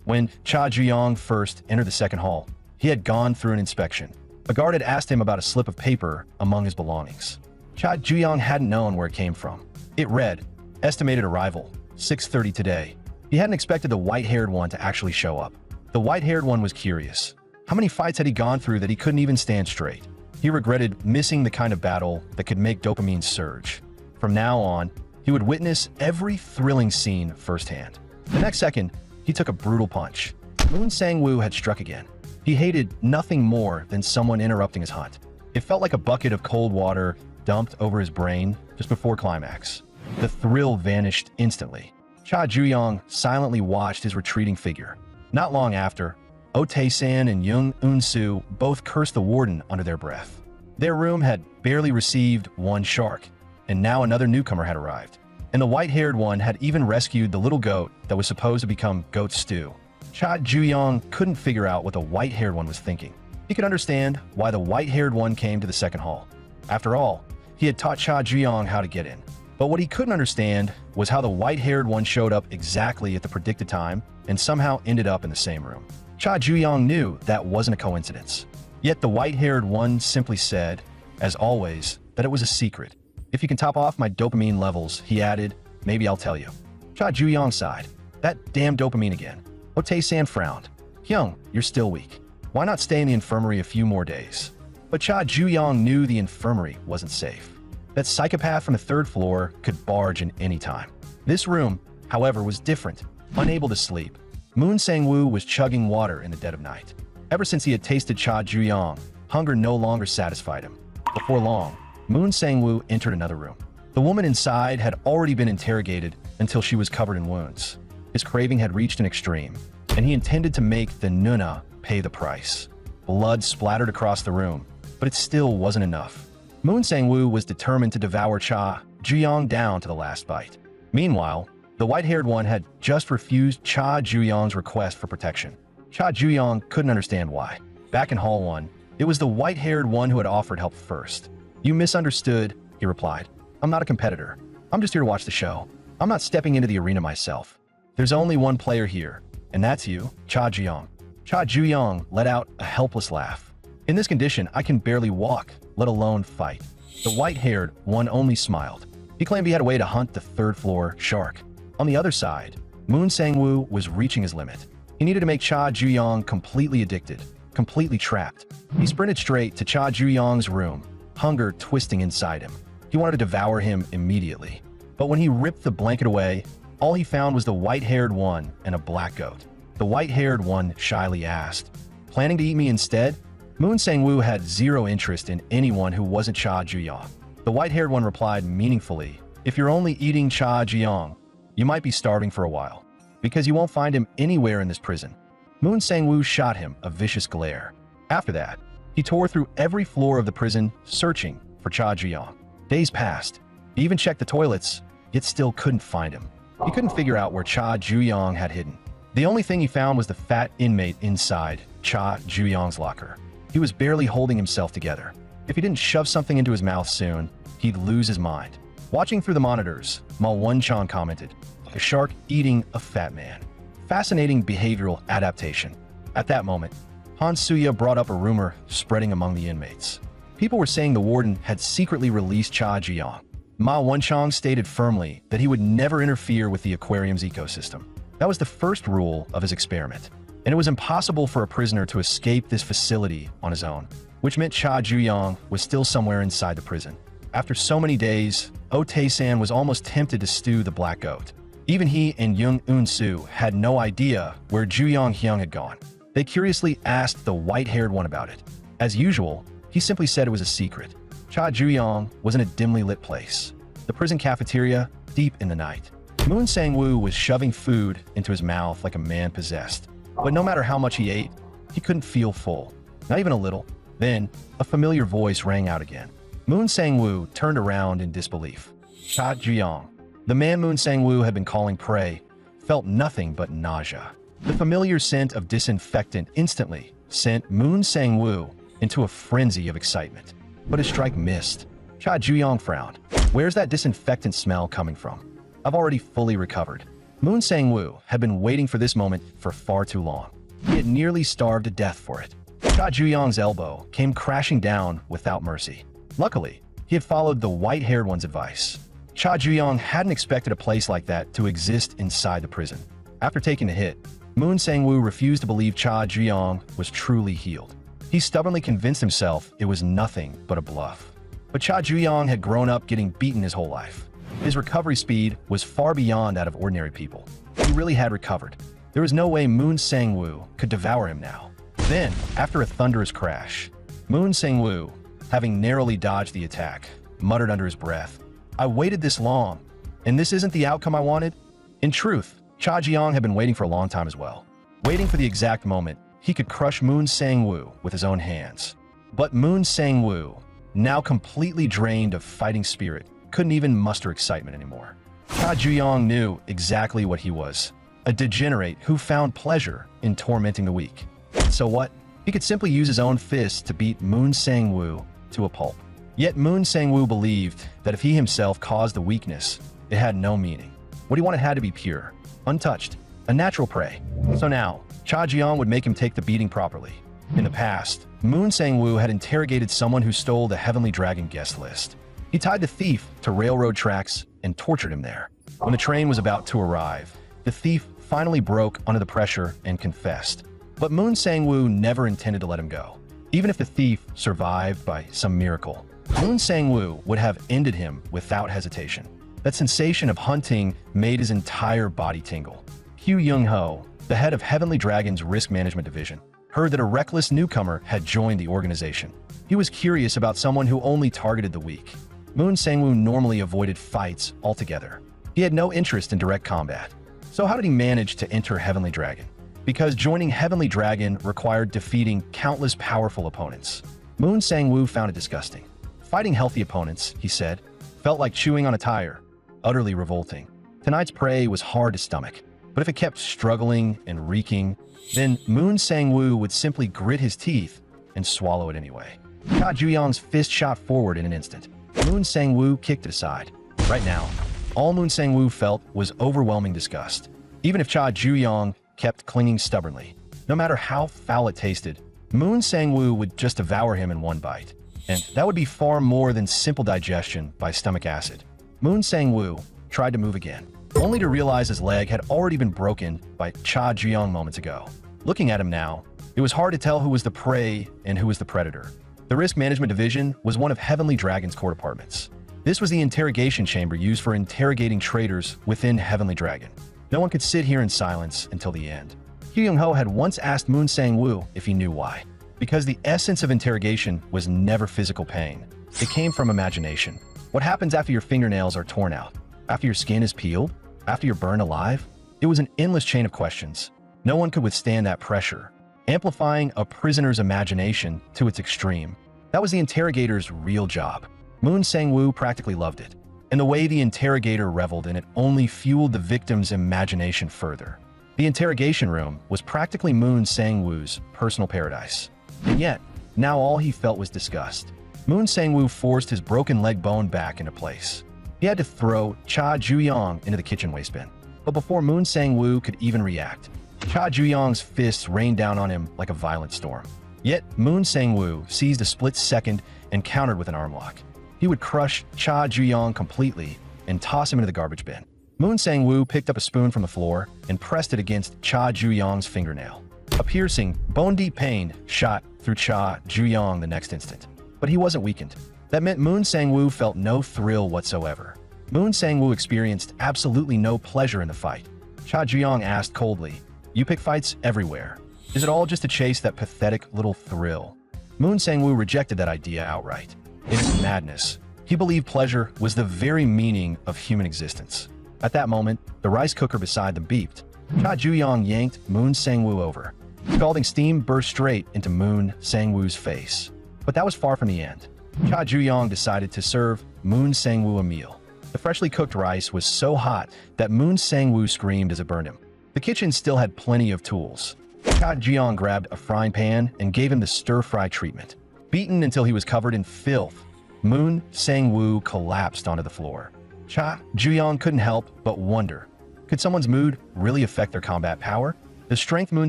When Cha Juyong first entered the second hall, he had gone through an inspection. A guard had asked him about a slip of paper among his belongings. Cha Juyong hadn't known where it came from. It read, "Estimated arrival, 6:30 today." He hadn't expected the white-haired one to actually show up. The white-haired one was curious. How many fights had he gone through that he couldn't even stand straight? He regretted missing the kind of battle that could make dopamine surge. From now on, he would witness every thrilling scene firsthand. The next second, he took a brutal punch. Moon Sang-woo had struck again. He hated nothing more than someone interrupting his hunt. It felt like a bucket of cold water dumped over his brain just before climax. The thrill vanished instantly. Cha Juyong silently watched his retreating figure. Not long after, Oh Tae-san and Young Eun-soo both cursed the warden under their breath. Their room had barely received one shark, and now another newcomer had arrived. And the white-haired one had even rescued the little goat that was supposed to become goat stew. Cha Juyong couldn't figure out what the white-haired one was thinking. He could understand why the white-haired one came to the second hall. After all, he had taught Cha Juyong how to get in. But what he couldn't understand was how the white-haired one showed up exactly at the predicted time and somehow ended up in the same room. Cha Juyong knew that wasn't a coincidence. Yet the white-haired one simply said, as always, that it was a secret. If you can top off my dopamine levels, he added, maybe I'll tell you. Cha Juyong sighed. That damn dopamine again. Otae-san frowned. Hyung, you're still weak. Why not stay in the infirmary a few more days? But Cha Juyong knew the infirmary wasn't safe. That psychopath from the third floor could barge in any time. This room, however, was different. Unable to sleep, Moon Sang-woo was chugging water in the dead of night. Ever since he had tasted Cha Juyong, hunger no longer satisfied him. Before long, Moon Sang-woo entered another room. The woman inside had already been interrogated until she was covered in wounds. His craving had reached an extreme, and he intended to make the Nuna pay the price. Blood splattered across the room, but it still wasn't enough. Moon Sang-woo was determined to devour Cha Juyong down to the last bite. Meanwhile, the white-haired one had just refused Cha Juyong's request for protection. Cha Juyong couldn't understand why. Back in Hall 1, it was the white-haired one who had offered help first. You misunderstood, he replied. I'm not a competitor. I'm just here to watch the show. I'm not stepping into the arena myself. There's only one player here, and that's you, Cha Juyong. Cha Juyong let out a helpless laugh. In this condition, I can barely walk, let alone fight. The white-haired one only smiled. He claimed he had a way to hunt the third-floor shark. On the other side, Moon Sang-woo was reaching his limit. He needed to make Cha Juyong completely addicted, completely trapped. He sprinted straight to Cha Juyong's room, hunger twisting inside him. He wanted to devour him immediately. But when he ripped the blanket away, all he found was the white-haired one and a black goat. The white-haired one shyly asked, "Planning to eat me instead?" Moon Sang-woo had zero interest in anyone who wasn't Cha Juyong. The white-haired one replied meaningfully, "If you're only eating Cha Juyong, you might be starving for a while, because you won't find him anywhere in this prison." Moon Sang-woo shot him a vicious glare. After that, he tore through every floor of the prison, searching for Cha Juyong. Days passed. He even checked the toilets, yet still couldn't find him. He couldn't figure out where Cha Juyong had hidden. The only thing he found was the fat inmate inside Cha Juyong's locker. He was barely holding himself together. If he didn't shove something into his mouth soon, he'd lose his mind. Watching through the monitors, Ma Won-chan commented, "A shark eating a fat man. Fascinating behavioral adaptation." At that moment, Han Suya brought up a rumor spreading among the inmates. People were saying the warden had secretly released Cha Juyong. Ma Won-chan stated firmly that he would never interfere with the aquarium's ecosystem. That was the first rule of his experiment, and it was impossible for a prisoner to escape this facility on his own, which meant Cha Juyong was still somewhere inside the prison. After so many days, Oh Tae-san was almost tempted to stew the black goat. Even he and Young Eun-soo had no idea where Juyong Hyung had gone. They curiously asked the white-haired one about it. As usual, he simply said it was a secret. Cha Juyong was in a dimly lit place, the prison cafeteria, deep in the night. Moon Sang-woo was shoving food into his mouth like a man possessed. But no matter how much he ate, he couldn't feel full, not even a little. Then, a familiar voice rang out again. Moon Sang-woo turned around in disbelief. Cha Juyong, the man Moon Sang-woo had been calling prey, felt nothing but nausea. The familiar scent of disinfectant instantly sent Moon Sang-woo into a frenzy of excitement. But his strike missed. Cha Juyong frowned. "Where's that disinfectant smell coming from? I've already fully recovered." Moon Sang-woo had been waiting for this moment for far too long. He had nearly starved to death for it. Cha Juyong's elbow came crashing down without mercy. Luckily, he had followed the white-haired one's advice. Cha Juyong hadn't expected a place like that to exist inside the prison. After taking the hit, Moon Sang-woo refused to believe Cha Juyong was truly healed. He stubbornly convinced himself it was nothing but a bluff. But Cha Juyong had grown up getting beaten his whole life. His recovery speed was far beyond that of ordinary people. He really had recovered. There was no way Moon Sang-woo could devour him now. Then, after a thunderous crash, Moon Sang-woo, having narrowly dodged the attack, muttered under his breath, "I waited this long, and this isn't the outcome I wanted?" In truth, Cha Juyong had been waiting for a long time as well, waiting for the exact moment he could crush Moon Sang-woo with his own hands. But Moon Sang-woo, now completely drained of fighting spirit, couldn't even muster excitement anymore. Cha Juyong knew exactly what he was, a degenerate who found pleasure in tormenting the weak. So what? He could simply use his own fists to beat Moon Sang-woo to a pulp. Yet Moon Sang-woo believed that if he himself caused the weakness, it had no meaning. What he wanted had to be pure, untouched, a natural prey. So now, Cha Jiyoung would make him take the beating properly. In the past, Moon Sang-woo had interrogated someone who stole the Heavenly Dragon guest list. He tied the thief to railroad tracks and tortured him there. When the train was about to arrive, the thief finally broke under the pressure and confessed. But Moon Sang-woo never intended to let him go. Even if the thief survived by some miracle, Moon Sang-woo would have ended him without hesitation. That sensation of hunting made his entire body tingle. Hugh Young-ho, the head of Heavenly Dragon's risk management division, heard that a reckless newcomer had joined the organization. He was curious about someone who only targeted the weak. Moon Sang-woo normally avoided fights altogether. He had no interest in direct combat. So how did he manage to enter Heavenly Dragon? Because joining Heavenly Dragon required defeating countless powerful opponents. Moon Sang-woo found it disgusting. Fighting healthy opponents, he said, felt like chewing on a tire. Utterly revolting. Tonight's prey was hard to stomach, but if it kept struggling and reeking, then Moon Sang-woo would simply grit his teeth and swallow it anyway. Cha Jiyoung's fist shot forward in an instant. Moon Sang-woo kicked it aside. Right now, all Moon Sang-woo felt was overwhelming disgust. Even if Cha Jiyoung kept clinging stubbornly, no matter how foul it tasted, Moon Sang-woo would just devour him in one bite. And that would be far more than simple digestion by stomach acid. Moon Sang-woo tried to move again, only to realize his leg had already been broken by Cha Jiyoung moments ago. Looking at him now, it was hard to tell who was the prey and who was the predator. The Risk Management Division was one of Heavenly Dragon's core departments. This was the interrogation chamber used for interrogating traitors within Heavenly Dragon. No one could sit here in silence until the end. Hugh Young-ho had once asked Moon Sang-woo if he knew why. Because the essence of interrogation was never physical pain. It came from imagination. What happens after your fingernails are torn out? After your skin is peeled? After you're burned alive? It was an endless chain of questions. No one could withstand that pressure, amplifying a prisoner's imagination to its extreme. That was the interrogator's real job. Moon Sang-woo practically loved it, and the way the interrogator reveled in it only fueled the victim's imagination further. The interrogation room was practically Moon Sang-woo's personal paradise. And yet, now all he felt was disgust. Moon Sang-woo forced his broken leg bone back into place. He had to throw Cha Jiyoung into the kitchen waste bin. But before Moon Sang-woo could even react, Cha Jiyoung's fists rained down on him like a violent storm. Yet, Moon Sang-woo seized a split second and countered with an arm lock. He would crush Cha Jiyoung completely and toss him into the garbage bin. Moon Sang-woo picked up a spoon from the floor and pressed it against Cha Jiyoung's fingernail. A piercing, bone-deep pain shot through Cha Jiyoung the next instant. But he wasn't weakened. That meant Moon Sang-woo felt no thrill whatsoever. Moon Sang-woo experienced absolutely no pleasure in the fight. Cha Jiyoung asked coldly, "You pick fights everywhere. Is it all just to chase that pathetic little thrill?" Moon Sang-woo rejected that idea outright. In his madness, he believed pleasure was the very meaning of human existence. At that moment, the rice cooker beside them beeped. Cha Jiyoung yanked Moon Sang-woo over. Scalding steam burst straight into Moon Sang-woo's face. But that was far from the end. Cha Jiyoung decided to serve Moon Sang-woo a meal. The freshly cooked rice was so hot that Moon Sang-woo screamed as it burned him. The kitchen still had plenty of tools. Cha Jiyoung grabbed a frying pan and gave him the stir-fry treatment. Beaten until he was covered in filth, Moon Sang-woo collapsed onto the floor. Cha Jiyoung couldn't help but wonder, could someone's mood really affect their combat power? The strength Moon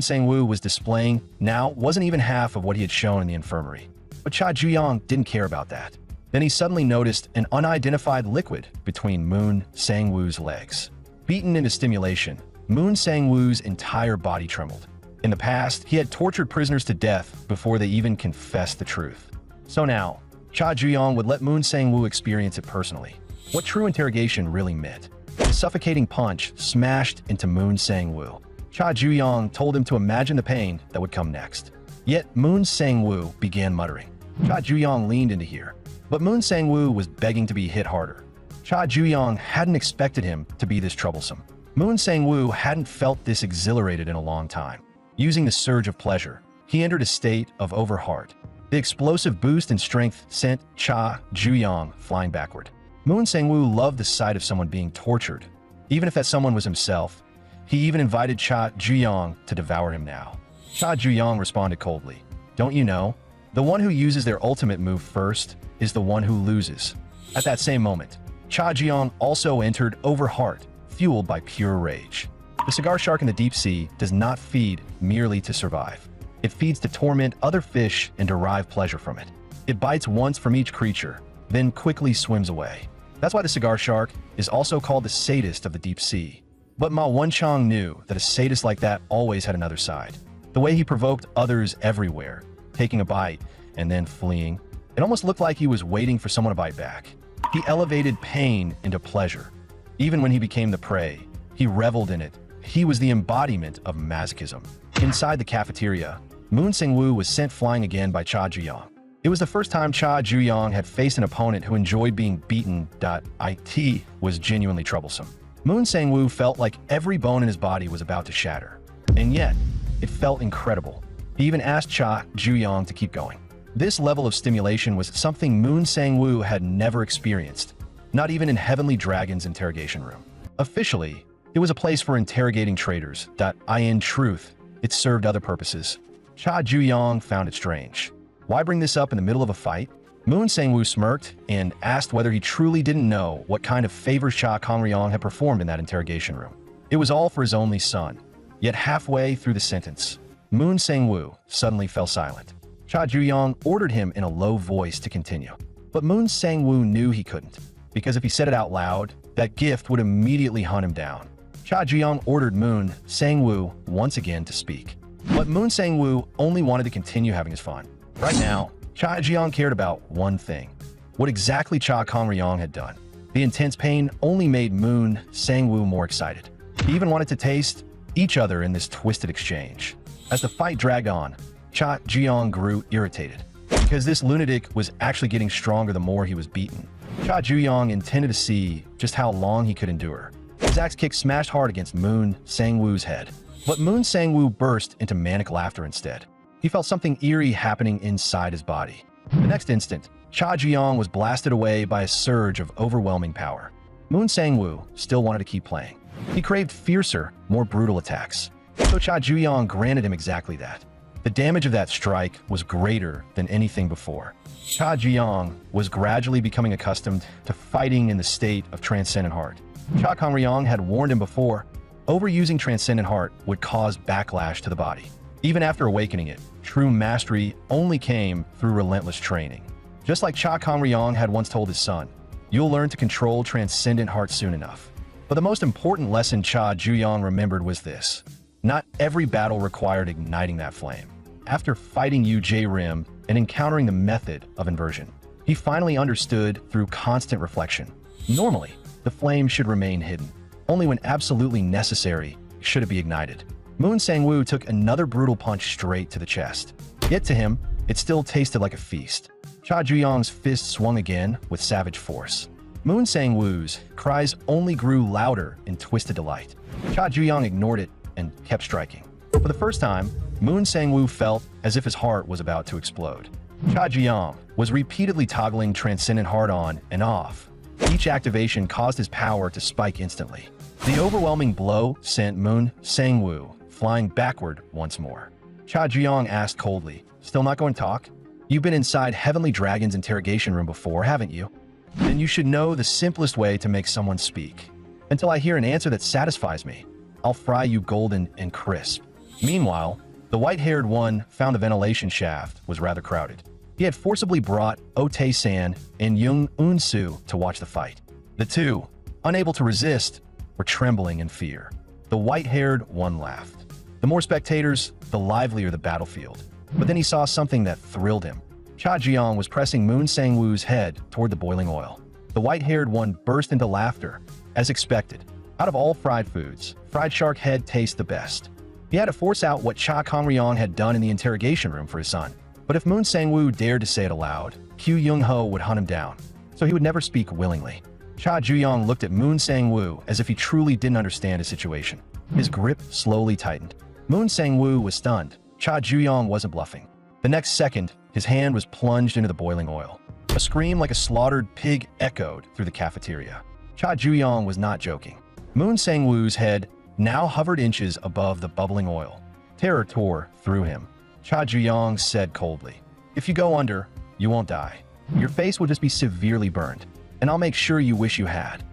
Sang-woo was displaying now wasn't even half of what he had shown in the infirmary. But Cha Jiyoung didn't care about that. Then he suddenly noticed an unidentified liquid between Moon Sang-woo's legs. Beaten into stimulation, Moon Sang-woo's entire body trembled. In the past, he had tortured prisoners to death before they even confessed the truth. So now, Cha Jiyoung would let Moon Sang-woo experience it personally. What true interrogation really meant. A suffocating punch smashed into Moon Sang-woo. Cha Jiyoung told him to imagine the pain that would come next. Yet Moon Sang-woo began muttering. Cha Jiyoung leaned in to hear, but Moon Sang-woo was begging to be hit harder. Cha Jiyoung hadn't expected him to be this troublesome. Moon Sang-woo hadn't felt this exhilarated in a long time. Using the surge of pleasure, he entered a state of overheart. The explosive boost in strength sent Cha Jiyoung flying backward. Moon Sang-woo loved the sight of someone being tortured. Even if that someone was himself, he even invited Cha Jiyoung to devour him now. Cha Jiyoung responded coldly, "Don't you know? The one who uses their ultimate move first is the one who loses. At that same moment, Cha Jiang also entered over heart, fueled by pure rage. The cigar shark in the deep sea does not feed merely to survive. It feeds to torment other fish and derive pleasure from it. It bites once from each creature, then quickly swims away. That's why the cigar shark is also called the sadist of the deep sea. But Ma Wenchang knew that a sadist like that always had another side. The way he provoked others everywhere, taking a bite and then fleeing, it almost looked like he was waiting for someone to bite back. He elevated pain into pleasure. Even when he became the prey, he reveled in it. He was the embodiment of masochism. Inside the cafeteria, Moon Sang-woo was sent flying again by Cha Juyong. It was the first time Cha Juyong had faced an opponent who enjoyed being beaten. It was genuinely troublesome. Moon Sang-woo felt like every bone in his body was about to shatter. And yet, it felt incredible. He even asked Cha Juyong to keep going. This level of stimulation was something Moon Sang-woo had never experienced, not even in Heavenly Dragon's interrogation room. Officially, it was a place for interrogating traitors. In truth, it served other purposes. Cha Juyong found it strange. Why bring this up in the middle of a fight? Moon Sang-woo smirked and asked whether he truly didn't know what kind of favors Cha Kong-ryong had performed in that interrogation room. It was all for his only son. Yet halfway through the sentence, Moon Sang-woo suddenly fell silent. Cha Juyong ordered him in a low voice to continue. But Moon Sang-woo knew he couldn't, because if he said it out loud, that gift would immediately hunt him down. Cha Juyong ordered Moon Sang-woo once again to speak. But Moon Sang-woo only wanted to continue having his fun. Right now, Cha Juyong cared about one thing: what exactly Cha Kong-ryong had done. The intense pain only made Moon Sang-woo more excited. He even wanted to taste each other in this twisted exchange. As the fight dragged on, Cha Juyong grew irritated, because this lunatic was actually getting stronger the more he was beaten. Cha Juyong intended to see just how long he could endure. His axe kick smashed hard against Moon Sang-woo's head, but Moon Sang-woo burst into manic laughter instead. He felt something eerie happening inside his body. The next instant, Cha Juyong was blasted away by a surge of overwhelming power. Moon Sang-woo still wanted to keep playing. He craved fiercer, more brutal attacks. So Cha Juyong granted him exactly that. The damage of that strike was greater than anything before. Cha Juyong was gradually becoming accustomed to fighting in the state of Transcendent Heart. Cha Kong-ryong had warned him before, overusing Transcendent Heart would cause backlash to the body. Even after awakening it, true mastery only came through relentless training. Just like Cha Kong-ryong had once told his son, you'll learn to control Transcendent Heart soon enough. But the most important lesson Cha Juyong remembered was this: not every battle required igniting that flame. After fighting Yu J-Rim and encountering the method of inversion, he finally understood through constant reflection. Normally, the flame should remain hidden. Only when absolutely necessary should it be ignited. Moon Sang-woo took another brutal punch straight to the chest. Yet to him, it still tasted like a feast. Cha Juyong's fist swung again with savage force. Moon Sang-woo's cries only grew louder in twisted delight. Cha Juyong ignored it and kept striking. For the first time, Moon Sang-woo felt as if his heart was about to explode. Cha Juyong was repeatedly toggling Transcendent Heart on and off. Each activation caused his power to spike instantly. The overwhelming blow sent Moon Sang-woo flying backward once more. Cha Juyong asked coldly, "Still not going to talk? You've been inside Heavenly Dragon's interrogation room before, haven't you? Then you should know the simplest way to make someone speak. Until I hear an answer that satisfies me, I'll fry you golden and crisp." Meanwhile, the white-haired one found the ventilation shaft was rather crowded. He had forcibly brought Oh-tae-san and Jung Eun-soo to watch the fight. The two, unable to resist, were trembling in fear. The white-haired one laughed. The more spectators, the livelier the battlefield. But then he saw something that thrilled him. Cha Juyong was pressing Moon Sang-woo's head toward the boiling oil. The white-haired one burst into laughter. As expected, out of all fried foods, fried shark head tastes the best. He had to force out what Cha Kong-ryong had done in the interrogation room for his son. But if Moon Sang-woo dared to say it aloud, Kyu Young-ho would hunt him down, so he would never speak willingly. Cha Juyong looked at Moon Sang-woo as if he truly didn't understand his situation. His grip slowly tightened. Moon Sang-woo was stunned. Cha Juyong wasn't bluffing. The next second, his hand was plunged into the boiling oil. A scream like a slaughtered pig echoed through the cafeteria. Cha Juyong was not joking. Moon Sang-woo's head now hovered inches above the bubbling oil. Terror tore through him. Cha Juyong said coldly, If you go under, you won't die. Your face will just be severely burned, and I'll make sure you wish you had.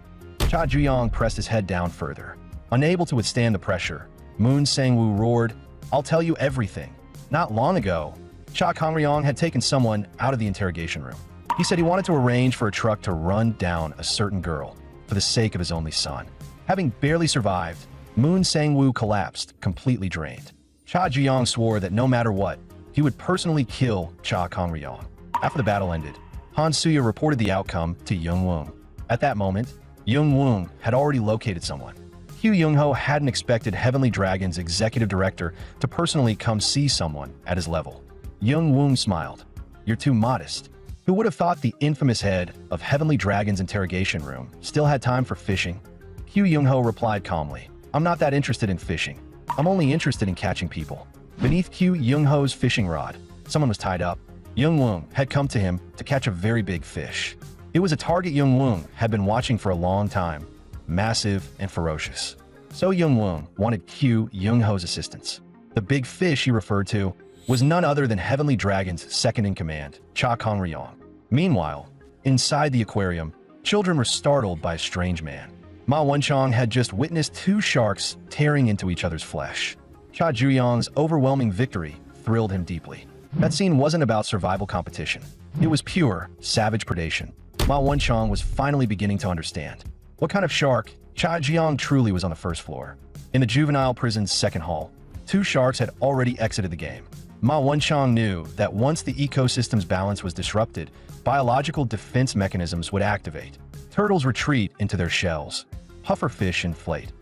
Cha Juyong pressed his head down further. Unable to withstand the pressure, Moon Sang-woo roared, "I'll tell you everything." Not long ago, Cha Kang-ryong had taken someone out of the interrogation room. He said he wanted to arrange for a truck to run down a certain girl for the sake of his only son. Having barely survived, Moon Sang-woo collapsed, completely drained. Cha Juyong swore that no matter what, he would personally kill Cha Kang-ryong. After the battle ended, Han Suya reported the outcome to Young Woong. At that moment, Young Woong had already located someone. Hugh Young-ho hadn't expected Heavenly Dragon's executive director to personally come see someone at his level. Young Woong smiled. "You're too modest." Who would have thought the infamous head of Heavenly Dragon's interrogation room still had time for fishing? Hugh Young-ho replied calmly, "I'm not that interested in fishing. I'm only interested in catching people." Beneath Hugh Young-ho's fishing rod, someone was tied up. Young Woong had come to him to catch a very big fish. It was a target Young Woong had been watching for a long time, massive and ferocious. So Young Woong wanted Hugh Young-ho's assistance. The big fish he referred to was none other than Heavenly Dragon's second-in-command, Cha Kang-ryong. Meanwhile, inside the aquarium, children were startled by a strange man. Ma Wonchong had just witnessed two sharks tearing into each other's flesh. Cha Juyong's overwhelming victory thrilled him deeply. That scene wasn't about survival competition. It was pure, savage predation. Ma Wonchong was finally beginning to understand. What kind of shark? Cha Juyong truly was on the first floor. In the juvenile prison's second hall, two sharks had already exited the game. Ma Wonchong knew that once the ecosystem's balance was disrupted, biological defense mechanisms would activate. Turtles retreat into their shells. Pufferfish inflate.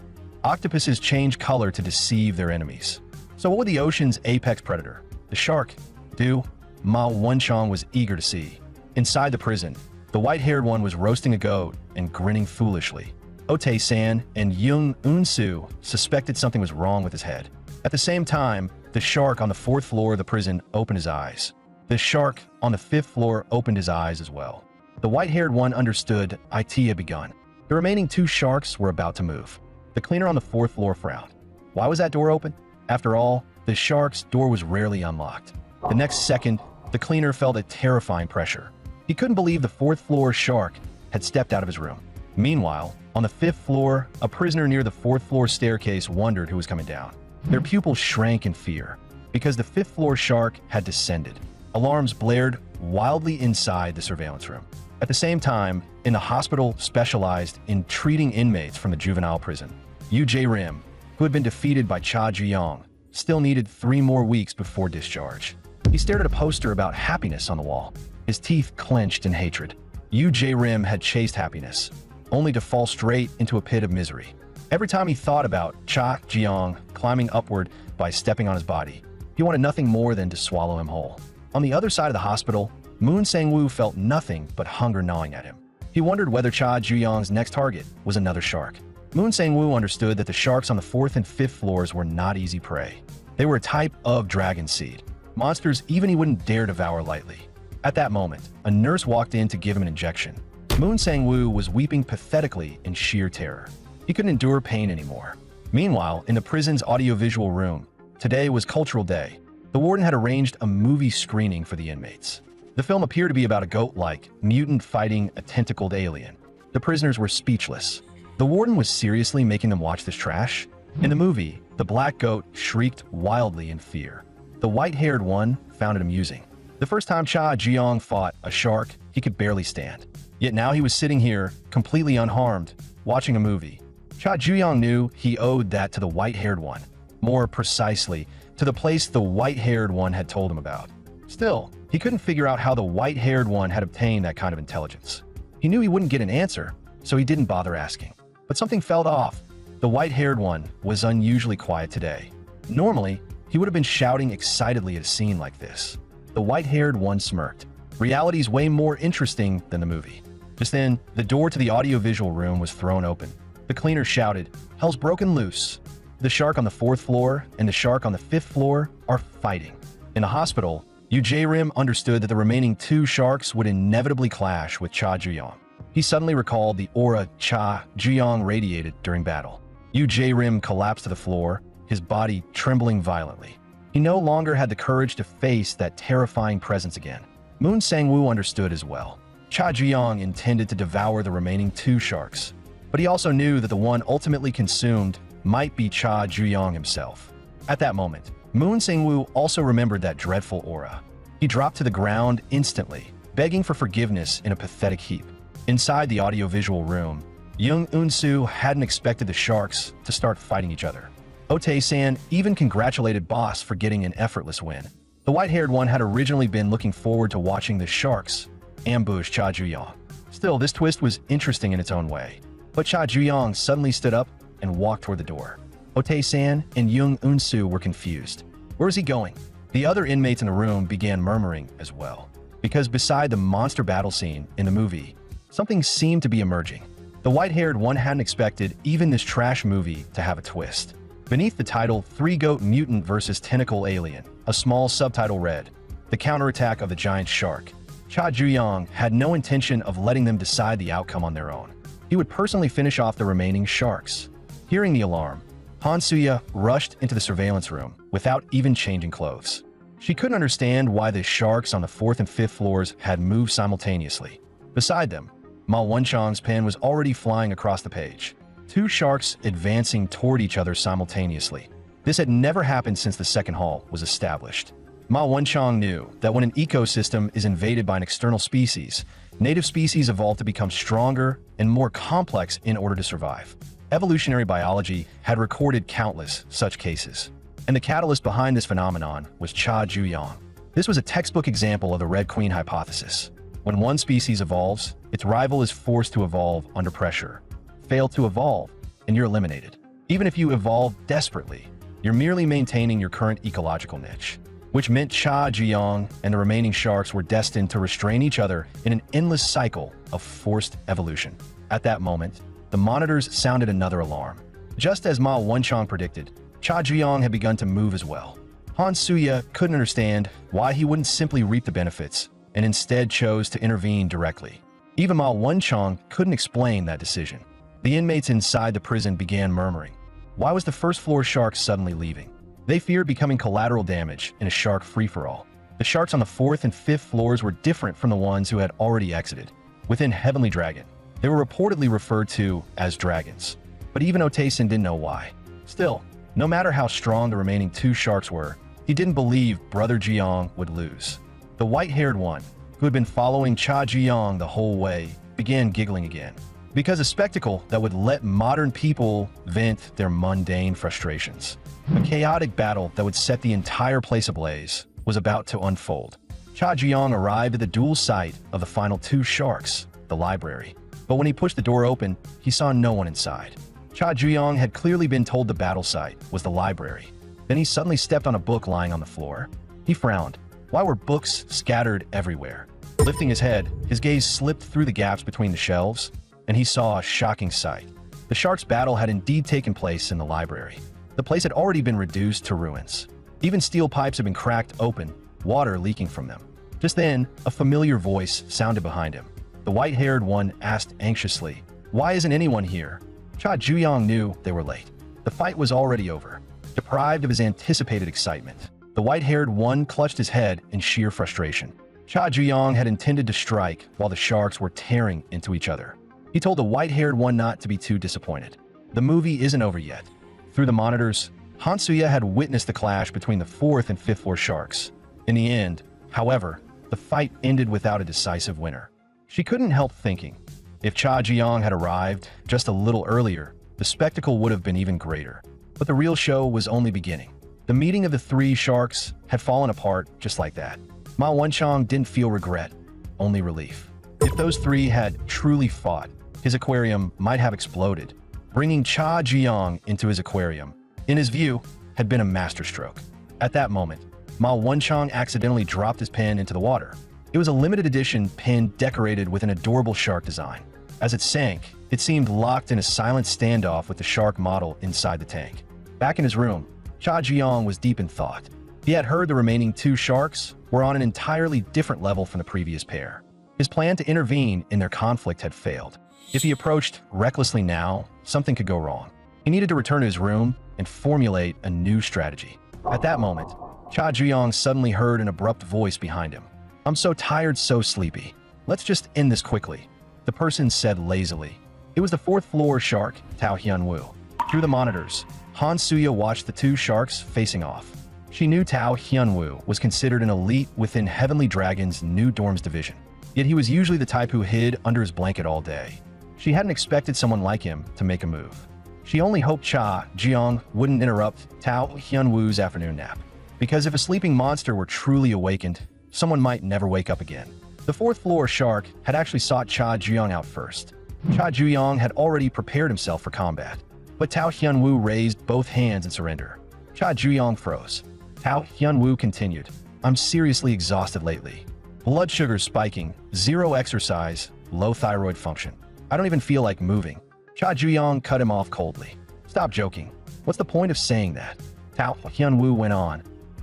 Octopuses change color to deceive their enemies. So what would the ocean's apex predator, the shark, do? Ma Wonchong was eager to see. Inside the prison, the white-haired one was roasting a goat and grinning foolishly. Otae-san and Young Eun-soo suspected something was wrong with his head. At the same time, the shark on the fourth floor of the prison opened his eyes. The shark on the fifth floor opened his eyes as well. The white-haired one understood IT had begun. The remaining two sharks were about to move. The cleaner on the fourth floor frowned. Why was that door open? After all, the shark's door was rarely unlocked. The next second, the cleaner felt a terrifying pressure. He couldn't believe the fourth floor shark had stepped out of his room. Meanwhile, on the fifth floor, a prisoner near the fourth floor staircase wondered who was coming down. Their pupils shrank in fear, because the fifth floor shark had descended. Alarms blared wildly inside the surveillance room. At the same time, in the hospital specialized in treating inmates from the juvenile prison, Yu Jae-rim, who had been defeated by Cha Juyong, still needed 3 more weeks before discharge. He stared at a poster about happiness on the wall, his teeth clenched in hatred. Yu Jae-rim had chased happiness, only to fall straight into a pit of misery. Every time he thought about Cha Juyong climbing upward by stepping on his body, he wanted nothing more than to swallow him whole. On the other side of the hospital, Moon Sang-woo felt nothing but hunger gnawing at him. He wondered whether Cha Juyong's next target was another shark. Moon Sang-woo understood that the sharks on the 4th and 5th floors were not easy prey. They were a type of dragon seed, monsters even he wouldn't dare devour lightly. At that moment, a nurse walked in to give him an injection. Moon Sang-woo was weeping pathetically in sheer terror. He couldn't endure pain anymore. Meanwhile, in the prison's audiovisual room, today was Cultural Day. The warden had arranged a movie screening for the inmates. The film appeared to be about a goat-like mutant fighting a tentacled alien. The prisoners were speechless. The warden was seriously making them watch this trash? In the movie, the black goat shrieked wildly in fear. The white-haired one found it amusing. The first time Cha Juyong fought a shark, he could barely stand. Yet now he was sitting here, completely unharmed, watching a movie. Cha Juyong knew he owed that to the white-haired one. More precisely, to the place the white-haired one had told him about. Still, he couldn't figure out how the white-haired one had obtained that kind of intelligence. He knew he wouldn't get an answer, so he didn't bother asking. But something felt off. The white-haired one was unusually quiet today. Normally, he would have been shouting excitedly at a scene like this. The white-haired one smirked. Reality's way more interesting than the movie. Just then, the door to the audiovisual room was thrown open. The cleaner shouted, "Hell's broken loose." The shark on the 4th floor and the shark on the 5th floor are fighting. In the hospital, Yu Jae-rim understood that the remaining 2 sharks would inevitably clash with Cha Juyong. He suddenly recalled the aura Cha Juyong radiated during battle. Yu Jae-rim collapsed to the floor, his body trembling violently. He no longer had the courage to face that terrifying presence again. Moon Sang-woo understood as well. Cha Ji-young intended to devour the remaining 2 sharks, but he also knew that the one ultimately consumed might be Cha Ji-young himself. At that moment, Moon Sang-woo also remembered that dreadful aura. He dropped to the ground instantly, begging for forgiveness in a pathetic heap. Inside the audiovisual room, Young Eun-soo hadn't expected the sharks to start fighting each other. Otae-san even congratulated Boss for getting an effortless win. The white-haired one had originally been looking forward to watching the sharks ambush Cha Ji-young. Still, this twist was interesting in its own way. But Cha Ji-young suddenly stood up and walked toward the door. Otae-san and Young Eun-soo were confused. Where is he going? The other inmates in the room began murmuring as well, because beside the monster battle scene in the movie, something seemed to be emerging. The white-haired one hadn't expected even this trash movie to have a twist. Beneath the title, Three-Goat Mutant vs. Tentacle Alien, a small subtitle read, The Counterattack of the Giant Shark. Cha Ji-young had no intention of letting them decide the outcome on their own. He would personally finish off the remaining sharks. Hearing the alarm, Han Suya rushed into the surveillance room without even changing clothes. She couldn't understand why the sharks on the 4th and 5th floors had moved simultaneously. Beside them, Ma Won-chang's pen was already flying across the page. 2 sharks advancing toward each other simultaneously. This had never happened since the second hall was established. Ma Won-chang knew that when an ecosystem is invaded by an external species, native species evolve to become stronger and more complex in order to survive. Evolutionary biology had recorded countless such cases, and the catalyst behind this phenomenon was Cha Ji-young. This was a textbook example of the Red Queen hypothesis. When one species evolves, its rival is forced to evolve under pressure. Fail to evolve, and you're eliminated. Even if you evolve desperately, you're merely maintaining your current ecological niche, which meant Cha Ji-young and the remaining sharks were destined to restrain each other in an endless cycle of forced evolution. At that moment, the monitors sounded another alarm. Just as Ma Won-chang predicted, Cha Ji-young had begun to move as well. Han Suya couldn't understand why he wouldn't simply reap the benefits and instead chose to intervene directly. Even Ma Won-chang couldn't explain that decision. The inmates inside the prison began murmuring. Why was the first floor shark suddenly leaving? They feared becoming collateral damage in a shark free-for-all. The sharks on the 4th and 5th floors were different from the ones who had already exited. Within Heavenly Dragon, they were reportedly referred to as dragons. But even Otae-san didn't know why. Still, no matter how strong the remaining 2 sharks were, he didn't believe Brother Ji-young would lose. The white-haired one, who had been following Cha Ji-young the whole way, began giggling again. Because a spectacle that would let modern people vent their mundane frustrations. A chaotic battle that would set the entire place ablaze was about to unfold. Cha Ji-young arrived at the dual site of the final 2 sharks, the library. But when he pushed the door open, he saw no one inside. Cha Ji-young had clearly been told the battle site was the library. Then he suddenly stepped on a book lying on the floor. He frowned. Why were books scattered everywhere? Lifting his head, his gaze slipped through the gaps between the shelves, and he saw a shocking sight. The sharks' battle had indeed taken place in the library. The place had already been reduced to ruins. Even steel pipes had been cracked open, water leaking from them. Just then, a familiar voice sounded behind him. The white-haired one asked anxiously, "Why isn't anyone here?" Cha Ji-young knew they were late. The fight was already over. Deprived of his anticipated excitement, the white-haired one clutched his head in sheer frustration. Cha Ji-young had intended to strike while the sharks were tearing into each other. He told the white-haired one not to be too disappointed. The movie isn't over yet. Through the monitors, Han Suya had witnessed the clash between the 4th and 5th floor sharks. In the end, however, the fight ended without a decisive winner. She couldn't help thinking, if Cha Ji-young had arrived just a little earlier, the spectacle would have been even greater. But the real show was only beginning. The meeting of the 3 sharks had fallen apart just like that. Ma Won-chang didn't feel regret, only relief. If those 3 had truly fought, his aquarium might have exploded. Bringing Cha Ji-young into his aquarium, in his view, had been a masterstroke. At that moment, Ma Won-chang accidentally dropped his pen into the water. It was a limited edition pen decorated with an adorable shark design. As it sank, it seemed locked in a silent standoff with the shark model inside the tank. Back in his room, Cha Ji-young was deep in thought. He had heard the remaining 2 sharks were on an entirely different level from the previous pair. His plan to intervene in their conflict had failed. If he approached recklessly now, something could go wrong. He needed to return to his room and formulate a new strategy. At that moment, Cha Juyong suddenly heard an abrupt voice behind him. "I'm so tired, so sleepy. Let's just end this quickly," the person said lazily. It was the fourth floor shark, Tao Hyunwoo. Through the monitors, Han Suya watched the two sharks facing off. She knew Tao Hyunwoo was considered an elite within Heavenly Dragon's new dorms division, yet he was usually the type who hid under his blanket all day. She hadn't expected someone like him to make a move. She only hoped Cha Juyong wouldn't interrupt Tao Hyunwoo's afternoon nap, because if a sleeping monster were truly awakened, someone might never wake up again. The fourth floor shark had actually sought Cha Juyong out first. Cha Juyong had already prepared himself for combat, but Tao Hyunwoo raised both hands in surrender. Cha Juyong froze. Tao Hyunwoo continued, "I'm seriously exhausted lately. Blood sugar spiking, zero exercise, low thyroid function. I don't even feel like moving." Cha Juyong cut him off coldly. "Stop joking. What's the point of saying that?" Tao Hyunwoo went on.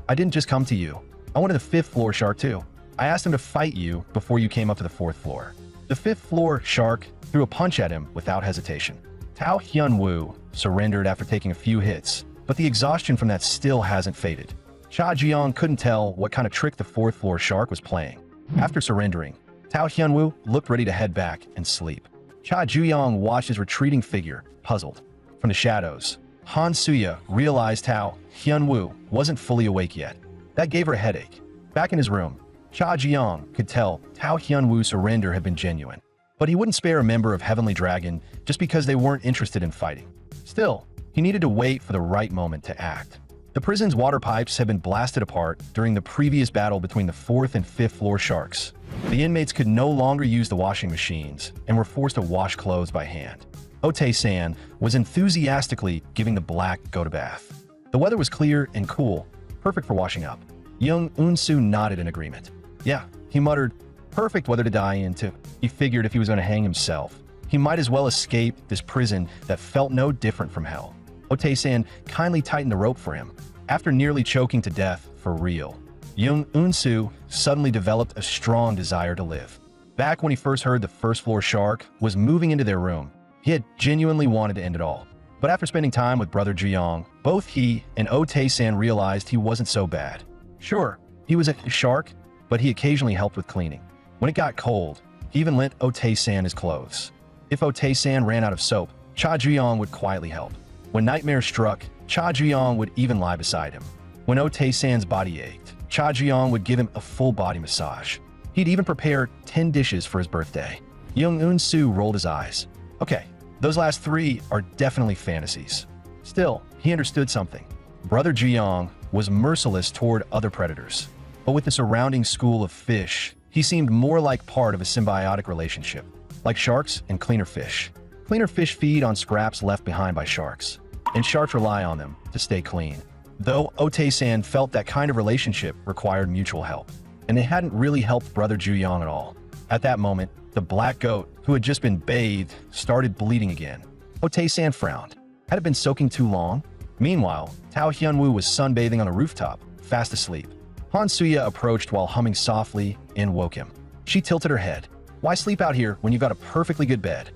"I didn't just come to you. I wanted the fifth floor shark too. I asked him to fight you before you came up to the fourth floor." The fifth floor shark threw a punch at him without hesitation. Tao Hyunwoo surrendered after taking a few hits, but the exhaustion from that still hasn't faded. Cha Juyong couldn't tell what kind of trick the fourth floor shark was playing. After surrendering, Tao Hyunwoo looked ready to head back and sleep. Cha Juyong watched his retreating figure, puzzled. From the shadows, Han Suya realized Tao Hyunwoo wasn't fully awake yet. That gave her a headache. Back in his room, Cha Juyong could tell Tao Hyunwoo's surrender had been genuine, but he wouldn't spare a member of Heavenly Dragon just because they weren't interested in fighting. Still, he needed to wait for the right moment to act. The prison's water pipes had been blasted apart during the previous battle between the fourth and fifth floor sharks. The inmates could no longer use the washing machines and were forced to wash clothes by hand. Otae-san was enthusiastically giving the black go-to-bath. The weather was clear and cool, perfect for washing up. Young Unsu nodded in agreement. "Yeah," he muttered, "perfect weather to die in too." He figured if he was going to hang himself, he might as well escape this prison that felt no different from hell. Otae-san kindly tightened the rope for him. After nearly choking to death for real, Young Unsu suddenly developed a strong desire to live. Back when he first heard the first floor shark was moving into their room, he had genuinely wanted to end it all. But after spending time with Brother Juyong, both he and Otae-san realized he wasn't so bad. Sure, he was a shark, but he occasionally helped with cleaning. When it got cold, he even lent Otae-san his clothes. If Otae-san ran out of soap, Cha Juyong would quietly help. When nightmare struck, Cha Juyong would even lie beside him. When Otae-san's body ached, Cha Juyong would give him a full body massage. He'd even prepare 10 dishes for his birthday. Young Un-soo rolled his eyes. Okay, those last three are definitely fantasies. Still, he understood something. Brother Juyong was merciless toward other predators. But with the surrounding school of fish, he seemed more like part of a symbiotic relationship. Like sharks and cleaner fish. Cleaner fish feed on scraps left behind by sharks, and sharks rely on them to stay clean. Though Otae-san felt that kind of relationship required mutual help, and it hadn't really helped Brother Juyong at all. At that moment, the black goat, who had just been bathed, started bleeding again. Otae-san frowned. Had it been soaking too long? Meanwhile, Tao Hyunwoo was sunbathing on a rooftop, fast asleep. Han Suya approached while humming softly and woke him. She tilted her head. "Why sleep out here when you've got a perfectly good bed?"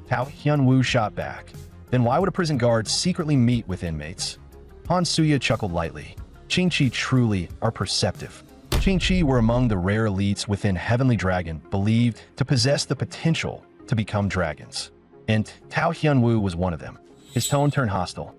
Tao Hyunwoo shot back. "Then why would a prison guard secretly meet with inmates?" Han Suya chuckled lightly. Qingqi truly are perceptive. Qingqi were among the rare elites within Heavenly Dragon believed to possess the potential to become dragons. And Tao Hyunwoo was one of them. His tone turned hostile.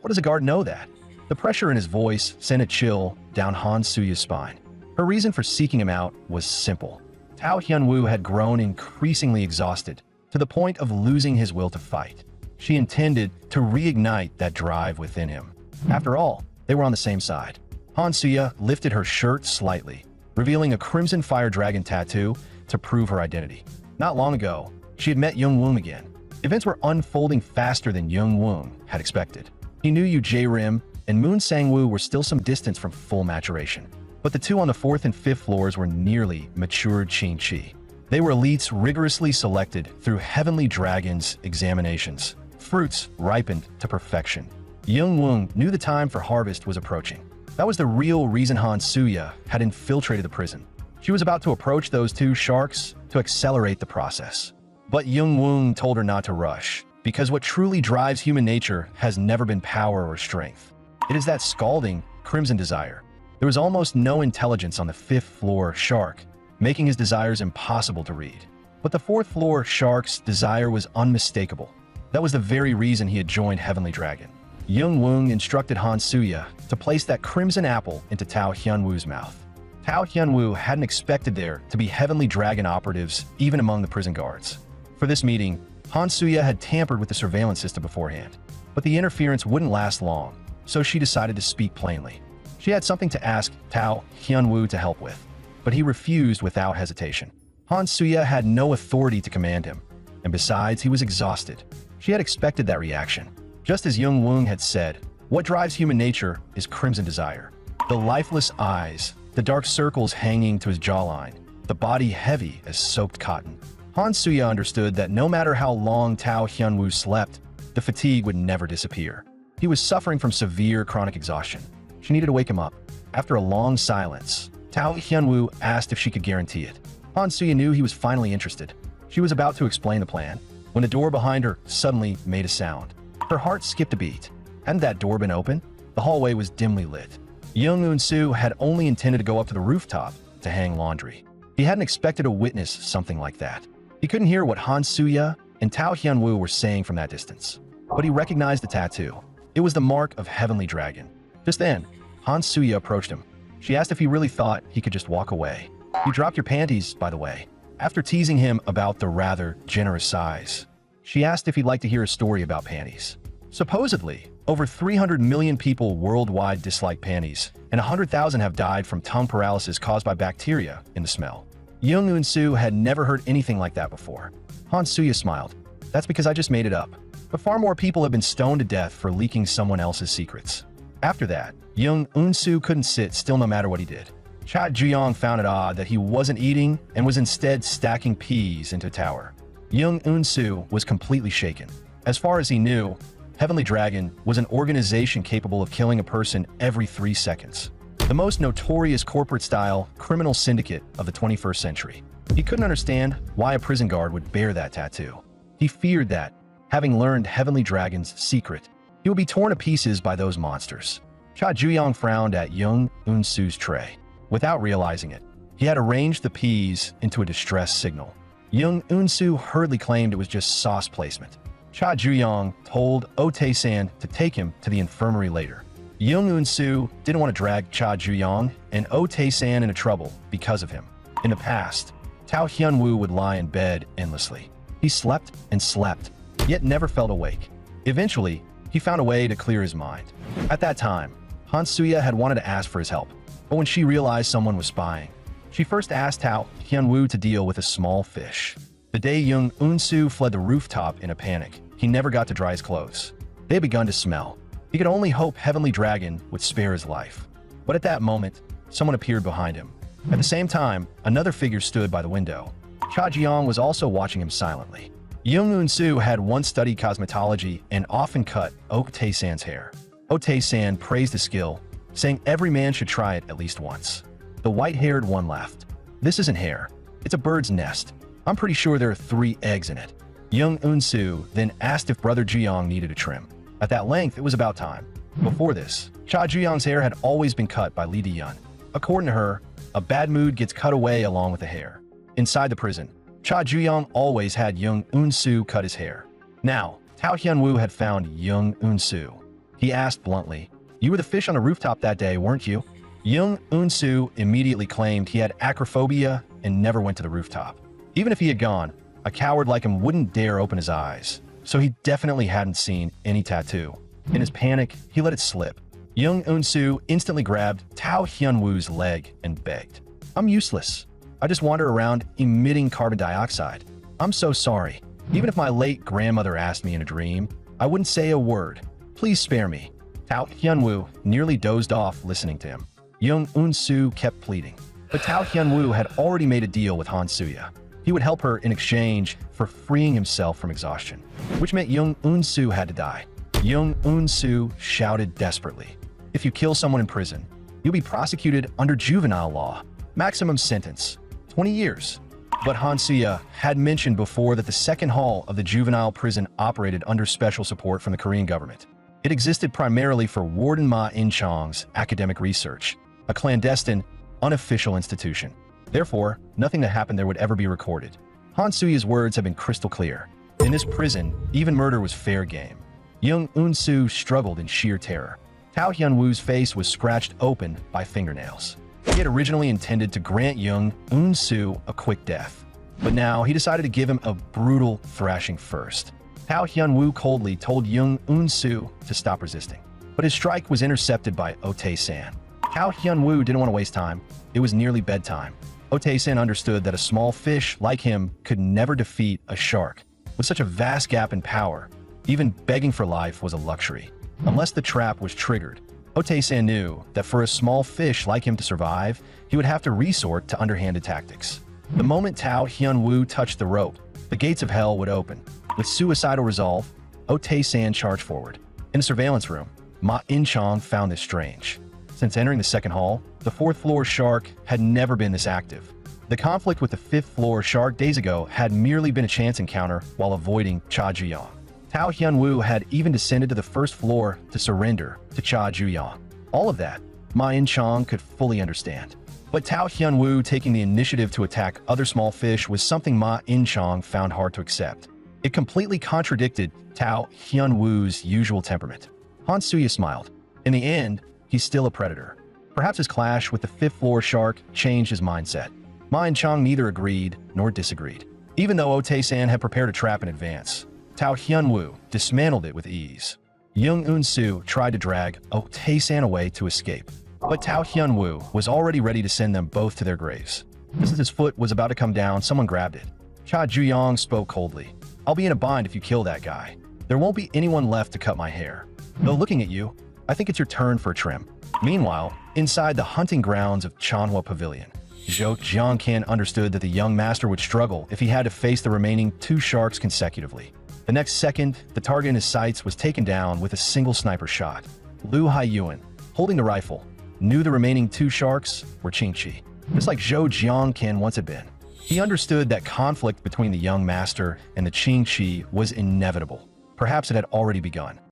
What does a guard know that? The pressure in his voice sent a chill down Han Suya's spine. Her reason for seeking him out was simple. Tao Hyunwoo had grown increasingly exhausted, to the point of losing his will to fight. She intended to reignite that drive within him. After all, they were on the same side. Han Suya lifted her shirt slightly, revealing a crimson fire dragon tattoo to prove her identity. Not long ago, she had met Young Woon again. Events were unfolding faster than Young Woon had expected. He knew Yu Jae-rim and Moon Sang-woo were still some distance from full maturation, but the two on the fourth and fifth floors were nearly matured Qingqi. They were elites rigorously selected through Heavenly Dragon's examinations. Fruits ripened to perfection. Young Woon knew the time for harvest was approaching. That was the real reason Han Suya had infiltrated the prison. She was about to approach those two sharks to accelerate the process. But Young Woon told her not to rush, because what truly drives human nature has never been power or strength. It is that scalding, crimson desire. There was almost no intelligence on the fifth-floor shark, making his desires impossible to read. But the fourth-floor shark's desire was unmistakable. That was the very reason he had joined Heavenly Dragon. Young Woong instructed Han Suya to place that crimson apple into Tao Hyunwoo's mouth. Tao Hyunwoo hadn't expected there to be Heavenly Dragon operatives even among the prison guards. For this meeting, Han Suya had tampered with the surveillance system beforehand, but the interference wouldn't last long, so she decided to speak plainly. She had something to ask Tao Hyunwoo to help with, but he refused without hesitation. Han Suya had no authority to command him, and besides, he was exhausted. She had expected that reaction. Just as Young Woong had said, what drives human nature is crimson desire. The lifeless eyes, the dark circles hanging to his jawline, the body heavy as soaked cotton. Han Suya understood that no matter how long Tao Hyunwoo slept, the fatigue would never disappear. He was suffering from severe chronic exhaustion. She needed to wake him up. After a long silence, Tao Hyunwoo asked if she could guarantee it. Han Suya knew he was finally interested. She was about to explain the plan, when the door behind her suddenly made a sound. Her heart skipped a beat. Hadn't that door been open? The hallway was dimly lit. Young Eun-soo had only intended to go up to the rooftop to hang laundry. He hadn't expected to witness something like that. He couldn't hear what Han Suya and Tao Hyunwoo were saying from that distance, but he recognized the tattoo. It was the mark of Heavenly Dragon. Just then, Han Suya approached him. She asked if he really thought he could just walk away. You dropped your panties, by the way. After teasing him about the rather generous size, she asked if he'd like to hear a story about panties. Supposedly, over 300 million people worldwide dislike panties, and 100,000 have died from tongue paralysis caused by bacteria in the smell. Young Eun-soo had never heard anything like that before. Han Suya smiled. That's because I just made it up. But far more people have been stoned to death for leaking someone else's secrets. After that, Young Eun-soo couldn't sit still no matter what he did. Cha Juyong found it odd that he wasn't eating and was instead stacking peas into a tower. Young Eun-soo was completely shaken. As far as he knew, Heavenly Dragon was an organization capable of killing a person every 3 seconds. The most notorious corporate-style criminal syndicate of the 21st century. He couldn't understand why a prison guard would bear that tattoo. He feared that, having learned Heavenly Dragon's secret, he would be torn to pieces by those monsters. Cha Juyong frowned at Young Eun-soo's tray. Without realizing it, he had arranged the peas into a distress signal. Young Eun-soo hurriedly claimed it was just sauce placement. Cha Juyong told Oh Tae-san to take him to the infirmary later. Young Eun-soo didn't want to drag Cha Juyong and Oh Tae-san into trouble because of him. In the past, Tao Hyunwoo would lie in bed endlessly. He slept and slept, yet never felt awake. Eventually, he found a way to clear his mind. At that time, Han Suya had wanted to ask for his help, but when she realized someone was spying, she first asked Tao Hyunwoo to deal with a small fish. The day Young Eun-soo fled the rooftop in a panic, he never got to dry his clothes. They had begun to smell. He could only hope Heavenly Dragon would spare his life. But at that moment, someone appeared behind him. At the same time, another figure stood by the window. Cha Jiong was also watching him silently. Young Eun-soo had once studied cosmetology and often cut Oh Tae-san's hair. Oh Tae-san praised his skill, saying every man should try it at least once. The white-haired one laughed. This isn't hair. It's a bird's nest. I'm pretty sure there are 3 eggs in it. Young Eun-soo then asked if Brother Jiong needed a trim. At that length, it was about time. Before this, Cha Jiong's hair had always been cut by Lee Di-yun. According to her, a bad mood gets cut away along with the hair. Inside the prison, Cha Juyong always had Young Eun-soo cut his hair. Now, Tao Hyunwoo had found Young Eun-soo. He asked bluntly, "You were the fish on the rooftop that day, weren't you?" Young Eun-soo immediately claimed he had acrophobia and never went to the rooftop. Even if he had gone, a coward like him wouldn't dare open his eyes, so he definitely hadn't seen any tattoo. In his panic, he let it slip. Young Eun-soo instantly grabbed Tao Hyunwoo's leg and begged, "I'm useless. I just wander around emitting carbon dioxide. I'm so sorry. Even if my late grandmother asked me in a dream, I wouldn't say a word. Please spare me." Tao Hyunwoo nearly dozed off listening to him. Young Eun-soo kept pleading. But Tao Hyunwoo had already made a deal with Han Suya. He would help her in exchange for freeing himself from exhaustion, which meant Young Eun-soo had to die. Young Eun-soo shouted desperately, "If you kill someone in prison, you'll be prosecuted under juvenile law. Maximum sentence, 20 years. But Han Suya had mentioned before that the second hall of the juvenile prison operated under special support from the Korean government. It existed primarily for Warden Ma In-chong's academic research. a clandestine, unofficial institution. Therefore, nothing that happened there would ever be recorded. Han Suya's words have been crystal clear. In this prison, even murder was fair game. Young Un-soo struggled in sheer terror. Tao Hyun-woo's face was scratched open by fingernails. He had originally intended to grant young Un-soo a quick death, but now he decided to give him a brutal thrashing first. Tao Hyun-woo coldly told young Un-soo to stop resisting, but his strike was intercepted by Otae-san. Tao Hyun-woo didn't want to waste time. It was nearly bedtime. Otae-san understood that a small fish like him could never defeat a shark. With such a vast gap in power, even begging for life was a luxury. Unless the trap was triggered, Otae-san knew that for a small fish like him to survive, he would have to resort to underhanded tactics. The moment Tao Hyun-woo touched the rope, the gates of hell would open. With suicidal resolve, Otae-san charged forward. In the surveillance room, Ma In-chong found this strange. Since entering the second hall, the fourth-floor shark had never been this active. The conflict with the fifth-floor shark days ago had merely been a chance encounter while avoiding Cha Ju-yong. Tao Hyun-woo had even descended to the first floor to surrender to Cha Ju-yong. All of that, Ma In-chong could fully understand. But Tao Hyun-woo taking the initiative to attack other small fish was something Ma In-chong found hard to accept. It completely contradicted Tao Hyun-woo's usual temperament. Han Suya smiled. In the end, he's still a predator. Perhaps his clash with the fifth-floor shark changed his mindset. Ma In-chong neither agreed nor disagreed. Even though Otae-san had prepared a trap in advance, Tao Hyun-woo dismantled it with ease. Young Un-soo tried to drag Otae-san away to escape, but Tao Hyun-woo was already ready to send them both to their graves. Just as his foot was about to come down, someone grabbed it. Cha Ju-yong spoke coldly. "I'll be in a bind if you kill that guy. There won't be anyone left to cut my hair. Though looking at you, I think it's your turn for a trim." Meanwhile, inside the hunting grounds of Chanhwa Pavilion, Zhou Jiangkan understood that the young master would struggle if he had to face the remaining two sharks consecutively. The next second, the target in his sights was taken down with a single sniper shot. Lu Haiyuan, holding the rifle, knew the remaining two sharks were Qingqi, just like Zhou Jiangkan once had been. He understood that conflict between the young master and the Qingqi was inevitable. Perhaps it had already begun.